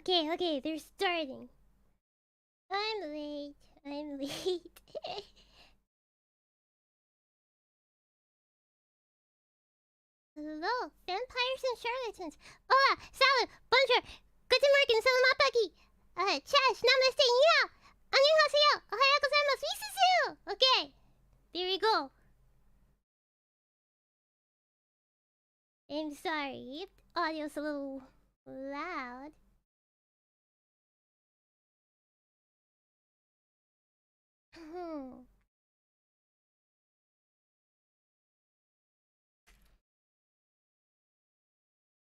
Okay, they're starting. I'm late. Hello, vampires and charlatans. Hola, Salut, bonjour, guten Morgen, salamapaki. Chash, namaste, ya. Annyeonghaseyo, ohayou gozaimasu, v't Suzu. Okay, there we go. I'm sorry if the audio's a little loud.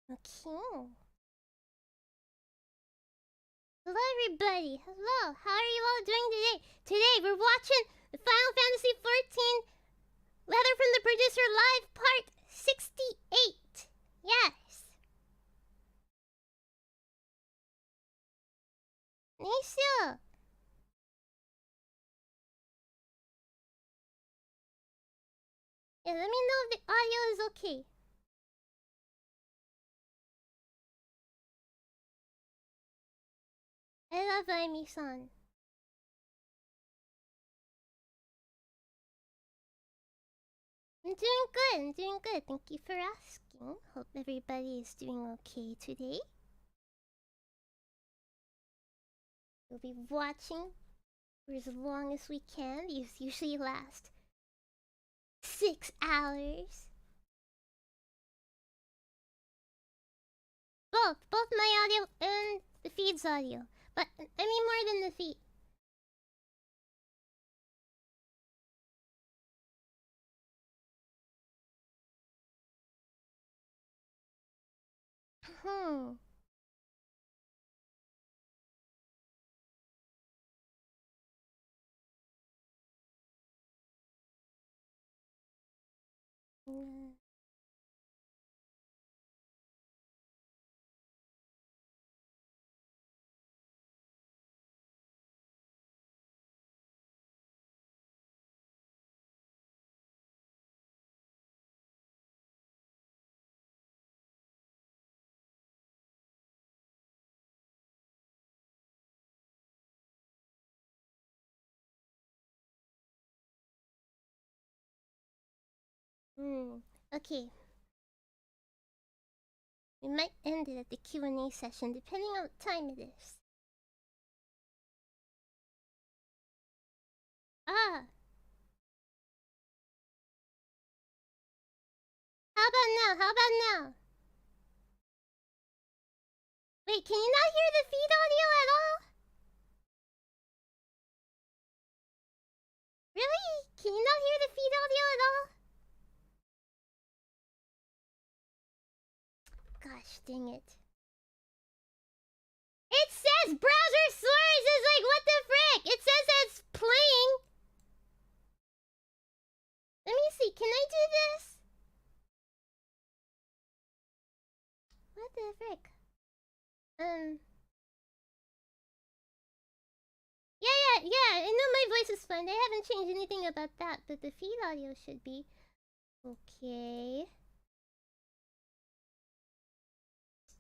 Okay. Hello everybody. Hello. How are you all doing today? Today we're watching the Final Fantasy XIV Letter from the Producer Live Part 68. Yes. Nice. Yeah, let me know if the audio is okay. I love Aimi-san. I'm doing good. Thank you for asking. Hope everybody is doing okay today. We'll be watching for as long as we can. These usually last 6 hours. Both my audio and the feed's audio. But I mean more than the feed. Okay. We might end it at the Q&A session, depending on what time it is. How about now? Wait, can you not hear the feed audio at all? Really? Can you not hear the feed audio at all? Gosh dang it. It says browser source is like, what the frick? It says it's playing. Let me see, can I do this? What the frick? Yeah, I know my voice is fine. I haven't changed anything about that, but the feed audio should be okay.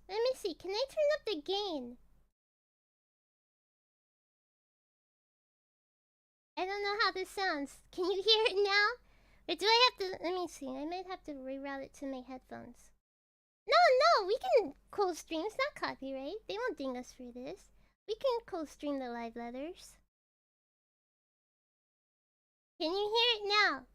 Let me see, can I turn up the gain? I don't know how this sounds. Can you hear it now? Or do I have to... Let me see, I might have to reroute it to my headphones. No, we can co-stream. It's not copyright. They won't ding us for this. We can co-stream the live letters. Can you hear it now?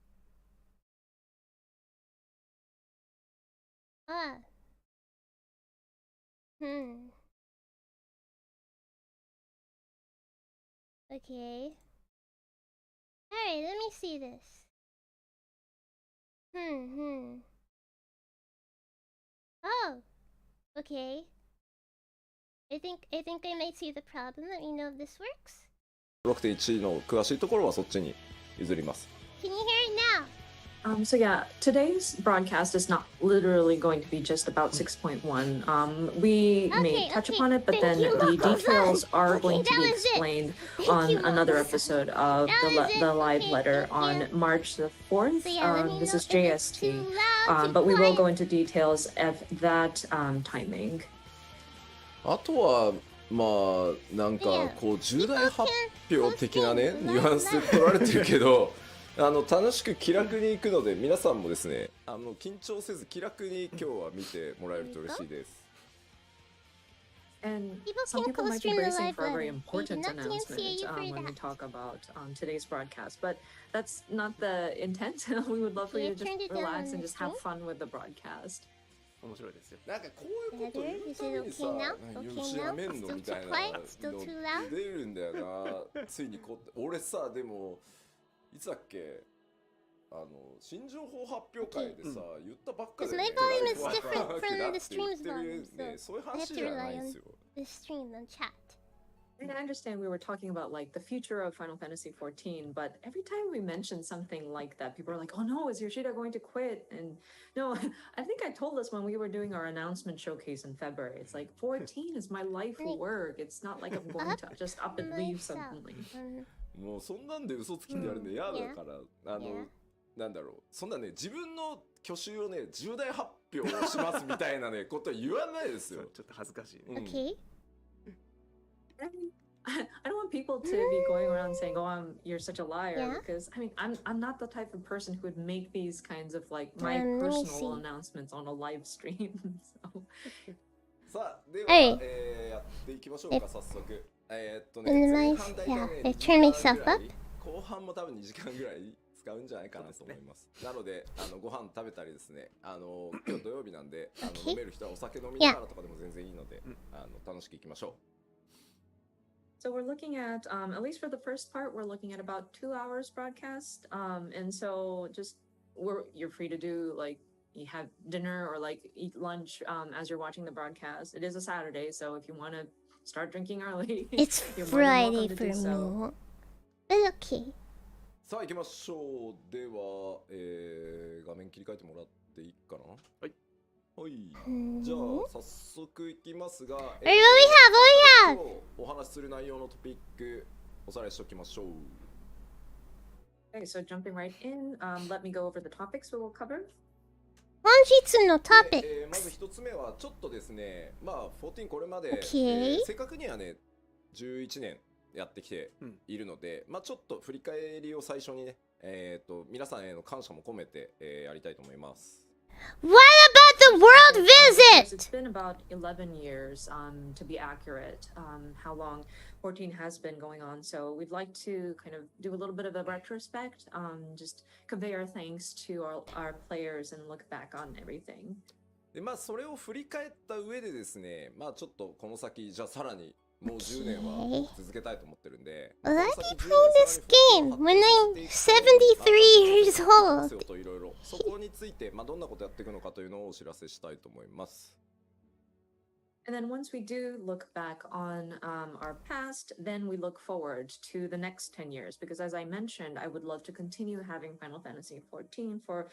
Okay. Alright, let me see this. Oh, okay. I think I might see the problem. Let me know if this works. 6.1 の詳しいところはそっちに譲ります。 Can you hear it now? So yeah, today's broadcast is not literally going to be just about 6.1. We may touch upon it, but then the details are going to be explained on another episode of the live letter on March the 4th. This is JST, but we will go into details of that timing. あとはまあなんかこう重大発表的なねニュアンスで取られてるけど楽しく気楽に行くので皆さんもですね緊張せず気楽に今日は見てもらえると嬉しいです。And some people might be bracing for a very important announcement when we talk about today's broadcast, but that's not the intent. We would love for you to just relax and just have fun with the broadcast. 面白いですよ。なんかこういうこと言うためにさ、吉やめんのみたいなの出るんだよな。ついにこう俺さでもいつだっけ新情報発表会でさ、言ったばっかりで、ね、そういう話じゃないんですよ。And I understand we were talking about like the future of Final Fantasy 14, but every time we mention something like that, people are like, "Oh no, is Yoshida going to quit?" And no, I think I told us when we were doing our announcement showcase in February. It's like 14 is my life work. It's not like I'm going to just up and leave suddenly. もうそんなんで嘘つきでやるの嫌だからなんだろうそんなね自分の去就をね重大発表をしますみたいなねことは言わないですよ。ちょっと恥ずかしい。Okay. I don't want people to be going around saying, "Oh, you're such a liar," because I mean, I'm not the type of person who would make these kinds of like my personal announcements on a live stream. So. さあでは、やっていきましょうか早速。前半大体ね2時間ぐらい後半も多分2時間ぐらい使うんじゃないかなと思います。なのでご飯食べたりですね今日土曜日なんで飲める人はお酒飲みながらとかでも全然いいので楽しくいきましょう。So we're looking at least for the first part, we're looking at about 2 hours broadcast. And so just you're free to do like you have dinner or like eat lunch as you're watching the broadcast. It is a Saturday, so if you want to start drinking early, it's Friday for me. But okay. さあ行きましょう。では、画面切り替えてもらっていいかな。はい。はい。じゃあ早速いきますが、what we have? お話しする内容のトピックおさらいしておきましょう。Okay, so jumping right in, let me go over the topics we will cover. 本日のトピック。まず一つ目はちょっとですね、まあ14これまで、正確にはね11年やってきているので、まあちょっと振り返りを最初にね、皆さんへの感謝も込めて、やりたいと思います。What about the world visit? It's been about 11 years, to be accurate, how long 14 has been going on. So we'd like to kind of do a little bit of a retrospect, just convey our thanks to our players and look back on everything. でまあそれを振り返った上でですね、まあちょっとこの先じゃあさらにもう10年は続けたいと思ってるんで。Will I be playing this game when I'm 73 years old? いろいろそこについてまあどんなことやっていくのかというのをお知らせしたいと思います。And then once we do look back on our past, then we look forward to the next 10 years. Because as I mentioned, I would love to continue having Final Fantasy 14 for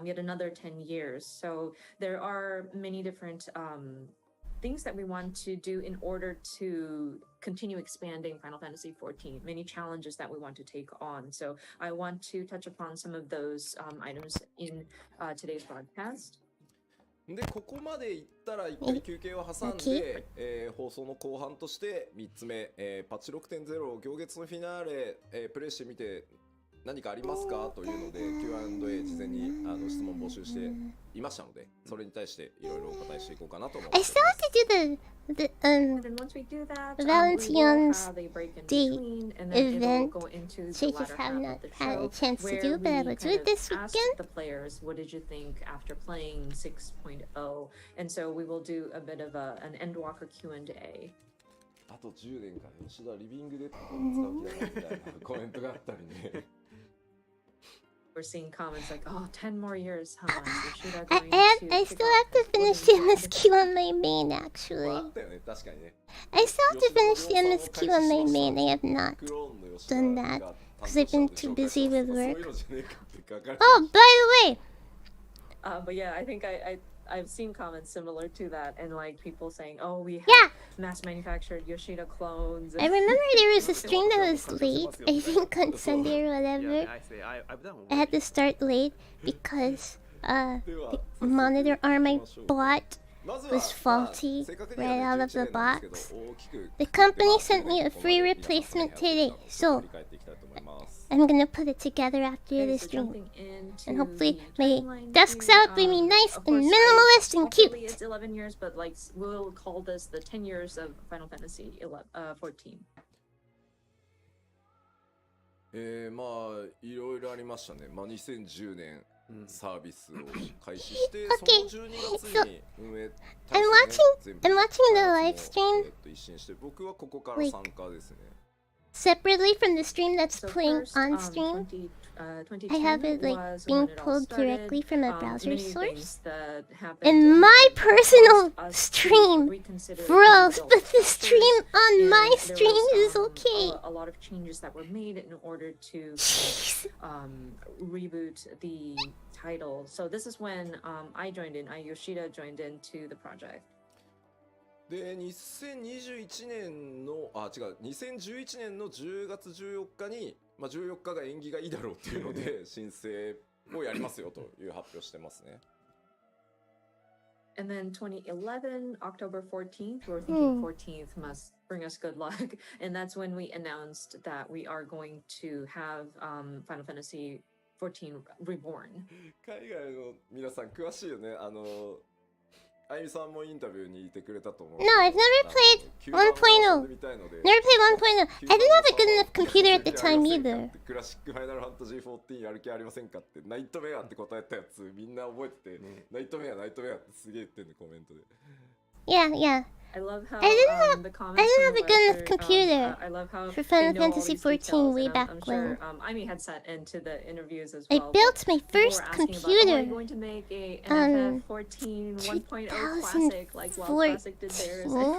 yet another 10 years. So there are many different things that we want to do in order to continue expanding Final Fantasy 14, many challenges that we want to take on. So I want to touch upon some of those items in today's broadcast. でここまでいったら一回休憩を挟んで、放送の後半として3つ目、パッチ 6.0 行月のフィナーレ、プレイしてみて何かありますかというので Q&A 事前に質問募集していましたのでそれに対していろいろお答えしていこうかなと思います。I still have to do the Valentine's Day event, which I just have not had a chance to do, but I will do it this weekend. The players, what did you think after playing 6.0? And so we will do a bit of an Endwalker Q&A. あと10年から吉田リビングで使う気がないみたいなコメントがあったりね。We're seeing comments like, "Oh, 10 more years, huh? I still have to finish the MSQ on my main, actually. I still have to finish the MSQ on my main. I have not done that because I've been too busy with work. Oh, by the way. But yeah, I think I've seen comments similar to that, and like people saying, "Oh, we have mass manufactured Yoshida clones." I remember there was a stream that was late. I think on Sunday or whatever. I had to start late because the monitor arm I bought was faulty right out of the box. The company sent me a free replacement today, so I'm gonna put it together after this stream. And hopefully my desk setup will be nice and minimalist and cute. It's 11 years, but like we'll call this the 10 years of Final Fantasy 14. まあいろいろありましたね。まあ2010年サービスを開始して、その12月に運営体制 I'm watching the live stream 一新して、僕はここから参加ですね。separately from the stream that's playing on stream. I have it like being pulled directly from a browser source. And my personal stream froze, but the stream on my stream is okay. A lot of changes that were made in order to reboot the title. So this is when Yoshida joined into the project. で2021年の2011年の10月14日に、まあ、14日が縁起がいいだろうっていうので申請をやりますよという発表してますね。And then 2011, October 14th, we were thinking 14th must bring us good luck. And that's when we announced that we are going to have Final Fantasy 14 Reborn. 海外の皆さん詳しいよね。あゆみさんもインタビューにいてくれたと思う。No, I've never played 1.0. Never played 1.0. I didn't have a good enough computer at the time either. クラシックファイナルファンタジー14やる気ありませんかってナイトメアって答えたやつみんな覚えてて、ナイトメアってすげえ言ってんのコメントで。Yeah. I love how I didn't have a good enough Western, computer I love how for Final they know all Fantasy these 14 details, way and back I'm when. sure Amy had sat into the interviews as I well. built my People were first asking about, computer. are you going to make a FF14 1.0 classic like WoW Classic did theirs? And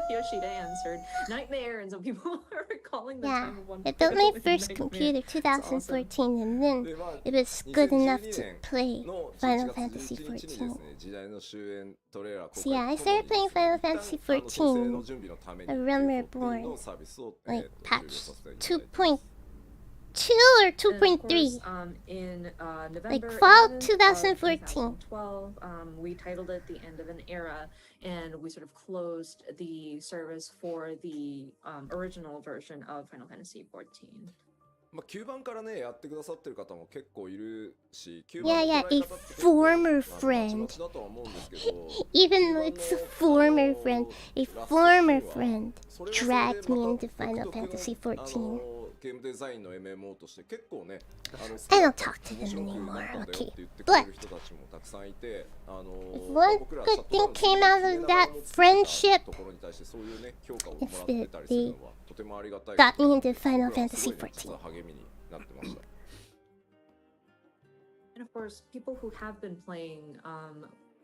Yoshida answered, Nightmare, and so people are calling the Yeah, time of 1.0 I built my as first Nightmare. computer 2014 and then で、まあ it was good enough to 2012 play の Final 11月 Fantasy 11日にですね、 14. 時代の終焉トレーラー公 So yeah, I 開 started ととも playing にですね、 Final Fantasy 一旦訂正の 14 準備のために A Realm 14の Reborn, サービスを like 終了 patch させていただいて 2.2 or And of course, 2.3. in November Like fall 11th of 2014. 2012, we titled it The End of an Era, and we sort of closed the service for the original version of Final Fantasy 14. まあ9番からねやってくださってる方も結構いるし、9 Yeah, 番 yeah, の捉 a え方って結構 former まちま friend. ちだとは思うんですけど、 Even though it's a former friend, a former friend それはそれで dragged me ま into た Final 独特の Fantasy 14. ゲームデザインの MMO として結構ね、I don't talk to 面 them 白く anymore, なったんだよって okay. 言ってくれ But る人たちもたくさんいて、if one good thing came out of that friendship, ところに対してそういうね評価をも it's らってた that りする they のはとてもありがたい。 got me into Final 僕らは Fantasy すごいね、実 14. は励みになってました。 And of course, people who have been playing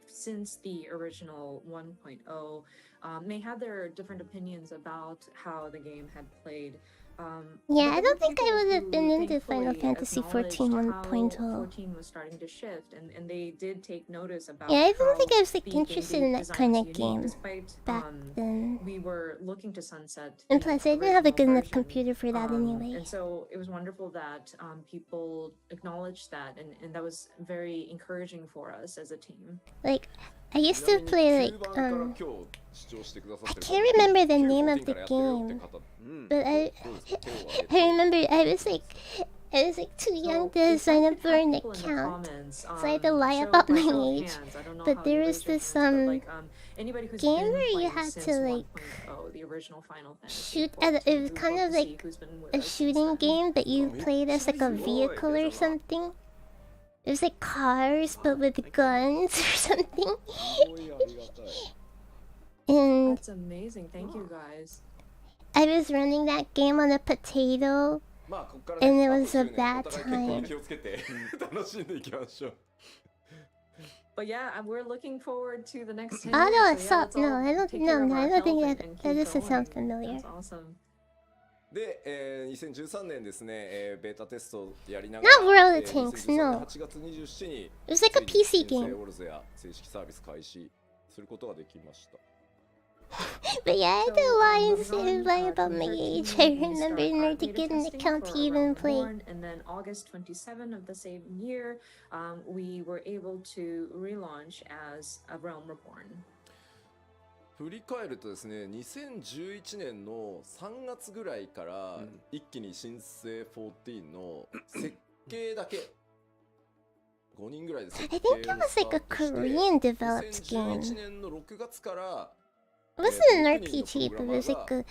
since the original 1.0 may have their different opinions about how the game had played. Yeah, I but there don't were think I people would have who been into Final thankfully Fantasy acknowledged 14 how 1.0. 14 was starting to shift, and they did take notice about. Yeah, I don't think I was how like the game interested in that design kind was of unique, game despite, back then. we were looking to sunset. And the plus, I didn't have a good original enough version. computer for that anyway. And so it was wonderful that people acknowledged that, and that was very encouraging for us as a team. Like, I used to play like I can't remember the name of the game, but I remember I was like too young to sign up for an account, so I had to lie about my age. But there was this game where you had to like shoot at it was kind of like a shooting game, but you played as like a vehicle or something. It was like cars, but with guns or something. And That's amazing. Thank you guys. I was running that game on a potato, and it was a bad time. But yeah, we're looking forward to the next 10 Oh no, years. it's So yeah, not. let's all No, I don't. take No, care of no, our I don't think health that and keep that doesn't going. sound familiar. That's awesome. で、2013年ですね、ベータテストをやりな Not がら、 World of Tanks, 2013年 no. 8月27日に It was like a ついに PC 先生 game. ウォルズや正式サービス開始することができました。 But yeah, I had to lie and say lie about my age. I remember in order to get an account to even play. And then August 27 of the same year, we were able to relaunch as A Realm Reborn. 振り返るとですね、2011年の3月ぐらいから一気に新生14の設計だけ5人ぐらいで設計を I think it was like a Korean developed game. 2011年の6月から It wasn't an RPG, but it was like a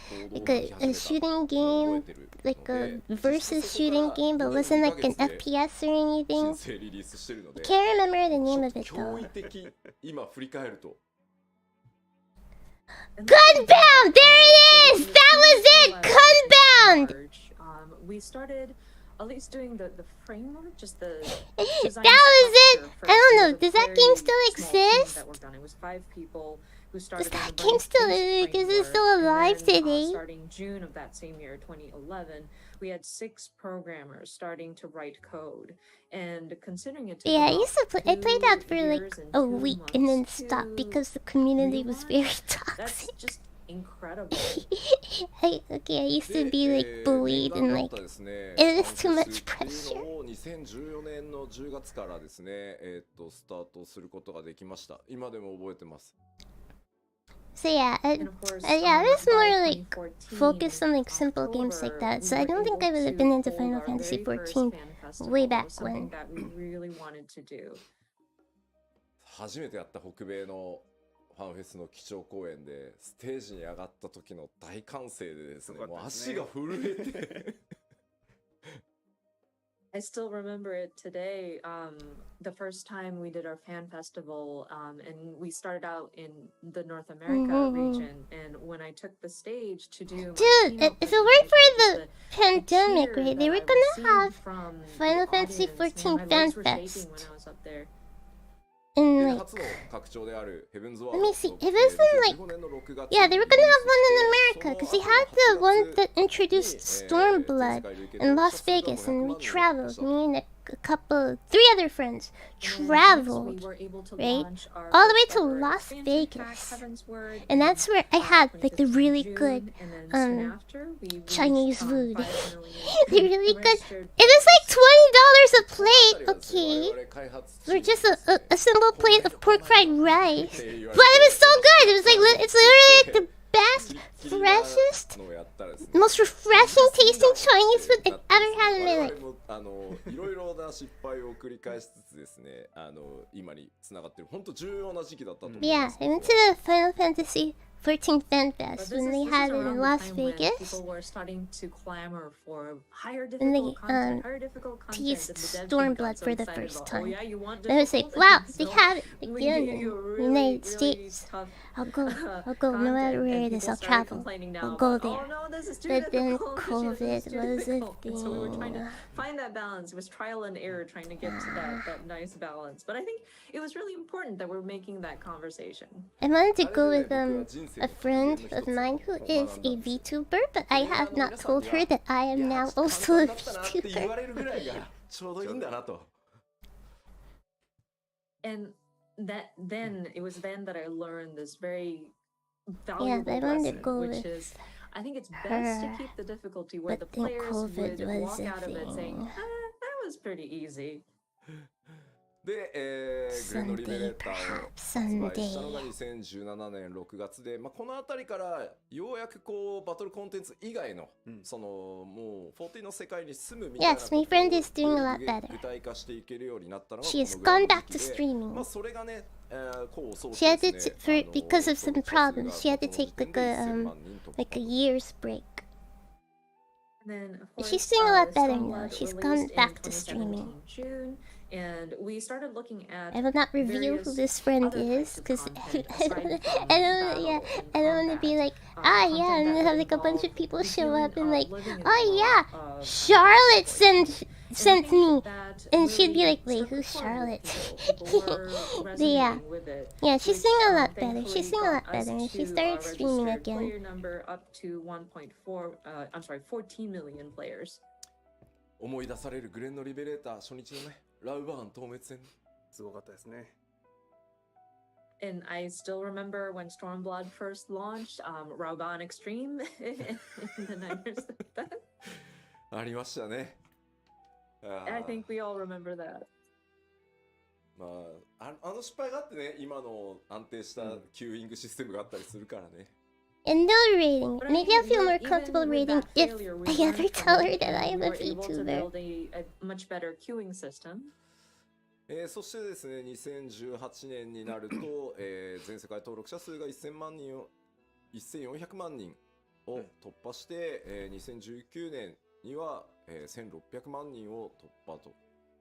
shooting game, like a versus shooting game, but it wasn't like an FPS or anything. 新生リリースしてるので Can't remember the name of it 驚異 though. 的今振り返ると Gunbound! There it is! That was it! Gunbound! We started at least doing the framework, just the That design was it! structure I don't know, first. does It was a that game very still small team exist? that worked on it. It was 5 people who Does started on that the game still base is it still framework, alive and then, today? starting June of that same year, 2011, we had 6 programmers starting to write code. And considering it took Yeah, I about used to play. I played that for 2 like years and a 2 week and then months stopped to because the community was very realize that's toxic. just incredible. I used to be like bullied and like it is too much pressure. 2014年の10月からですね、スタートすることができました。今でも覚えてます。 So yeah, And of course, yeah, I was by more like 2014, focused on like simple games like October, that. So we I were don't think I able would have to been into hold Final our Fantasy very first 14 fan festival. way It back was something when. that we really wanted to do. 初めてやった北米のファンフェスの基調公演でステージに上がった時の大歓声でですね、もう足が震えて I still remember it today. The first time we did our fan festival, and we started out in the North America region. And when I took the stage to do, Dude, if it weren't for the pandemic, right, they were gonna have Final Fantasy 14 Fan Fest. And like, 初の拡張であるヘブンズワー let ルド me see, it wasn't like, yeah, they were gonna have one in America because they had the one that introduced Stormblood in Las Vegas, and we traveled. Me and a couple, 3 other friends traveled, right, all the way to Las Vegas, and that's where I had like the really good Chinese food. The really good. It was like $20 a plate, okay, for just a simple plate of pork fried rice, but it was so good. It was like it's literally like the best, freshest, most refreshing tasting Chinese food I've ever had in my life. いろいろな失敗を繰り返しつつですね、今に繋がってる本当重要な時期だったと思います。 Yeah, I went to the Final Fantasy 14 Fan Fest when they had it in Las Vegas. People were starting to clamor for higher And they difficult content, higher difficult content. teased The devs Stormblood got so for the excited first about, time. Oh, yeah, you want And I was like, difficult? wow, This is they so- have it we again give in you the really, United really States. tough, I'll go no content, matter and where it is, people I'll started travel. complaining now I'll go about, there. Oh no, this is too But then difficult. This COVID is too was a difficult. And so we were trying to thing. find that balance. It was trial and error trying to get to that nice balance. But I think it was really important that we're making that conversation. I wanted to go with a friend of mine who is a VTuber, but I have not told her that I am now also a って言 VTuber. われるぐらいがちょうどいいんだなと。 And it was then that I learned this very I valuable wanted to lesson, go which with is I think it's best to her, keep the difficulty where the but then players COVID would was walk a out of it saying, thing. that was pretty easy. で、グレンドリベレー Someday, ターを perhaps 発売したのが someday. 2017年6月で、この辺りからようやくこうバトルコンテンツ以外の、そのもう14の世界に住むみたいな Yes, my friend is doing a lot better. 具体化していけるようになったのが She has このぐらい gone の back 時 to 期で、streaming. それがね、こうそう She had です to, ね、 because of some problems, she had to その take 時点 like で 1000万人とか a year's break. And then, of But course, she's doing a lot better Stormblood now. She's released gone in back to 2017 streaming. June, and we started looking at I will not reveal who various this friend other is types of because content I aside don't, from I don't, battle yeah, and I don't want to be combat. like, yeah, Content and then that have like a bunch of involved people the show feeling up and of like, living in oh the yeah, world of Charlotte conflict. sent me, That and she'd be really like, wait, struck a who's chord with Charlotte? people. People were Yeah. resonating with it, Yeah, she's which, doing a lot better. thankfully She's doing a lot got us better, and she to started streaming registered again. player number up to 14 million players. 思い出されるグレンのリベレーター初日のね、ラウバーン透滅戦。すごかったですね。 And I still remember when Stormblood first launched, Rauban Extreme in the Niners. ありましたね。I think we all remember that. まあ、あの失敗があってね、今の安定したキューイングシステムがあったりするからね。And no rating. Maybe I'll feel more comfortable rating if I ever tell her that I am a VTuber. Much better queuing system. そしてですね、2018年になると、全世界登録者数が1400万人を突破して、2019年には、1600万人を突破と。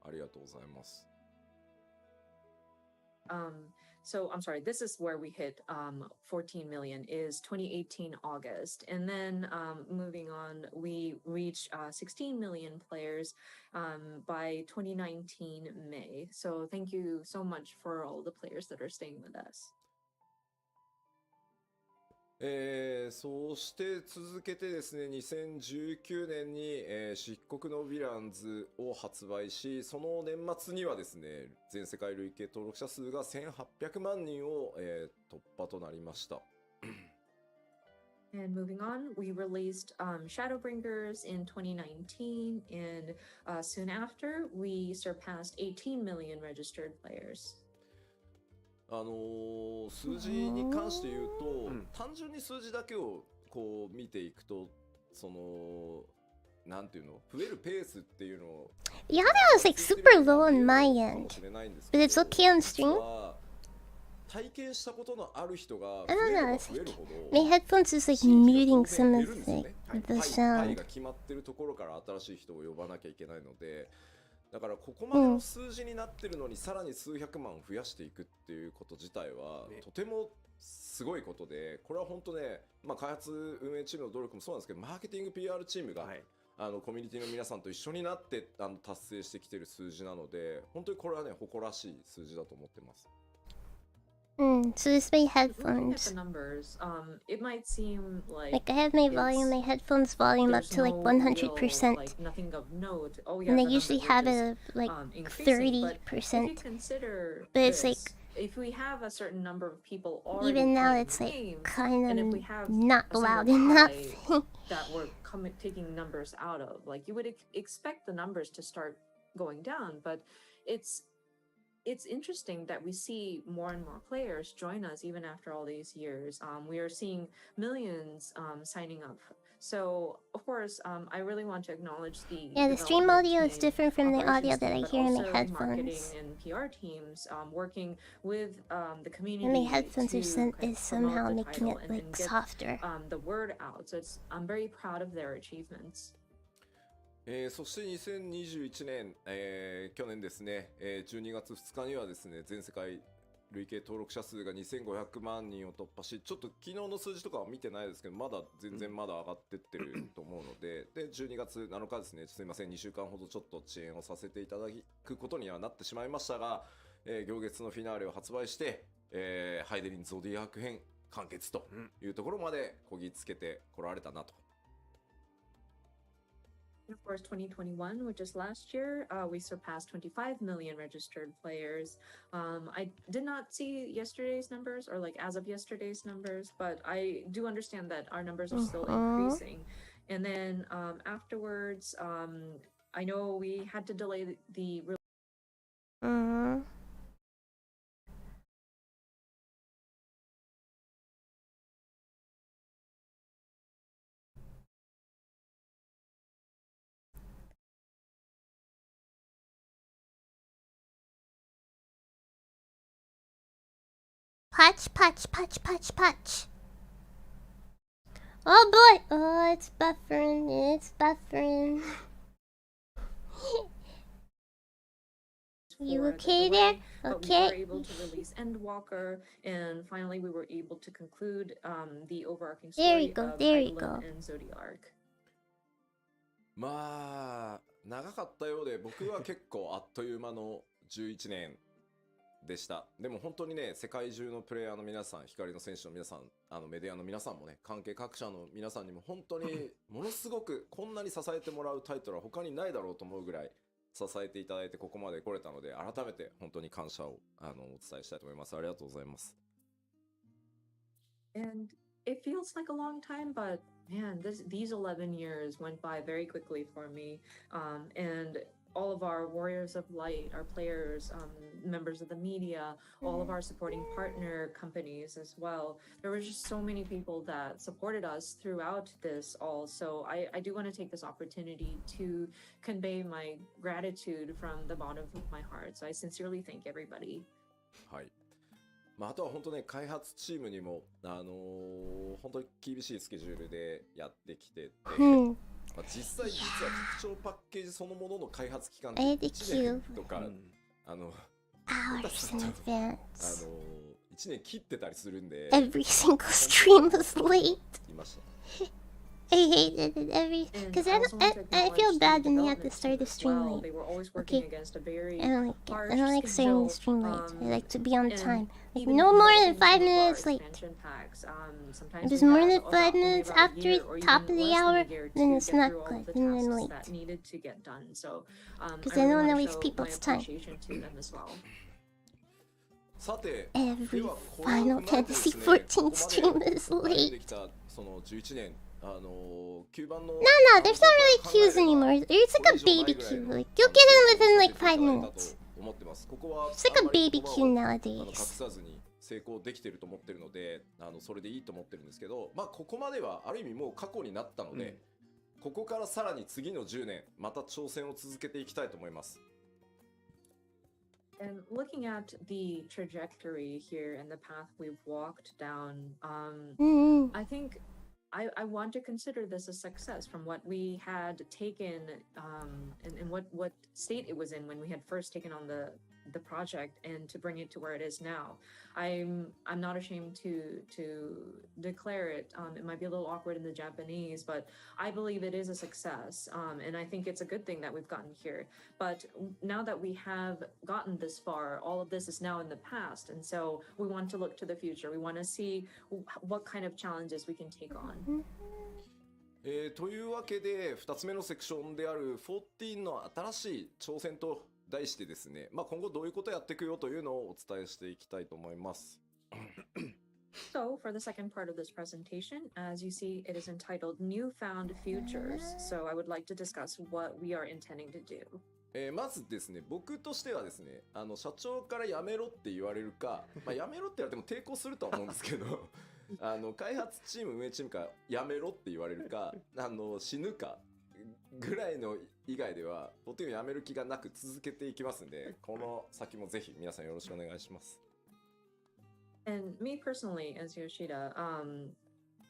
ありがとうございます。So I'm sorry, this is where we hit 14 million is 2018 August. And then moving on, we reached 16 million players by 2019 May. So thank you so much for all the players that are staying with us. そして続けてですね、2019年に、漆黒のヴィランズを発売し、その年末にはですね、全世界累計登録者数が1800万人を、突破となりました。And moving on, we released Shadowbringers in 2019, and soon after, we surpassed 18 million registered players. 数字に関して言うと、単純に数字だけをこう見ていくと、そのなんていうの、増えるペースっていうのを Yeah, that was like super low on my end. But it's okay on stream. 体験したことのある人が I don't know, it's like my headphones is like muting some of like the sound. が決まってるところから新しい人を呼ばなきゃいけないので、だからここまでの数字になってるのにさらに数百万増やしていくっていうこと自体はとてもすごいことで、これは本当ね、まあ開発運営チームの努力もそうなんですけど、マーケティング PR チームが、コミュニティの皆さんと一緒になって達成してきてる数字なので、本当にこれはね、誇らしい数字だと思ってます。So this is my headphones. It might seem Like I have my volume, my headphones volume up to like 100%. And I usually have it at like 30%. But it's like if we have a certain number of people even now it's like kind of not loud enough. That we're taking numbers out of, like you would expect the numbers to start going down, but it's interesting that we see more and more players join us even after all these years. We are seeing millions signing up. So, of course, I really want to acknowledge the stream audio is different from the audio that I hear in my headphones. Marketing and PR teams working with the community. And my headphones is somehow making it like softer. The word out. So I'm very proud of their achievements. そして2021年、去年ですね、12月2日にはですね、全世界累計登録者数が2500万人を突破し、ちょっと昨日の数字とかは見てないですけど、まだ全然まだ上がってってると思うので、で、12月7日ですね、すいません、2週間ほどちょっと遅延をさせていただくことにはなってしまいましたが、行月のフィナーレを発売して、ハイデリンゾディアーク編完結というところまでこぎつけてこられたなと。Of course, 2021, which is last year, we surpassed 25 million registered players. I did not see yesterday's numbers or like as of yesterday's numbers, but I do understand that our numbers are still increasing. And then afterwards, I know we had to delay the Patch, patch, patch, patch, patch. Oh boy! Oh, it's buffering. It's buffering. You okay there? Okay. We were able to release Endwalker, and finally we were able to conclude the overarching story of Hallo and Zodiark. まあ長かったようで、僕は結構あっという間の11年でした。でも本当にね、世界中のプレイヤーの皆さん、光の選手の皆さん、メディアの皆さんもね、関係各社の皆さんにも本当にものすごくこんなに支えてもらうタイトルは他にないだろうと思うぐらい支えていただいてここまで来れたので、改めて本当に感謝をお伝えしたいと思います。ありがとうございます。And it feels like a long time, but man, these 11 years went by very quickly for me. And all of our warriors of light, our players, members of the media, all of our supporting partner companies as well. There were just so many people that supported us throughout this all. So I do want to take this opportunity to convey my gratitude from the bottom of my heart. So I sincerely thank everybody. はい。まあ、あとは本当ね、開発チームにも、本当に厳しいスケジュールでやってきてて、まあ、実際は拡張パッケージそのものの開発期間って1年とか、hours in advance. 1年切ってたりするんで、Every single stream was late. いました。I hated it because I feel bad when you have to start the stream late. Okay, I don't like it. I don't like starting the stream late. I like to be on time. Like no more than 5 minutes late. If it's more than 5 minutes after top of the hour, then it's not good. Then I'm late. Because I don't want to waste people's time. さて、Every Final Fantasy 14 stream is late. その11年。9番の No, there's not really queues anymore. It's like a baby queue. Like you'll get in within like 5 minutes. 思ってます。ここは It's like a baby queue 隠 nowadays. さずに成功できてると思ってるので、それでいいと思ってるんですけど、まあここまではある意味もう過去になったので、ここからさらに次の10年また挑戦を続けていきたいと思います。And looking at the trajectory here and the path we've walked down, I think I want to consider this a success from what we had taken and what state it was in when we had first taken on the project, and to bring it to where it is now. I'm not ashamed to declare it. It might be a little awkward in the Japanese, but I believe it is a success, and I think it's a good thing that we've gotten here. But now that we have gotten this far, all of this is now in the past, and so we want to look to the future. We want to see what kind of challenges we can take on. というわけで2つ目のセクションである14の新しい挑戦と題してですね、まあ、今後どういうことをやっていくよというのをお伝えしていきたいと思います。So, for the second part of this presentation, as you see, it is entitled Newfound Futures. So, I would like to discuss what we are intending to do. まずですね、僕としてはですね、社長からやめろって言われるか、まあ、やめろって言われても抵抗するとは思うんですけど、開発チーム、運営チームからやめろって言われるか、死ぬかぐらいの以外では、とてもやめる気がなく続けていきますんで、この先もぜひ皆さんよろしくお願いします。And me personally, as Yoshida,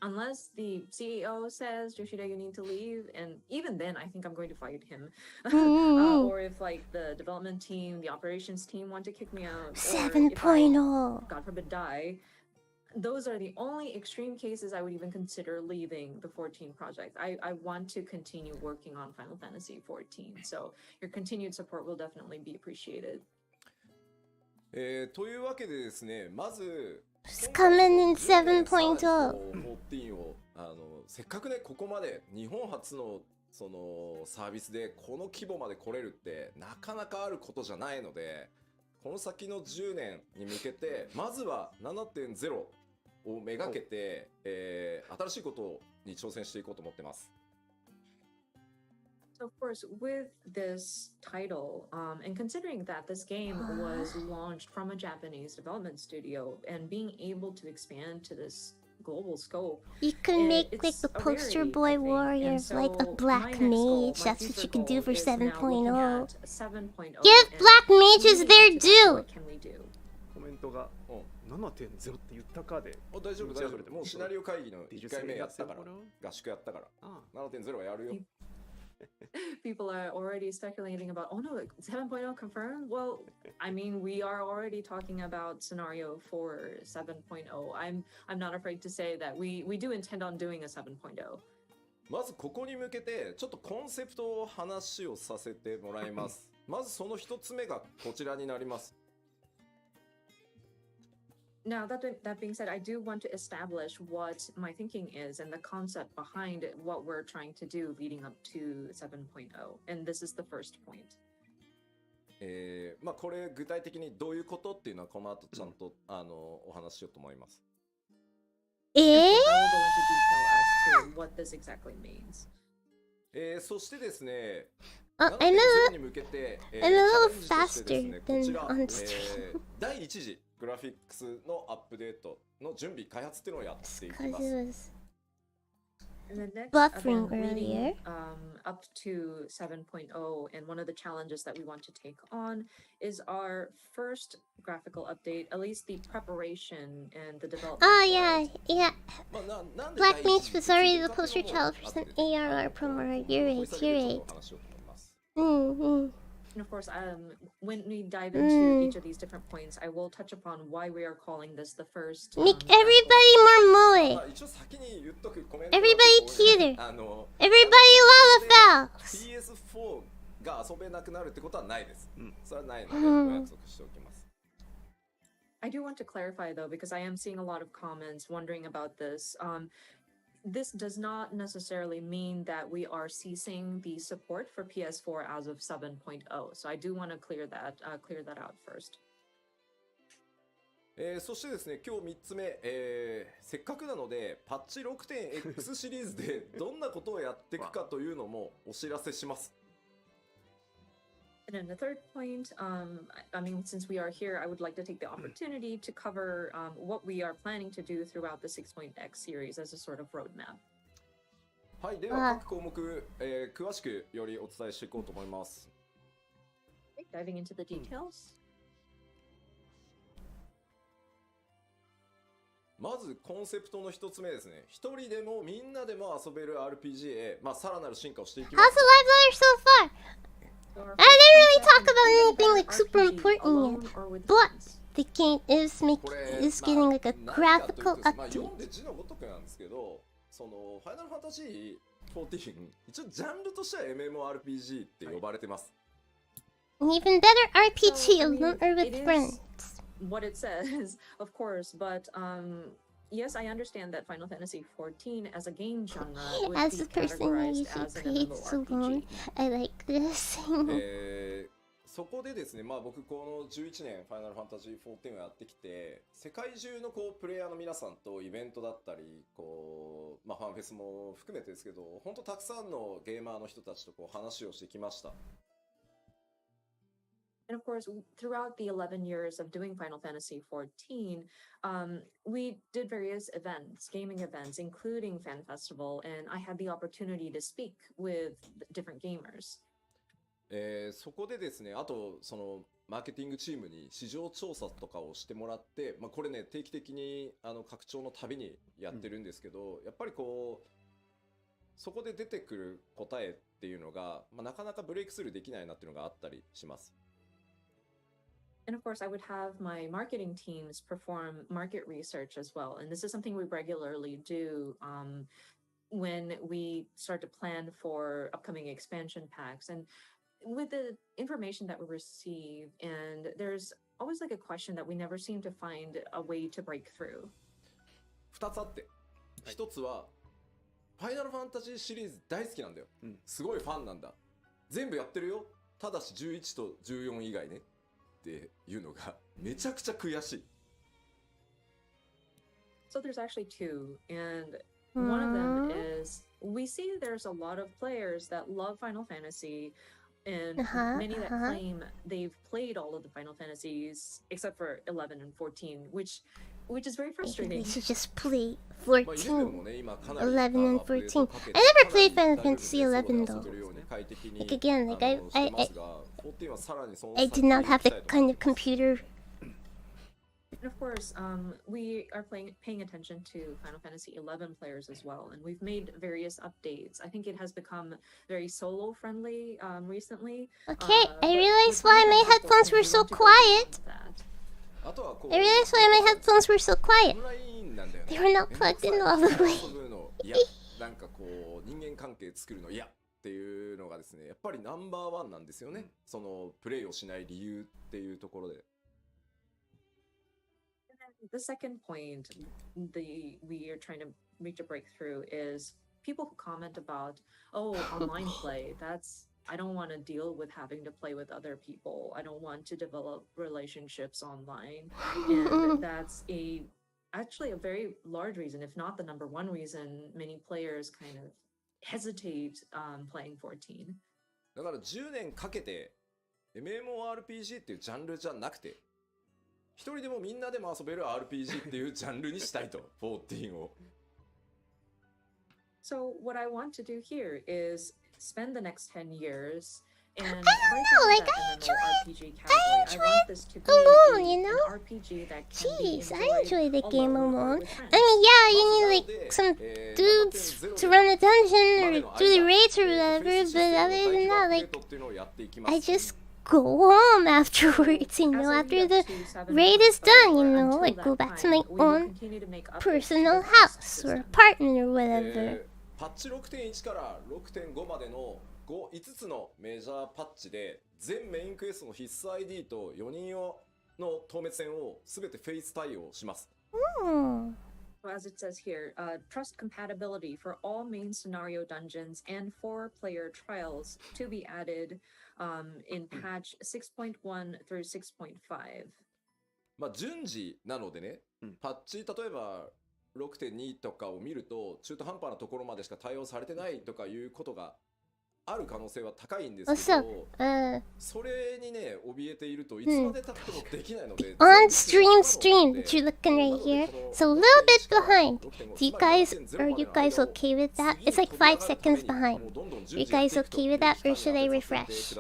unless the CEO says, Yoshida, you need to leave, and even then, I think I'm going to fight him. Or if, like, the development team, the operations team want to kick me out, 7.0. God forbid, die, those are the only extreme cases I would even consider leaving the 14 project. I want to continue working on Final Fantasy 14, so your continued support will definitely be appreciated. というわけでですね、まず It's coming in 7.0. 14をせっかくねここまで日本初のそのサービスでこの規模まで来れるってなかなかあることじゃないので、この先の10年に向けてまずは 7.0 をめがけて、新しいことに挑戦していこうと思ってます。So of course, with this title, and considering that this game was launched from a Japanese development studio, and being able to expand to this global scope, You can make like the poster boy warrior, like a black mage. That's what you can do for 7.0. Give black mages their due. コメントが 7.0 って言ったかで。大丈夫大丈夫。もうシナリオ会議の1回目やったから、合宿やったから、7.0 はやるよ。People are already speculating about, oh no, 7.0 confirmed? Well, I mean, we are already talking about scenario for 7.0. I'm not afraid to say that we do intend on doing a 7.0. まずここに向けてちょっとコンセプトを話をさせてもらいます。まずその一つ目がこちらになります。Now, that being said, I do want to establish what my thinking is and the concept behind what we're trying to do leading up to 7.0. And this is the first point. まあこれ具体的にどういうことっていうのはこの後ちゃんとお話ししようと思います。I will go into detail as to what this exactly means. そしてですね、Oh, I'm a little faster than on stream. 第1次グラフィックスのアップデートの準備開発っていうのをやっていき Because ま it す。 was And then next, buffering again, leading, earlier. Up to 7.0, and one of the challenges that we want to take on is our first graphical update, at least the preparation and the development. Oh for yeah, it. yeah. まあなんで Black 第 Meats 一次 was already って the いうか poster っていうのも child for 後 some で ARR promo. You're 掘り right, 下げ you're てちょっ right. とお話しようと思います。 And of course, when we dive into each of these different points, I will touch upon why we are calling this the first. Make graphical everybody more ま moe. あ一応先に言っとくコメント Everybody が結構多い cuter. あの Everybody Lalafels. PS4 が遊べなくなるってことはないです。それはないのでうんお約束しておきます。 I do want to clarify though, because I am seeing a lot of comments wondering about this. This does not necessarily mean that we are ceasing the support for PS4 as of 7.0. So I do want to clear that out first. そしてですね、今日3つ目、せっかくなのでパッチ 6.x シリーズでどんなことをやっていくかというのもお知らせします。 And then the third point, I mean, since we are here, I would like to take the opportunity to cover what we are planning to do throughout the 6.x series as a sort of roadmap. はい、では各項目、詳しくよりお伝えしていこうと思います。 Diving into the details. まずコンセプトの一つ目ですね。一人でもみんなでも遊べる RPG へ、まあさらなる進化をしていきま How's す。 the live letter so far? I didn't really talk about anything like super important yet, but the game is これ getting like a まあ何かというと graphical まあ update. 読んで字のごとくなんですけど、そのファイナルファンタジー14一応ジャンルとしては MMORPG って呼ばれてます。 An even better RPG So, I mean, alone or with it is friends. what it says, of course, but yes, I understand that Final Fantasy XIV as a game genre would As be the person who categorized usually as an plays alone, MMORPG. I like this. そこでですね、まあ僕この11年ファイナルファンタジー14をやってきて、世界中のこうプレイヤーの皆さんとイベントだったり、こうまあファンフェスも含めてですけど、本当たくさんのゲーマーの人たちとこう話をしてきました。 And of course, throughout the 11 years of doing Final Fantasy XIV, we did various events, gaming events, including Fan Festival, and I had the opportunity to speak with different gamers. そこでですね、あとそのマーケティングチームに市場調査とかをしてもらって、まあこれね定期的に拡張のたびにやってるんですけど、やっぱりこうそこで出てくる答えっていうのが、まあ、なかなかブレイクスルーできないなっていうのがあったりします。 And of course, I would have my marketing teams perform market research as well. And this is something we regularly do when we start to plan for upcoming expansion packs. And with the information that we receive, and there's always like a question that we never seem to find a way to break through. 2つあって、1つはファイナルファンタジーシリーズ大好きなんだよ。すごいファンなんだ。全部やってるよ。ただし11と14以外ね。っていうのがめちゃくちゃ悔しい。 So there's actually two, and one of them is we see there's a lot of players that love Final Fantasy, and many that claim they've played all of the Final Fantasies except for 11 and 14, which is very frustrating. They should just play 14, 11, 11 and 14. I never played Final Fantasy 11 though. Like again, like I did not have the kind of computer. And of course, we are paying attention to Final Fantasy 11 players as well, and we've made various updates. I think it has become very solo friendly recently. Okay, I realized why my headphones were so quiet. I realized why my headphones were so quiet. They were not plugged in all the way. なんかこう人間関係作るの嫌っていうのがですね、やっぱりナンバーワンなんですよね。そのプレイをしない理由っていうところで。The second point we are trying to reach a breakthrough is people who comment about, oh, online play, I don't want to deal with having to play with other people. I don't want to develop relationships online. And that's actually a very large reason, if not the number one reason, many players kind of hesitate playing 14. だから10年かけて MMORPG っていうジャンルじゃなくて、一人でもみんなでも遊べる RPG っていうジャンルにしたいと、14を。So what I want to do here is spend the next 10 years and I don't know, like I enjoy this to be alone, you know? an RPG that can be Jeez, I enjoy the game alone alone. or with friends. I mean, yeah, you need like some dudes to run a dungeon or do the raids or whatever, but other than that, like, I just go home afterwards, you know, after the raid is done, you know, like go back to my own personal house or apartment or whatever. パッチ 6.1 から 6.5 までの5つのメジャーパッチで全メインクエストの必須 ID と4人用の透滅戦をすべてフェイス対応します。So as it says here, trust compatibility for all main scenario dungeons and 4-player trials to be added in patch 6.1 through 6.5. まあ順次なのでね、パッチ例えば 6.2 とかを見ると中途半端なところまでしか対応されてないとかいうことがある可能性は高いんですけど、それにね怯えているといつまで経ってもできないので、On stream that you're looking right here, so a little bit behind. Are you guys okay with that? It's like 5 seconds behind. Are you guys okay with that, or should I refresh?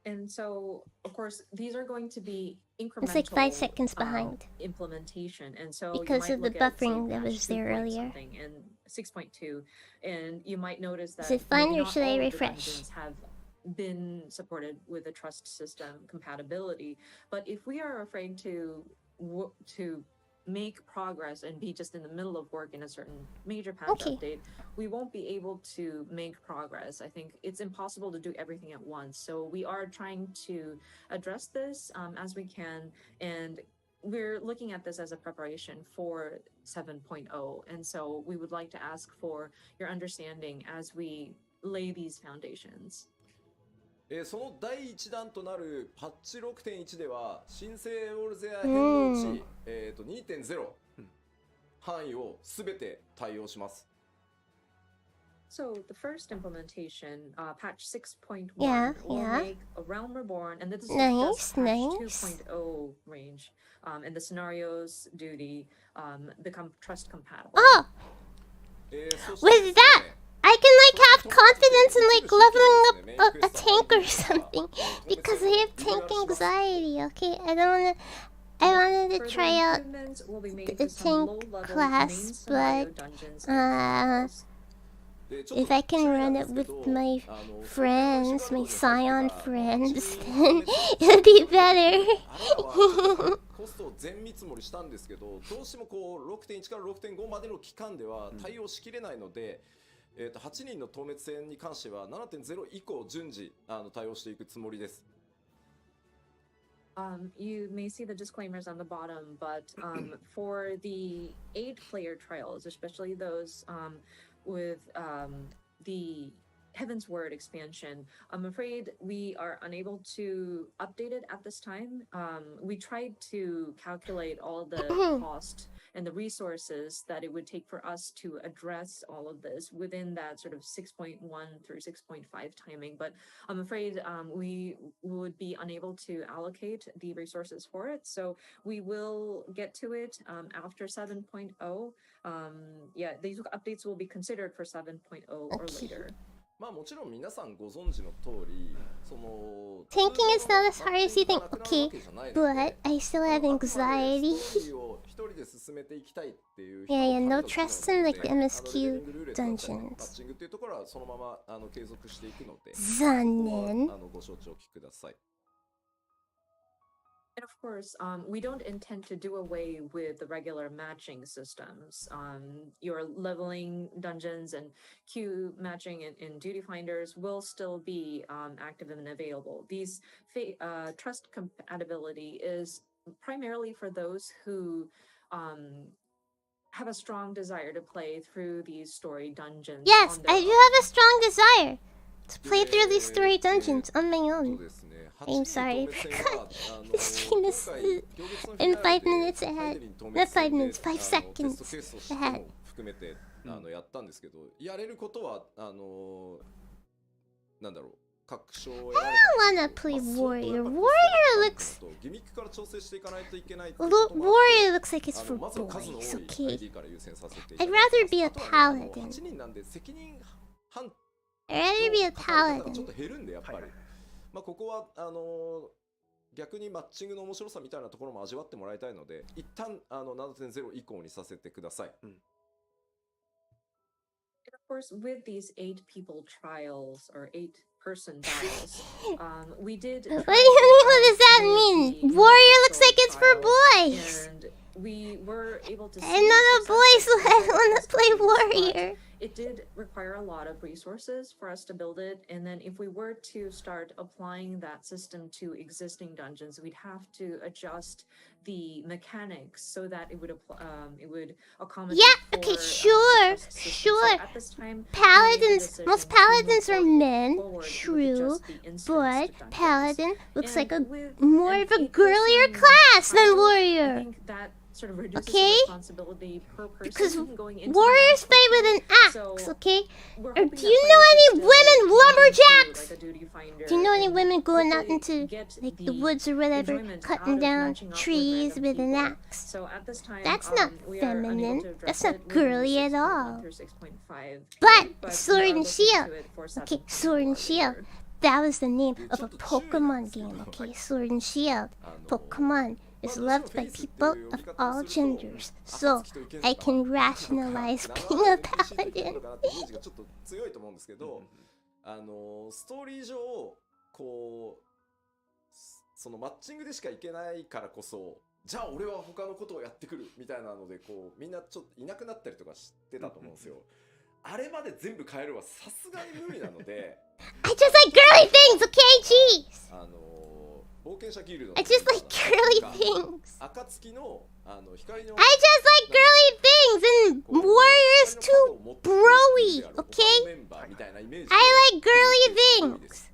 And so, of course, these are going to be incremental. It's like 5 seconds behind. Implementation, and so because of the buffering that was there earlier. And 6.2, and you might notice that is it fine or not should I all of the refresh? dungeons have been supported with the trust system compatibility. But if we are afraid to make progress and be just in the middle of work in a certain major patch update, we won't be able to make progress. I think it's impossible to do everything at once. So we are trying to address this as we can, and we're looking at this as a preparation for 7.0. And so we would like to ask for your understanding as we lay these foundations. その第一弾となるパッチ 6.1 では新生オルゼア変動値、2.0 範囲をすべて対応します。So the first implementation, patch 6.1, Yeah, will yeah. make a realm reborn, and this is Nice, just patch nice. 2.0 range, and the scenarios duty become trust compatible. Oh, そして with that, I can like have confidence in like leveling up a tank or something because I have tank anxiety. Okay, I wanted to Further try out improvements will be made the to some tank low-level class, main scenario but dungeons and trials. if I can run it with my friends, my Scion friends, then it'll be better. コストを全見積もりしたんですけど、どうしてもこう 6.1 から 6.5 までの期間では対応しきれないので、8人の透滅戦に関しては 7.0 以降順次対応していくつもりです。You may see the disclaimers on the bottom, but for the 8-player trials, especially those with the Heaven's Word expansion, I'm afraid we are unable to update it at this time. We tried to calculate all the cost and the resources that it would take for us to address all of this within that sort of 6.1 through 6.5 timing, but I'm afraid we would be unable to allocate the resources for it. So we will get to it after 7.0. Yeah, these updates will be considered for 7.0 or later. まあもちろん皆さんご存知の通り、その Tanking is not as hard as you think. Okay, but I still have anxiety. 一人で進めていきたいっていう Yeah, yeah, no trust in like the MSQ dungeons. パッチングっていうところはそのまま継続していくので、残念。ご承知おきください。 And of course, we don't intend to do away with the regular matching systems. Your leveling dungeons and queue matching and duty finders will still be active and available. These trust compatibility is primarily for those who have a strong desire to play through these story dungeons. Yes, I do have a strong desire to play through these story dungeons on my own. I'm sorry, the stream is in 5 minutes ahead. Not 5 minutes, 5 seconds ahead. 含めてやったんですけど、やれることはなんだろう、確証を I don't wanna play warrior. Warrior looks ギミックから調整していかないといけない。warrior looks like it's for まずは数の多 boys. い Okay. ID から優先させてい I'd ただき rather be a ます。あとはね paladin. 8人なんで責任半 I'd rather be a ちょっ paladin. と減るんでやっぱり。まあここは逆にマッチングの面白さみたいなところも味わってもらいたいので、一旦7.0 以降にさせてください。Of course, with these 8 people trials or 8-person battles, we did. What do you mean? What does that mean? Warrior looks like it's for boys. And we were able to. And none of boys want to play warrior. It did require a lot of resources for us to build it, and then if we were to start applying that system to existing dungeons, we'd have to adjust the mechanics so that it would accommodate. Yeah. Okay. Sure. Sure. At this time, Paladins. Most paladins are men. True. But paladin looks like a more of a girlier class than warrior. I think that sort of reduces Okay? the responsibility per person Because going into warriors the fight with an axe. So, Okay. we're Or hoping do that you know players any still women do lumberjacks? like a duty finder Do you know any and women going out hopefully into get like the woods or whatever, enjoyment cutting out of down matching up with trees random with an people. axe? So at this time, That's not we are unable feminine. to address That's not it within girly at 6.1 all. through 6.5. But we Sword are and looking Shield. to it for Okay, 7.1 Sword and Shield. later. That was the name of a Pokemon game. Okay, Sword and Shield. Pokemon is loved by people of all genders, so I can rationalize being a paladin. ちょっと強いと思うんですけど、ストーリー上こうそのマッチングでしか行けないからこそ、じゃあ俺は他のことをやってくるみたいなのでこうみんなちょっといなくなったりとかしてたと思うんですよ。あれまで全部変えるはさすがに無理なので。I just like girly things, okay? Jeez. 冒険者ギルド I just like girly things. 暁の光の I just like girly things and warriors too broy, okay? メンバーみたいなイメージ I like girly things.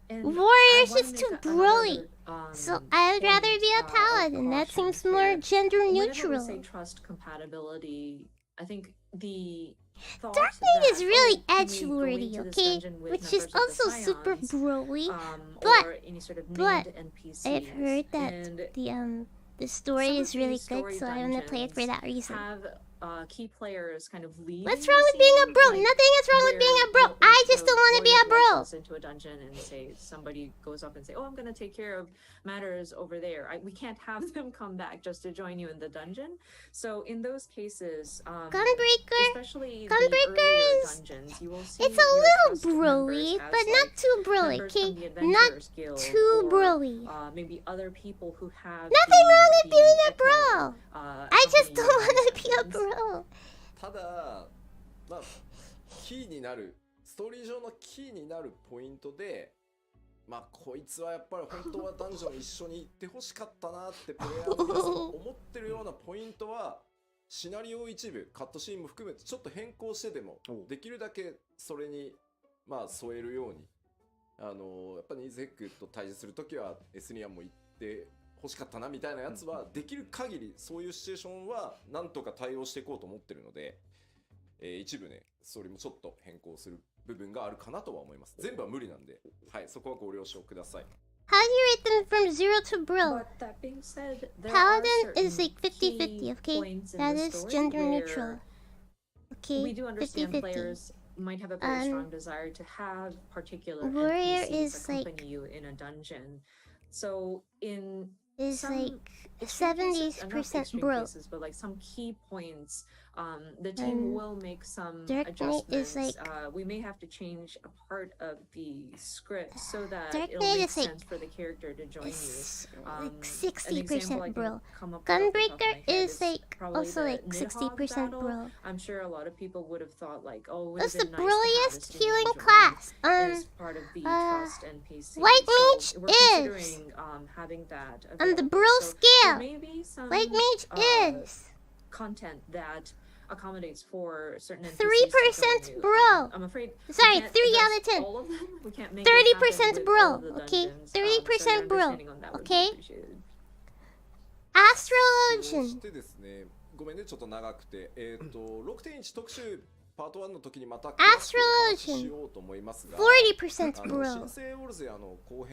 And Warriors I is wanna too make broy. another, So I would rather be a point, paladin. That caution seems more here. gender Whenever neutral. we say trust compatibility, I think the thought Dark Knight that, is really can we go edgelordy, into this okay? dungeon with Which is members of the also super Scions, broy. or but- any sort of but named NPCs, I've heard that and the story some of is really these good, story so I want to play it for that reason. have key players kind of leading. What's the wrong with being a scene, bro? like, Nothing is wrong with being a bro. where I just the don't want to be a warrior bro. goes into a dungeon and say somebody goes up and say, "Oh, I'm going to take care of matters over there." We can't have them come back just to join you in the dungeon. So in those cases, Gunbreaker. especially Gunbreaker the earlier is- dungeons, you will see It's a your little trust members broy, as, but like, not too broy, members from okay? the Not Adventurers Guild too or, broy. maybe other people who have Nothing wrong with the being a Echo, bro. I just don't accompany want to you be a in bro. ただまあキーになるストーリー上のキーになるポイントで、まあこいつはやっぱり本当はダンジョン一緒に行ってほしかったなってプレイヤーの皆さんが思ってるようなポイントはシナリオ一部カットシーンも含めてちょっと変更してでもできるだけそれにまあ添えるようにやっぱりニーズヘックと対峙するときはエスニアンも行って欲しかったなみたいなやつはできる限りそういうシチュエーションはなんとか対応していこうと思ってるので、一部ねストーリーもちょっと変更する部分があるかなとは思います。全部は無理なんで、はい、そこはご了承ください。 How do you rate them from 0 to bro? But that being said, there Paladin are is like certain 50-50, key okay? points in That the is story gender where neutral. Okay, we do understand 50-50. players might have a very strong desire to have particular Warrior NPCs is like- accompany you in a dungeon. So in Is some like extreme cases, not 70% extreme bro. cases, but like some key points, the team will make some Dark Knight is adjustments. like- We may have to change a part of the script so that Dark it'll Knight make is like- sense for the character to join you. It's An like example 60% I can bro. come up with off the top of my Gunbreaker head is like probably also the like Nidhogg 60% battle. bro. I'm sure a lot of people would have thought like, oh, it would That's have the been nice to have broiest this healing join class. as part of the trust NPC. White So Mage we're is considering having that on the available. bro So there scale. may be some White Mage is content that accommodates for certain NPCs 3% to join you. bro. I'm afraid we Sorry, can't 3 out address of 10. all of them. We can't make it happen 30% with bro, all of the okay? dungeons. 30% So your bro, understanding on that would be okay? appreciated. そ Astrologian. してですね、ごめんねちょっと長くて、6.1 特集パート1の時にまた Astrologian しようと思いますが、40% bro. 新生ウォルゼ後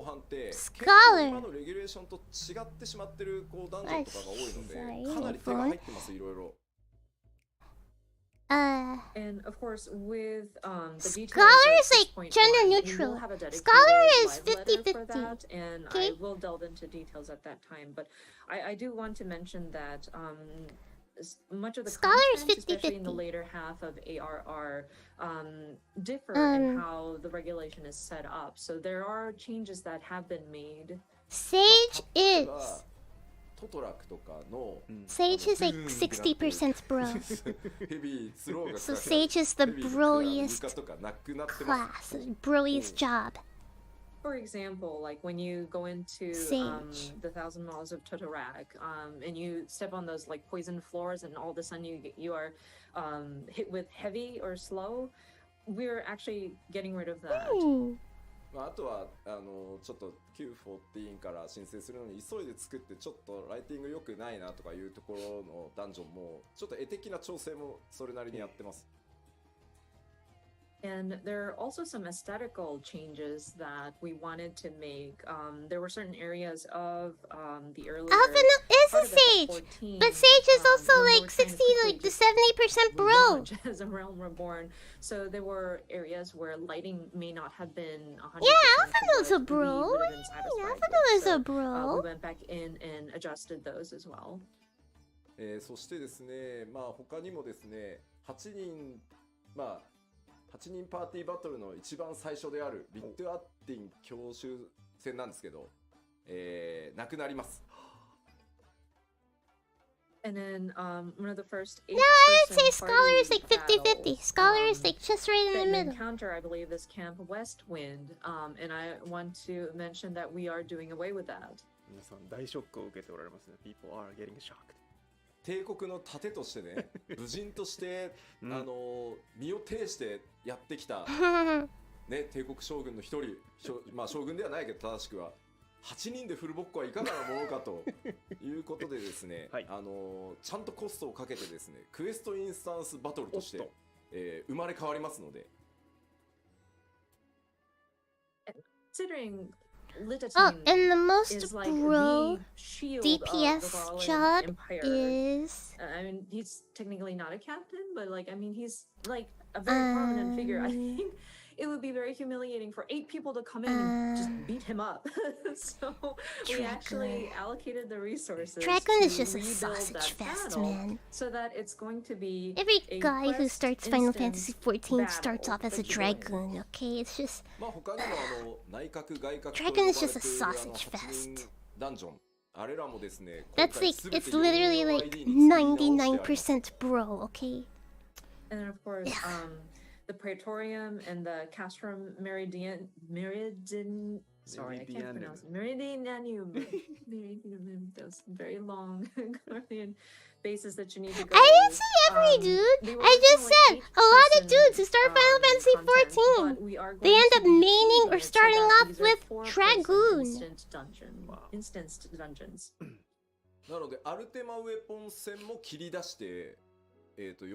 半って結構 Scholar 今のレギュレーションと違ってしまってるこうダンジョンとかが多いので、かなり手が入ってます、いろいろ。And of course, with the details Scholar is of like 6.1, gender we neutral. will have a dedicated Scholar is live letter 50-50. for that, and Okay. I will delve into details at that time. But I do want to mention that much of the Scholar is content, especially in the 50-50. later half of ARR, differ in how the regulation is set up. So there are changes that have been made. Sage is トトラクとかの Sage is like 60% bro. ヘビースローが So Sage is the ヘビー broiest 床とかなくなってます class, broiest job. For example, like when you go into Sage. the 1,000 Miles of Totorak, and you step on those like poison floors, and all of a sudden you are hit with heavy or slow, we're actually getting rid of that. あとはちょっと Q14 から申請するのに急いで作ってちょっとライティング良くないなとかいうところのダンジョンもちょっと絵的な調整もそれなりにやってます。And there are also some aesthetical changes that we wanted to make. There were certain areas of the earlier Alpha is part a of it, Sage, 14, but Sage is also when we like were trying to 60, like quickly the 70% bro. launch as a realm reborn. So there were areas where lighting may not have been 100%. Yeah, Alpha knows a what bro. we would have been Yeah, satisfied Alpha with. knows a So, bro. we went back in and adjusted those as well. そしてですね、まあ他にもですね、8人パーティーバトルの一番最初であるビットアッティン教習戦なんですけど、なくなります。And then one of the first No, I would say Scholar is like 50-50. Scholar is like just right in the middle. Encounter, I believe, this camp Westwind, and I want to mention that we are doing away with that. 皆さん大ショックを受けておられますね。People are getting shocked. 帝国の盾としてね、武人として、身を挺してやってきた、ね、帝国将軍の一人、まあ将軍ではないけど正しくは8人でフルボッコはいかがなものかということでですね、はい、ちゃんとコストをかけてですね、クエストインスタンスバトルとして、生まれ変わりますので。Considering Oh, and the most bro DPS job is... I mean, he's technically not a captain, but like, I mean, he's like a very prominent figure. I think it would be very humiliating for 8 people to come in and just beat him up. So we actually allocated the resources. Dragon is just a sausage fest, man. So that it's going to be every guy who starts Final Fantasy XIV starts off as a dragoon, okay? It's just... Dragon is just a sausage fest. That's like, it's literally like 99% bro, okay? And then of course, the Praetorium and the Castrum Meridian, sorry, I can't pronounce it. Meridianum. Those very long Guardian bases that you need to go. I didn't say every dude. I just said a lot of dudes who start Final Fantasy XIV. They end up maining or starting off with Dragoon. Instanced dungeons. なのでアルテマウェポン戦も切り出して。It's a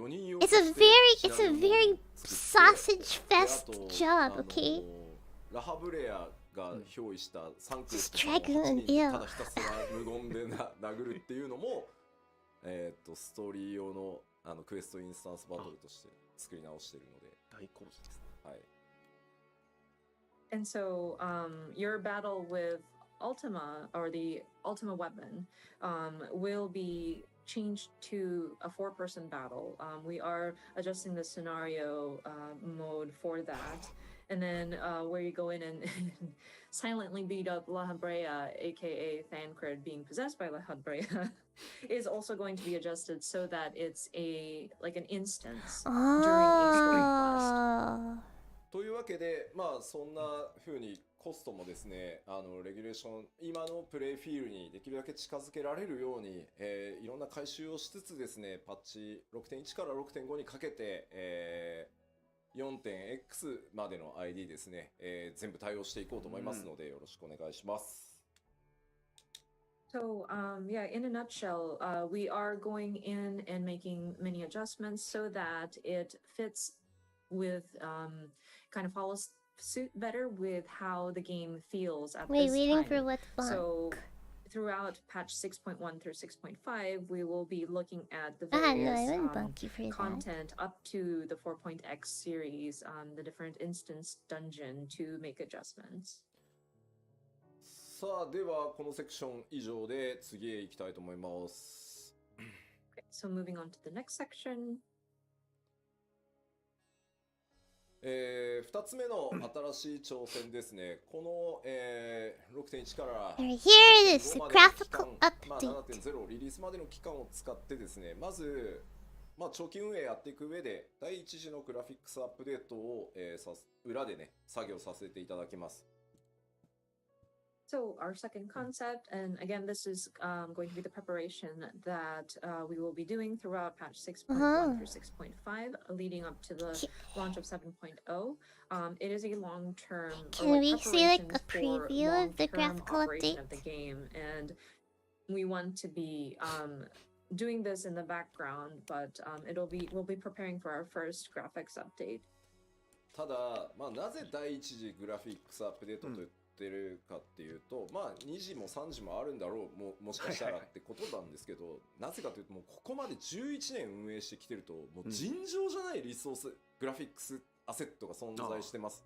very sausage fest job, okay? ラハブレアが憑依した3クエストをDragoon, ただひたすら無言で殴るっていうのもストーリー用のクエストインスタンスバトルとして作り直しているので大好物です。はい。And so, your battle with Ultima or the Ultima weapon will be changed to a 4-person battle. We are adjusting the scenario mode for that. And then where you go in and silently beat up La Habrea, aka Thancred being possessed by La Habrea, is also going to be adjusted so that it's like an instance during a story quest. というわけで、まあそんな風にコストもですね、レギュレーション、今のプレイフィールにできるだけ近づけられるように、いろんな改修をしつつですね、パッチ 6.1 から 6.5 にかけて、4.x までの ID ですね、全部対応していこうと思いますので、よろしくお願いします。So, yeah, in a nutshell, we are going in and making many adjustments so that it fits with kind of follows suit better with how the game feels at Wait, this waiting time. for what font? So, throughout patch 6.1 through 6.5, we will be looking at the various content up to the 4.x series, the different instance dungeon to make adjustments. さあ、ではこのセクション以上で次へ行きたいと思います。Okay, so moving on to the next section. 2つ目の新しい挑戦ですね。この、6.1 から Here it is, the graphical update. 7.0 リリースまでの期間を使ってですね、まず、長期運営やっていく上で第一次のグラフィックスアップデートを、裏でね作業させていただきます。So our second concept, and again, this is going to be the preparation that we will be doing throughout patch 6.1 through 6.5, leading up to the launch of 7.0. It is a long-term. Can we see like a preview of the graphical update of the game, and we want to be doing this in the background, but we'll be preparing for our first graphics update. ただ、なぜ第一次グラフィックスアップデートと言ってるかっていうと、2時も3時もあるんだろう、もしかしたらってことなんですけど、なぜかというと、もうここまで11年運営してきてると、もう尋常じゃないリソース、グラフィックスアセットが存在してます。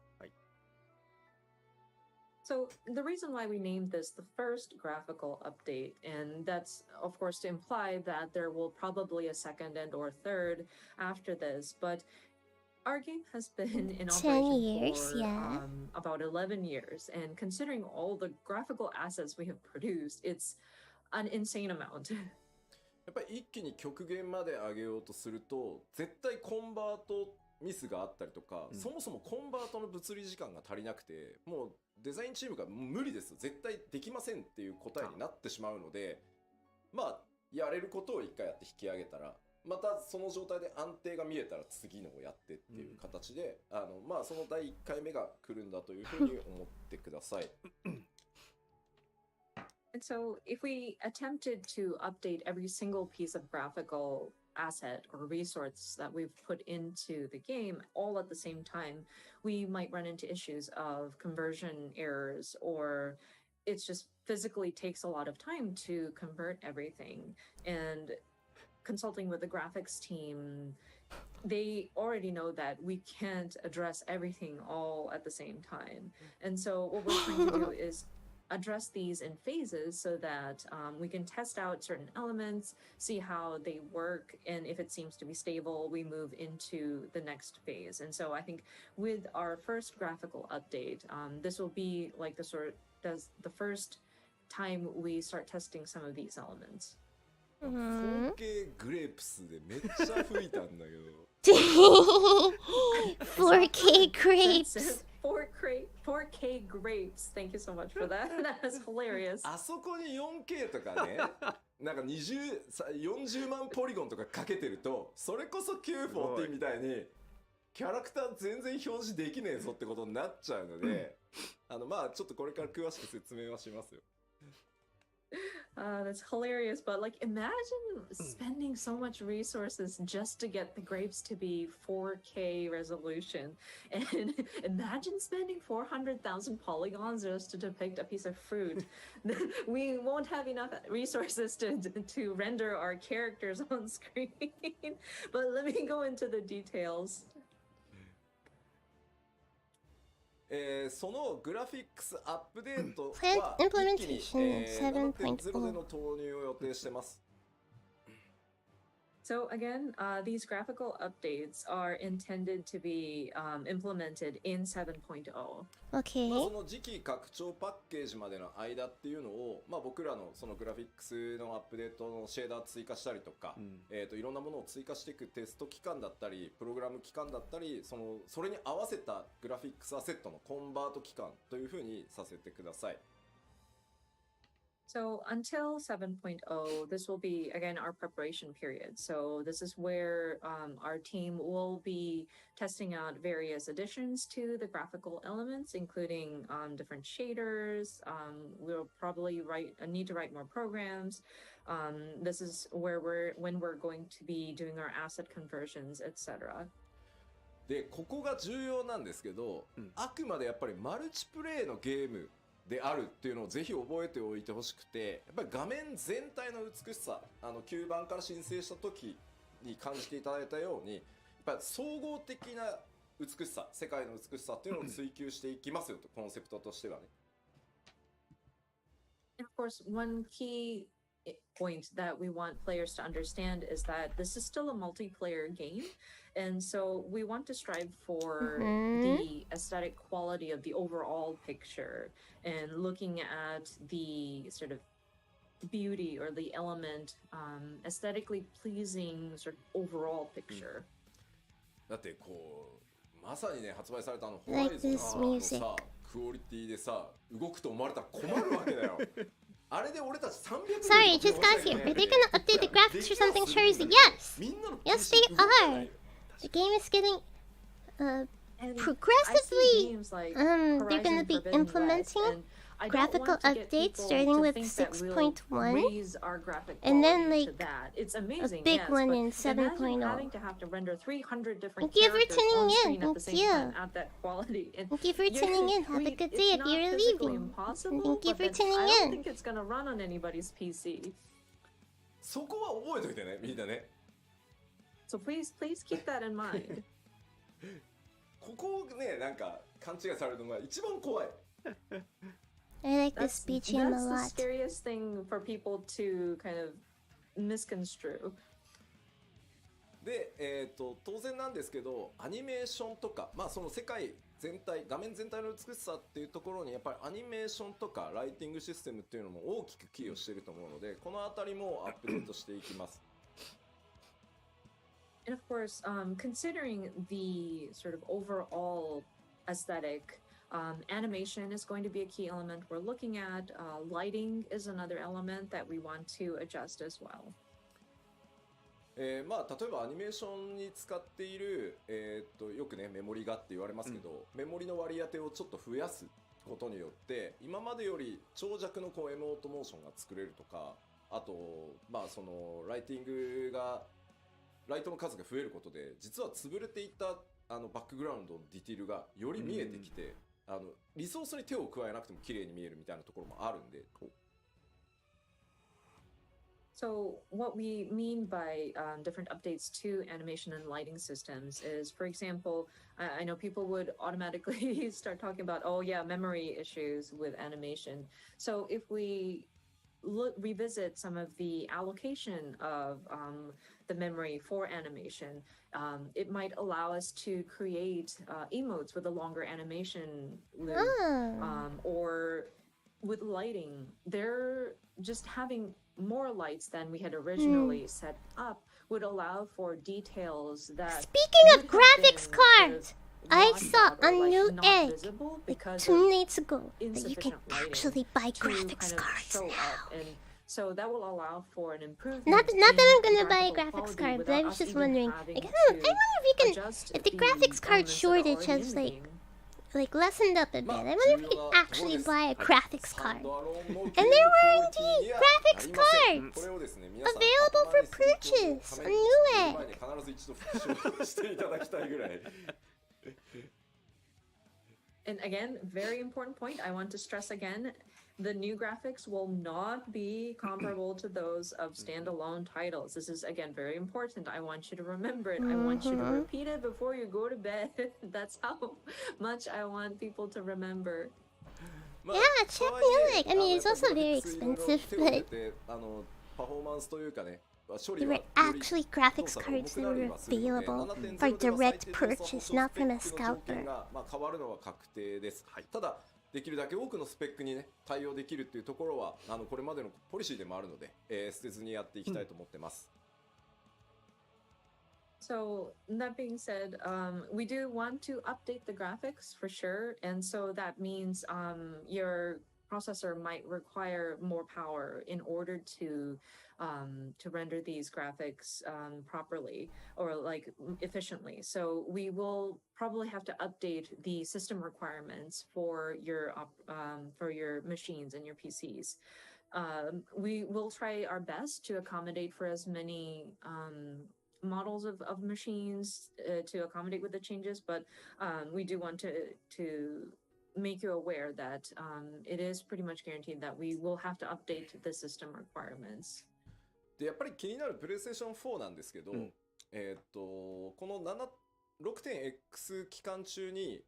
So the reason why we named this the first graphical update, and that's of course to imply that there will probably a second and or third after this, but our game has been in operation for about 11 years, and considering all the graphical assets we have produced, it's an insane amount. やっぱり一気に極限まで上げようとすると、絶対コンバートミスがあったりとか、そもそもコンバートの物理時間が足りなくて、もうデザインチームが無理です、絶対できませんっていう答えになってしまうので、やれることを一回やって引き上げたら、またその状態で安定が見えたら次のをやってっていう形で、その第1回目が来るんだというふうに思ってください。And so if we attempted to update every single piece of graphical asset or resource that we've put into the game all at the same time, we might run into issues of conversion errors, or it's just physically takes a lot of time to convert everything. And consulting with the graphics team, they already know that we can't address everything all at the same time. And so what we're trying to do is address these in phases so that we can test out certain elements, see how they work, and if it seems to be stable, we move into the next phase. And so I think with our first graphical update, this will be like the first time we start testing some of these elements. 4K グレープスでめっちゃ吹いたんだけど。4K grapes. 4K grapes. Thank you so much for that. That was hilarious. あそこに 4K とかね、なんか40万ポリゴンとかかけてると、それこそ940みたいにキャラクター全然表示できねえぞってことになっちゃうので、ちょっとこれから詳しく説明はしますよ。That's hilarious, but like imagine spending so much resources just to get the grapes to be 4K resolution, and imagine spending 400,000 polygons just to depict a piece of fruit. We won't have enough resources to render our characters on screen. But let me go into the details. そのグラフィックスアップデートは一気に 7.0 での投入を予定してます。So again, these graphical updates are intended to be implemented in 7.0. Okay. その次期拡張パッケージまでの間っていうのを、僕らのそのグラフィックスのアップデートのシェーダー追加したりとか、いろんなものを追加していくテスト期間だったり、プログラム期間だったり、それに合わせたグラフィックスアセットのコンバート期間というふうにさせてください。So until 7.0, this will be, again, our preparation period. So this is where our team will be testing out various additions to the graphical elements, including different shaders. We'll probably need to write more programs. This is where when we're going to be doing our asset conversions, etc. で、ここが重要なんですけど、あくまでやっぱりマルチプレイのゲームであるっていうのをぜひ覚えておいてほしくて、やっぱり画面全体の美しさ、9番から申請した時に感じていただいたように、やっぱり総合的な美しさ、世界の美しさっていうのを追求していきますよと、コンセプトとしてはね。And of course, one key point that we want players to understand is that this is still a multiplayer game, and so we want to strive for the aesthetic quality of the overall picture and looking at the sort of beauty or the element, aesthetically pleasing sort of overall picture. だってこうまさにね、発売されたホライズンのさ、クオリティでさ、動くと思われたら困るわけだよ。Sorry, it just got here. Are they gonna update the graphics or something? Sure is yes. Yes, they are. The game is getting progressively. They're gonna be implementing graphical updates starting with 6.1 and then like a big one in 7.0. Thank you for tuning in. Thank you. Thank you for tuning in. Have a good day if you're leaving. Thank you for tuning in. I don't think it's gonna run on anybody's PC. そこは覚えといてね、みんなね。So please keep that in mind. ここね、なんか勘違いされるのが一番怖い。I like this BGM a lot. That's the scariest thing for people to kind of misconstrue. で、当然なんですけど、アニメーションとか、まあその世界全体、画面全体の美しさっていうところにやっぱりアニメーションとかライティングシステムっていうのも大きく寄与していると思うので、このあたりもアップデートしていきます。And of course, considering the sort of overall aesthetic, animation is going to be a key element we're looking at. Lighting is another element that we want to adjust as well. まあ例えばアニメーションに使っている、よくねメモリがって言われますけど、メモリの割り当てをちょっと増やすことによって今までより長尺のこうエモートモーションが作れるとか、あとまあそのライトの数が増えることで実は潰れていたバックグラウンドのディティールがより見えてきて、リソースに手を加えなくても綺麗に見えるみたいなところもあるんで。So what we mean by different updates to animation and lighting systems is, for example, I know people would automatically start talking about, oh yeah, memory issues with animation. So if we revisit some of the allocation of the memory for animation, it might allow us to create emotes with a longer animation loop, or with lighting. They're just having more lights than we had originally set up would allow for details that. Speaking of graphics cards, I saw a new egg like 2 nights ago that you can actually buy graphics cards now. So that will allow for an improvement. Not that I'm gonna buy a graphics card, but I was just wondering. Like, I wonder if the graphics card shortage has like lessened up a bit. I wonder if you can actually buy a graphics card. And there were indeed graphics cards available for purchase on Newegg. And again, very important point. I want to stress again. The new graphics will not be comparable to those of standalone titles. This is, again, very important. I want you to remember it. I want you to repeat it before you go to bed. That's how much I want people to remember. Yeah, check Newegg. I mean, it's also very expensive, but there were actually graphics cards that were available for direct purchase, not from a scalper. できるだけ多くのスペックにね対応できるっていうところはこれまでのポリシーでもあるので、捨てずにやっていきたいと思ってます。So that being said, we do want to update the graphics for sure, and so that means your processor might require more power in order to render these graphics properly or like efficiently. So we will probably have to update the system requirements for your machines and your PCs. We will try our best to accommodate for as many models of machines to accommodate with the changes, but we do want to make you aware that it is pretty much guaranteed that we will have to update the system requirements. でやっぱり気になるプレイステーション4なんですけど、この 6.x 期間中に、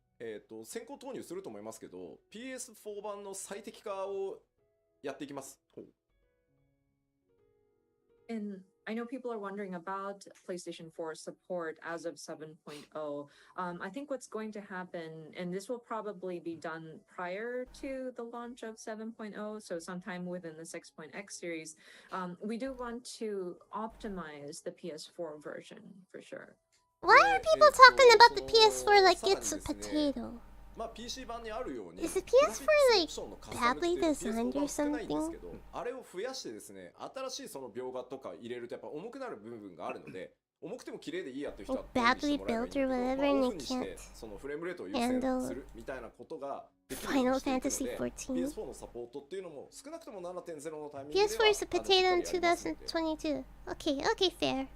先行投入すると思いますけど PS4 版の最適化をやっていきます。And I know people are wondering about PlayStation 4 support as of 7.0. I think what's going to happen, and this will probably be done prior to the launch of 7.0, so sometime within the 6.x series, we do want to optimize the PS4 version for sure. Why are people talking about the PS4 like it's a potato? まあ PC 版にあるように Is the PS4 like badly designed or something? あれを増やしてですね、新しいその描画とか入れるとやっぱ重くなる部分があるので、重くても綺麗でいいやという人は badly built or whatever and you can't そのフレームレートを優先するみたいなことができるようにしていくので PS4 のサポートっていうのも少なくとも 7.0 のタイミングでは PS4 is a potato in 2022. Okay, fair.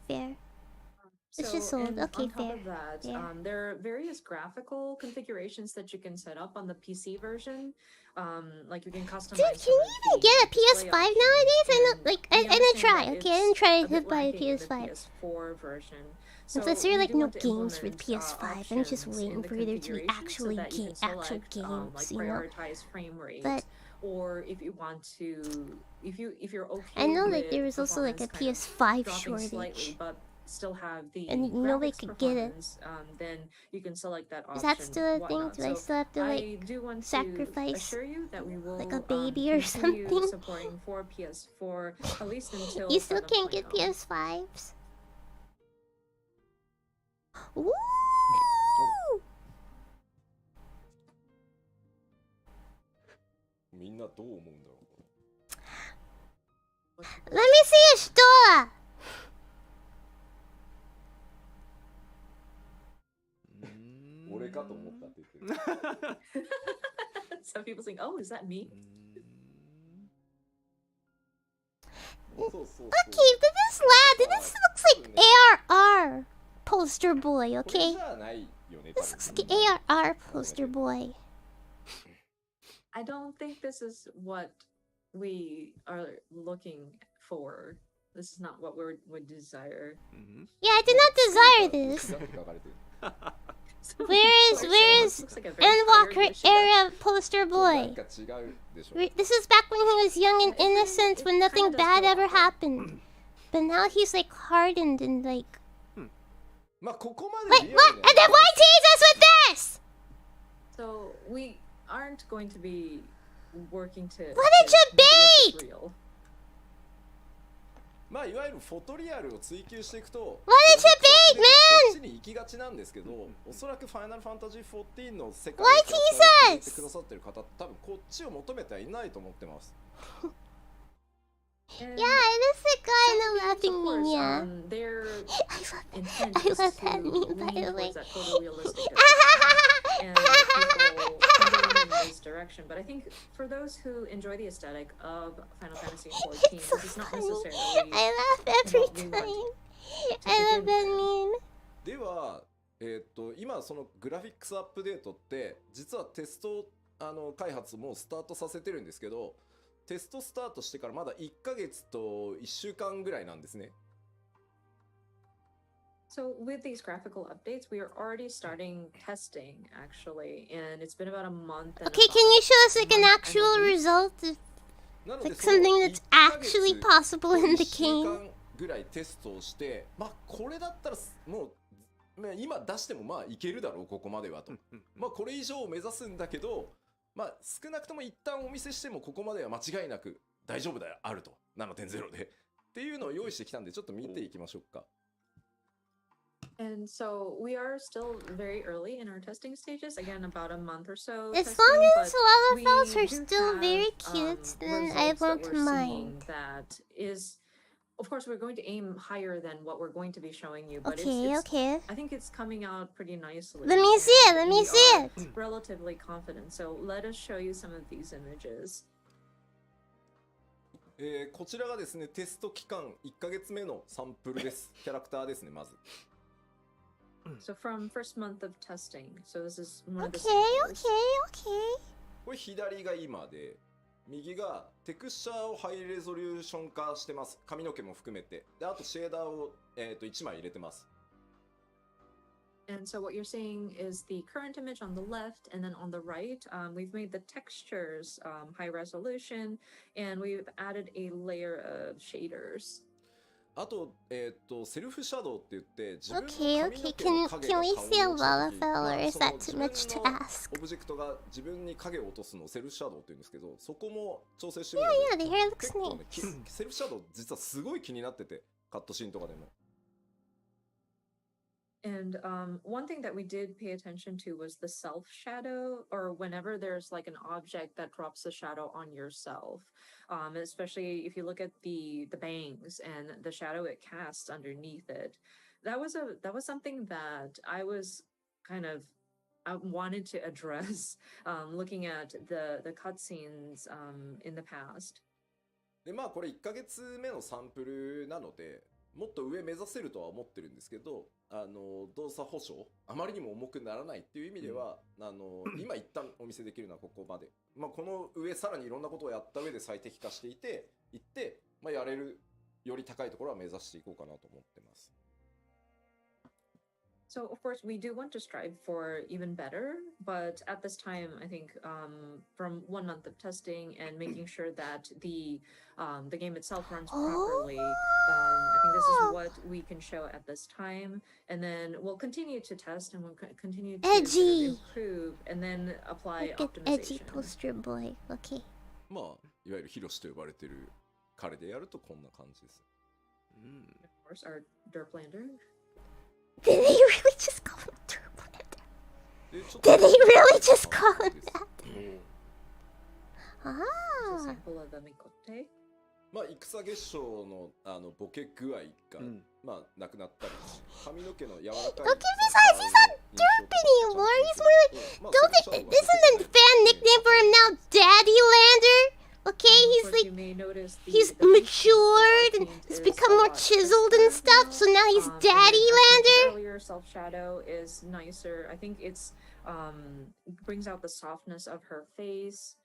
It's just sold. And Okay, on top fair. of that, Yeah. there are various graphical configurations that you can set up on the PC version. Like you can customize. Dude, can you even get a PS5 nowadays? I know, like, I didn't try. Okay, I didn't try to buy a PS5. PS4 version. Since there are like no games for the PS5, I'm just waiting for there to be actual games, you know. But or if you want to, if you're okay. I know like with there was also like a performance PS5 kind of dropping shortage. slightly, but still have the And nobody graphics could get it. performance, then you can select that option. Is that still a thing? whatnot. Do I So still have to I like do want sacrifice, to assure you that we will like a baby or continue something? supporting for PS4 at least until You still can't get 7.0. PS5s? Ooh! Let me see a store! Some people think, oh, is that me? Okay, but this looks like ARR poster boy, okay? This looks like ARR poster boy. I don't think this is what we are looking for. This is not what we would desire. Yeah, I did not desire this. Where is Endwalker era poster boy? This is back when he was young and innocent, when nothing bad ever happened. But now he's like hardened and like. Wait, what? And then why tease us with this? So we aren't going to be working to. What did you bait? まあいわゆるフォトリアルを追求していくと What did you bait, こ man? っちに行きがちなんですけど、おそらくファイナルファンタジー14の世界 Why を tease 聞い us? てくださってる方、多分こっちを求めてはいないと思ってます。 Yeah, it is like kind of laughing me, yeah. Their intent I is love to that meme, by the lean way. towards that photorealistic effect. And people can go in this direction. But I think for those who enjoy the aesthetic of Final Fantasy XIV, It's so this is not funny. necessarily I laugh every what we want time. I love that meme. では、今そのグラフィックスアップデートって実はテスト開発もスタートさせてるんですけど、テストスタートしてからまだ1ヶ月と1週間ぐらいなんですね。So with these graphical updates, we are already starting testing actually, and it's been about a month. And Okay, can you show us like an actual result? Like something that's actually possible in the game? ぐらいテストをして、まあこれだったらもう今出してもまあいけるだろうここまではと。まあこれ以上を目指すんだけど、まあ少なくとも一旦お見せしてもここまでは間違いなく大丈夫だよあると 7.0 でっていうのを用意してきたんでちょっと見ていきましょうか。And so we are still very early in our testing stages. Again, about a month or so. As testing, long as but Lalafels we are do still have, very cute, then I results that won't we're seeing mind. that is, of course, we're going to aim higher than what we're going to be showing you. But Okay, it's, okay. I think it's coming out pretty nicely. Let me see it, let me we see are it. Relatively confident. So let us show you some of these images. こちらがですね、テスト期間1ヶ月目のサンプルです。キャラクターですね、まず。So from first month of testing. So this is one of the Okay, samples. okay, okay. これ左が今で、右がテクスチャーをハイレゾリューション化してます。髪の毛も含めて。で、あとシェーダーを、1枚入れてます。And so what you're seeing is the current image on the left, and then on the right, we've made the textures high resolution, and we've added a layer of shaders. あと、セルフシャドウって言って、自分の Okay, 髪 okay. の毛 Can の影 can が we 顔に see a 落ちた時、 Lalafell, or is その that 自 too 分 much to の ask? オブジェクトが自分に影を落とすのをセルフシャドウって言うんですけど、そこも調整して Yeah, み yeah, る the ので、 hair looks 結構ね、 nice. セルフシャドウ実はすごい気になってて、カットシーンとかでも。And one thing that we did pay attention to was the self shadow, or whenever there's like an object that drops the shadow on yourself, especially if you look at the bangs and the shadow it casts underneath it. That was something that I was kind of I wanted to address looking at the cutscenes in the past. で、まあこれ1ヶ月目のサンプルなので、もっと上目指せるとは思ってるんですけど、動作保証あまりにも重くならないっていう意味では、今一旦お見せできるのはここまで。まあこの上さらにいろんなことをやった上で最適化していって、まあやれるより高いところは目指していこうかなと思ってます。So of course we do want to strive for even better, but at this time I think from 1 month of testing and making sure that the game itself runs properly, I think this is what we can show at this time, and then we'll continue to test and we'll continue to Edgy. improve and then apply Look at edgy optimization. poster boy. Okay. まあいわゆるヒロシと呼ばれてる彼でやるとこんな感じです。Of course, our Derplander. Did he really just call him Turbo? Did he really just call him that? This is a Ah. sample of the Mikote. まあ戦月賞のボケ具合が、まあなくなったりし、髪の毛の柔らかい。Okay, besides, he's not derping anymore. He's more like, don't they, isn't the fan nickname for him now Daddy Lander? Okay, he's like, he's matured and he's become more chiseled and stuff, so now he's Daddy Lander. Earlier self shadow is nicer. I think it's brings out the softness of her face.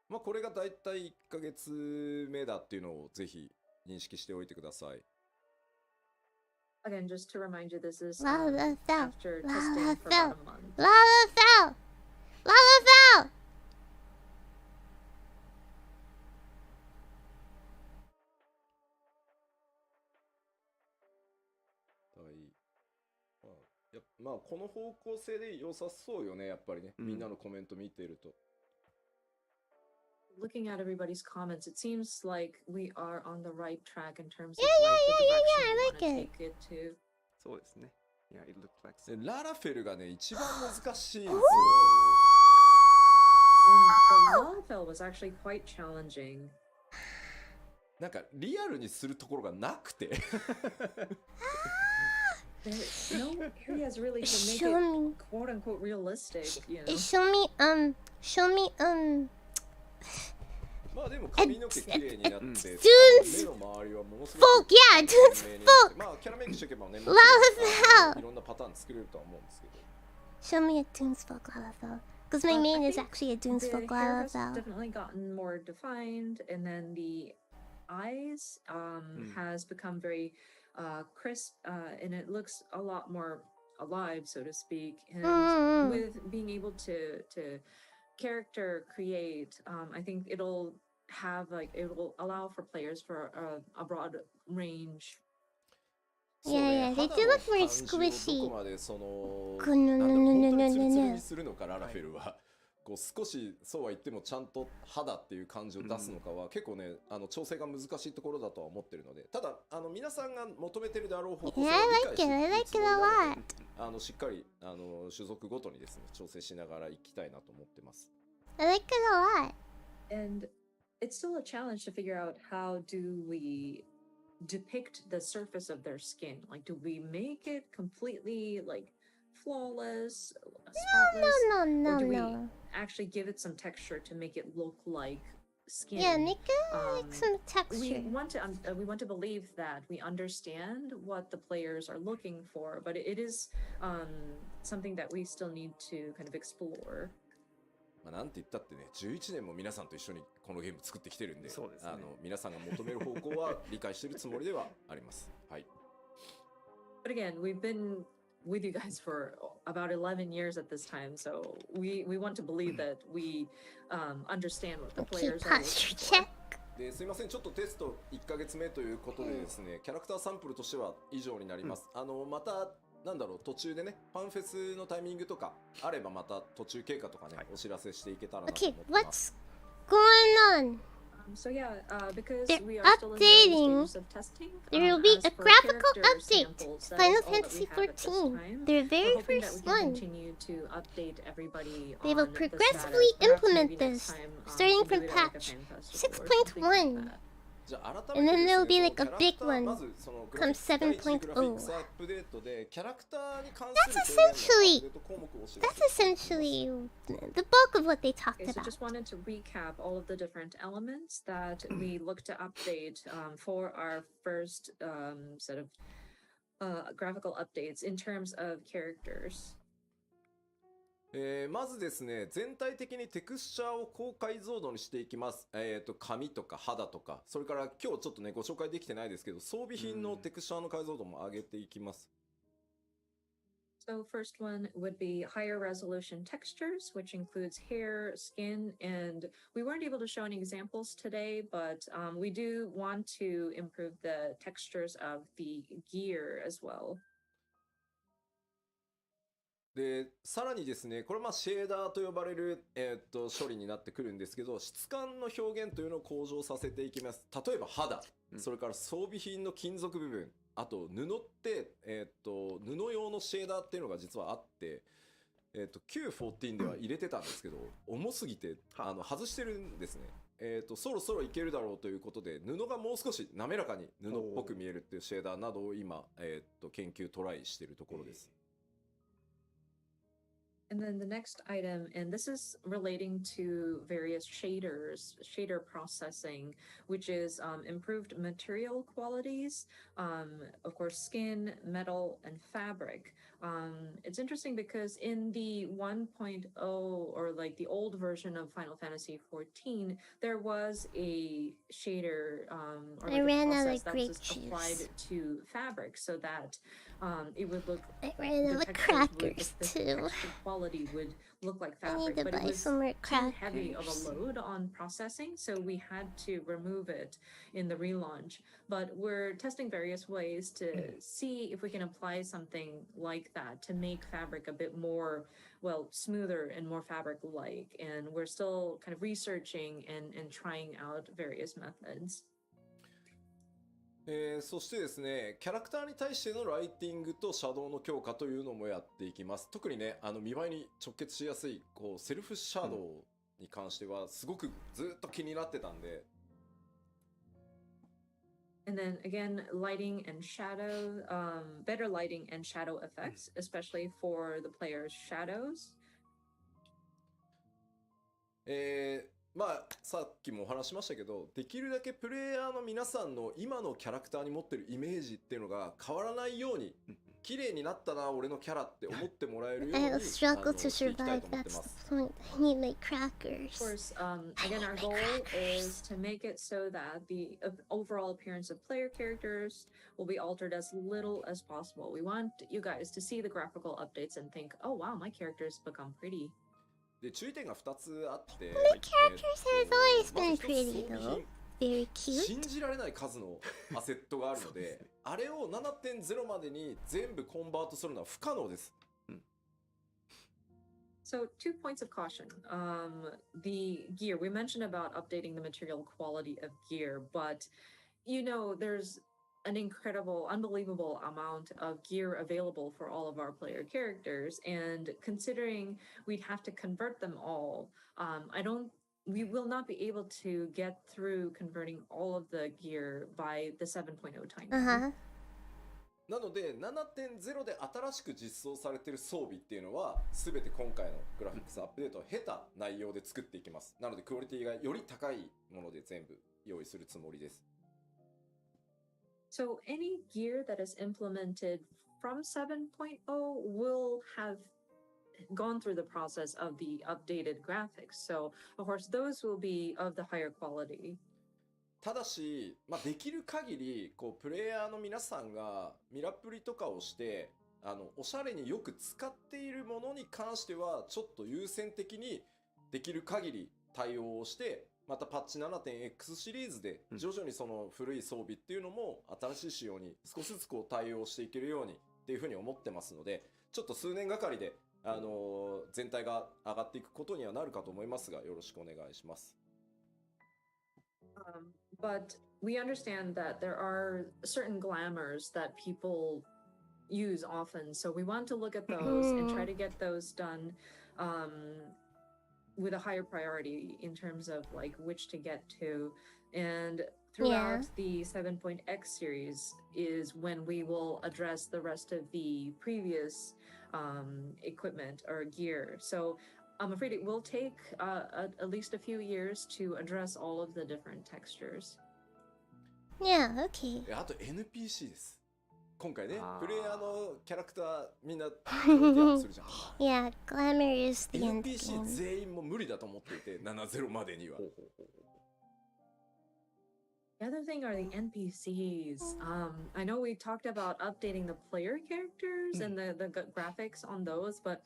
まあこれがだいたい1ヶ月目だっていうのをぜひ認識しておいてください。Again, just to remind you, this is Lalafell. after testing for about a month. Lalafell. Lalafell. まあこの方向性で良さそうよね、やっぱりね。みんなのコメント見てると。Looking at everybody's comments, it seems like we are on the right track in terms of Yeah, like yeah, the yeah, direction yeah, I we like want to it. take it to. そうですね。Yeah, it looks like でララフェルがね、一番難しいんですよ。And the Lalafell was actually quite challenging. なんかリアルにするところがなくて。There's no areas really to make Show me. it quote unquote realistic, you know. Show me, まあでも髪の毛きれいになって、目の周りはものすごく folk, yeah, dude's folk. まあキャラメイクしておけばね、も Lalafell. いろんなパターン作れるとは思うんですけど。 Show me a Dunes folk Lalafell. Because my main is actually a Dunes The folk hair has Lalafell. definitely gotten more defined, and then the eyes has become very crisp, and it looks a lot more alive, so to speak. And with being able to character create, I think it will allow for players for a broad range. Yeah, they do look very squishy. どこまでその No, no, no, no, no, no, no. にするのかララフェルはこう少しそうは言ってもちゃんと肌っていう感じを出すのかは結構ね調整が難しいところだとは思ってるので、ただ皆さんが求めてるであろう方向性を理解しているつもりなのでしっかり種族ごとにですね調整しながらいきたいなと思ってます。I like it a lot. And it's still a challenge to figure out how do we depict the surface of their skin. Like, do we make it completely like flawless, spotless, No, or do we no. actually give it some texture to make it look like skin? Yeah, make it like some texture. We want to believe that we understand what the players are looking for, but it is something that we still need to kind of explore. まあなんて言ったってね、11年も皆さんと一緒にこのゲーム作ってきてるんで、そうですね、皆さんが求める方向は理解しているつもりではあります。はい。But again, we've been with you guys for about 11 years at this time, so we want to believe that we understand what the Okay, players are posture looking for. check. ですいません、ちょっとテスト1ヶ月目ということでですね、キャラクターサンプルとしては以上になります。またなんだろう、途中でね、ファンフェスのタイミングとかあればまた途中経過とかね、お知らせしていけたらなと Okay, 思ってます。 what's going on? So yeah, because They're we are still in the early updating. stages of testing, There will be as a for graphical character update. samples, that Final is all that we Fantasy have at this 14. time. Their We're very hoping that first we can one. continue to update everybody They will on the progressively status. Perhaps implement maybe next this, time, starting we can from do it at like a patch fan festival or something 6.1. like that. じゃあ And 改 then めて there'll be ですね、 like そ a の big キャラクター one まずその come 第一グラフィックスア 7.0. ップデートでキャラクターに関 That's する制限 essentially のアップデート項目をお知ら That's せしていきます。 essentially the bulk of what they talked Okay, so about. just wanted to recap all of the different elements that we look to update for our first set of graphical updates in terms of characters. まずですね、全体的にテクスチャーを高解像度にしていきます。髪とか肌とか、それから今日ちょっとねご紹介できてないですけど、装備品のテクスチャーの解像度も上げていきます。So first one would be higher resolution textures, which includes hair, skin, and we weren't able to show any examples today, but we do want to improve the textures of the gear as well. で、さらにですね、これシェーダーと呼ばれる、処理になってくるんですけど、質感の表現というのを向上させていきます。例えば肌、それから装備品の金属部分、あと布って、布用のシェーダーっていうのが実はあって、Q14 では入れてたんですけど、重すぎて外してるんですね。そろそろいけるだろうということで、布がもう少し滑らかに布っぽく見えるっていうシェーダーなどを今、研究トライしているところです。And then the next item, and this is relating to various shader processing, which is improved material qualities, of course, skin, metal, and fabric. It's interesting because in the 1.0 or like the old version of Final Fantasy 14, there was a shader or like a process that was applied to fabric so that it would look I ran out of crackers too. quality would look like I need fabric, to but it buy was some more too heavy of a crackers. load on processing, so we had to remove it in the relaunch. But we're testing various ways to see if we can apply something like that to make fabric a bit more, well, smoother and more fabric-like. And we're still kind of researching and trying out various methods. そしてですね、キャラクターに対してのライティングとシャドウの強化というのもやっていきます。特にね、見栄えに直結しやすいこうセルフシャドウに関してはすごくずっと気になってたんで。And then again, lighting and shadow, better lighting and shadow effects, especially for the player's shadows. さっきもお話しましたけど、できるだけプレイヤーの皆さんの今のキャラクターに持ってるイメージっていうのが変わらないように、綺麗になったな俺のキャラって思ってもらえるように I'll struggle to していきたい survive. と思って That's ま the す。 point. I need my crackers. Of course, again, our goal is to make it so that the overall appearance of player characters will be altered as little as possible. We want you guys to see the graphical updates and think, oh wow, my character's become pretty. で、注意点が2つあって、My characters have always ま been ず一つ pretty 装備 though. 品 Very cute. 信じられない数のアセットがあるので、あれを 7.0 までに全部コンバートするのは不可能です。So 2 points of caution. The gear, we mentioned about updating the material quality of gear, but there's an incredible, unbelievable amount of gear available for all of our player characters. And considering we'd have to convert them all, we will not be able to get through converting all of the gear by the 7.0 time. なので 7.0 で新しく実装されている装備っていうのは全て今回のグラフィックスアップデートを経た内容で作っていきます。なのでクオリティがより高いもので全部用意するつもりです。So any gear that is implemented from 7.0 will have gone through the process of the updated graphics. So of course those will be of the higher quality. ただし、できる限りプレイヤーの皆さんがミラプリとかをしておしゃれによく使っているものに関してはちょっと優先的にできる限り対応をして、またパッチ 7.x シリーズで徐々にその古い装備っていうのも新しい仕様に少しずつ対応していけるようにっていうふうに思ってますので、ちょっと数年がかりで全体が上がっていくことにはなるかと思いますが、よろしくお願いします。But we understand that there are certain glamours that people use often, so we want to look at those and try to get those done with a higher priority in terms of like which to get to. And throughout the 7.x series is when we will address the rest of the previous equipment or gear. So I'm afraid it will take at least a few years to address all of the different textures. Yeah, okay. あと NPC です。今回ね、プレイヤーのキャラクターみんなするじゃん。Yeah, glamour is the end NPC game. 全員も無理だと思っていて、70までには。The other thing are the NPCs. I know we talked about updating the player characters and the graphics on those, but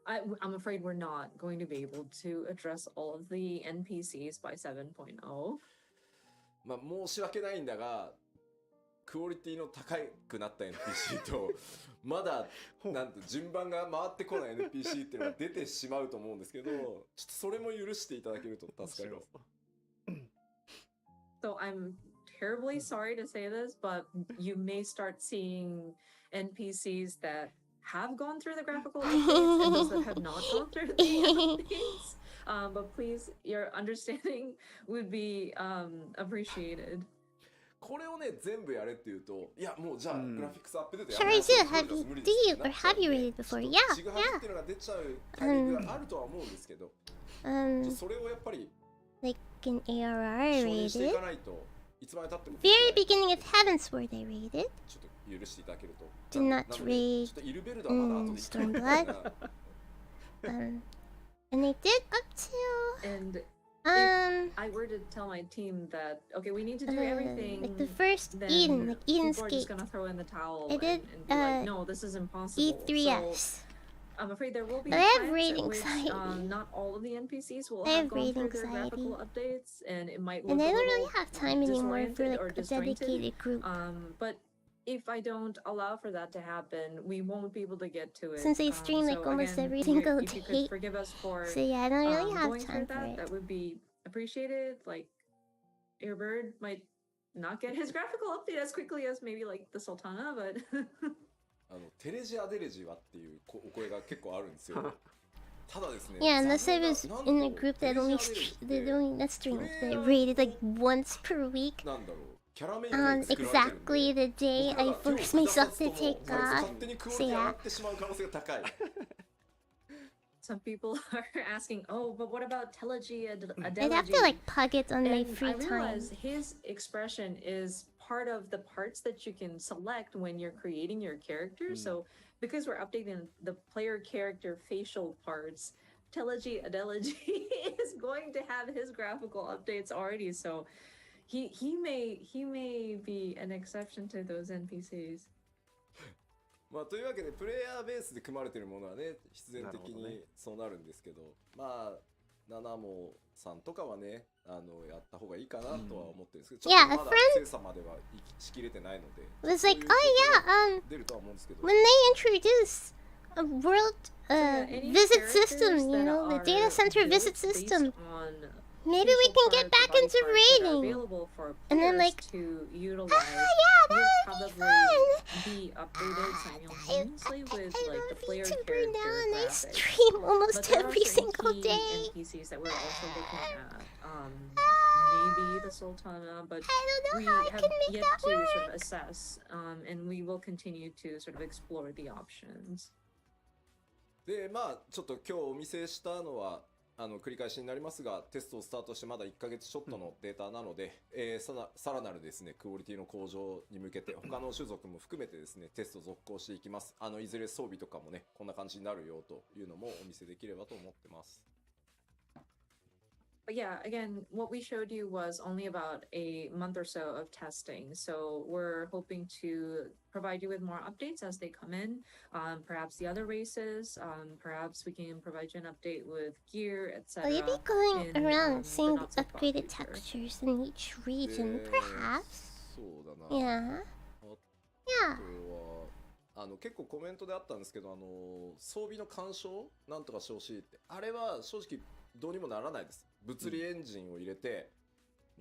I'm afraid we're not going to be able to address all of the NPCs by 7.0. 申し訳ないんだが、クオリティの高くなった NPC とまだなんと順番が回ってこない NPC っていうのが出てしまうと思うんですけど、ちょっとそれも許していただけると助かります。So I'm terribly sorry to say this, but you may start seeing NPCs that have gone through the graphical updates and those that have not gone through the updates. But please, your understanding would be appreciated. これをね全部やれって言うと、いやもうじゃあグラフィックスアップデートや Sure, め is ま it? す Do you or have you read it before? Yeah, ちぐはじっていうのが出ちゃうタイミングがあるとは思うんですけど、それをやっぱり like an 承 ARR 認してい rated. かないといつまで経っても Very beginning of Heavensward they rated. ちょっと許していただけると。 Did not なので raid ちょっとイルベルドはまだ後で言って Stormblood. And they did up to And um if I were to tell my team that, okay, we need to do everything, like the first then Eden, like Eden's people are just Gate, gonna throw in the towel I did, and be like, no, this is impossible. E3S. So I'm afraid there will be But I have times raid at which anxiety. not all of the NPCs will I have have gone raid through their anxiety. graphical updates, and it might look And I a don't little really have time anymore for disoriented like or a disjointed. dedicated group. But if I don't allow for that to happen, we won't be able to get to it. Since I stream like So almost again, every if single you could day. forgive us for So yeah, I don't really have going time through for that, it. that would be appreciated. Like, your bird might not get his graphical update as quickly as maybe like the Sultana, but テレジアデレジはっていうお声が結構あるんですよ。ただですね。 Yeah, unless I was in a group that only that streamed that rated like once per week. なんだろう。キャラメイ On クで作られてるんで exactly the day I forced myself to take 勝 off. 手にクオリティ上がってしまう可能性が高い。 some people are asking, oh, but what about Telegy I'd have to like pug it on my And free I time. realize his expression is part of the parts that you can select when you're creating your character. So because we're updating the player character facial parts, Telegy Adelegy is going to have his graphical updates already. So he may be an exception to those NPCs. まあというわけでプレイヤーベースで組まれているものはね必然的にそうなるんですけど、まあナナモさんとかはねやった方がいいかなとは思ってるんですけど、ちょっとまだ精査まではしきれてないので。Was like, oh yeah, 出るとは思うんですけど。 when they introduced world visit system, you know, the data center visit system. Maybe we can get back into raiding. And then like, to utilize, yeah, that would be fun. be updated simultaneously with like the player VTuber character now, and I graphics. stream But almost there are every certain single key day. NPCs that we're also looking at. Maybe the Sultana, but I don't we know how I have can make yet that to sort of work. assess, and we will continue to sort of explore the options. でまあちょっと今日お見せしたのは繰り返しになりますが、テストをスタートしてまだ1ヶ月ちょっとのデータなので、さらなるですねクオリティの向上に向けて他の種族も含めてですねテスト続行していきます。いずれ装備とかもねこんな感じになるよというのもお見せできればと思ってます。But yeah, again, what we showed you was only about a month or so of testing. So we're hoping to provide you with more updates as they come in. Perhaps the other races, perhaps we can provide you an update with gear, Will you etc. be going in, around the seeing not so far upgraded future. textures in each region, perhaps? そうだな。Yeah. あ Yeah. とは結構コメントであったんですけど装備の干渉なんとかしてほしいってあれは正直どうにもならないです。物理エンジンを入れて、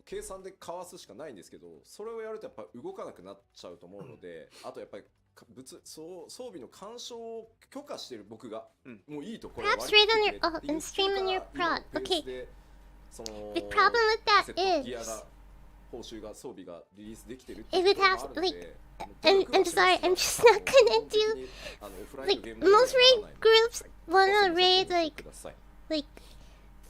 計算でかわすしかないんですけど、それをやるとやっぱ動かなくなっちゃうと思うので、あとやっぱり装備の干渉を許可してる僕が、もういいところ Perhaps read on your and stream on your prod. Okay. The problem with that is 報酬が装備がリリースできてる it would have like I'm sorry, I'm just not gonna do like most raid groups wanna raid like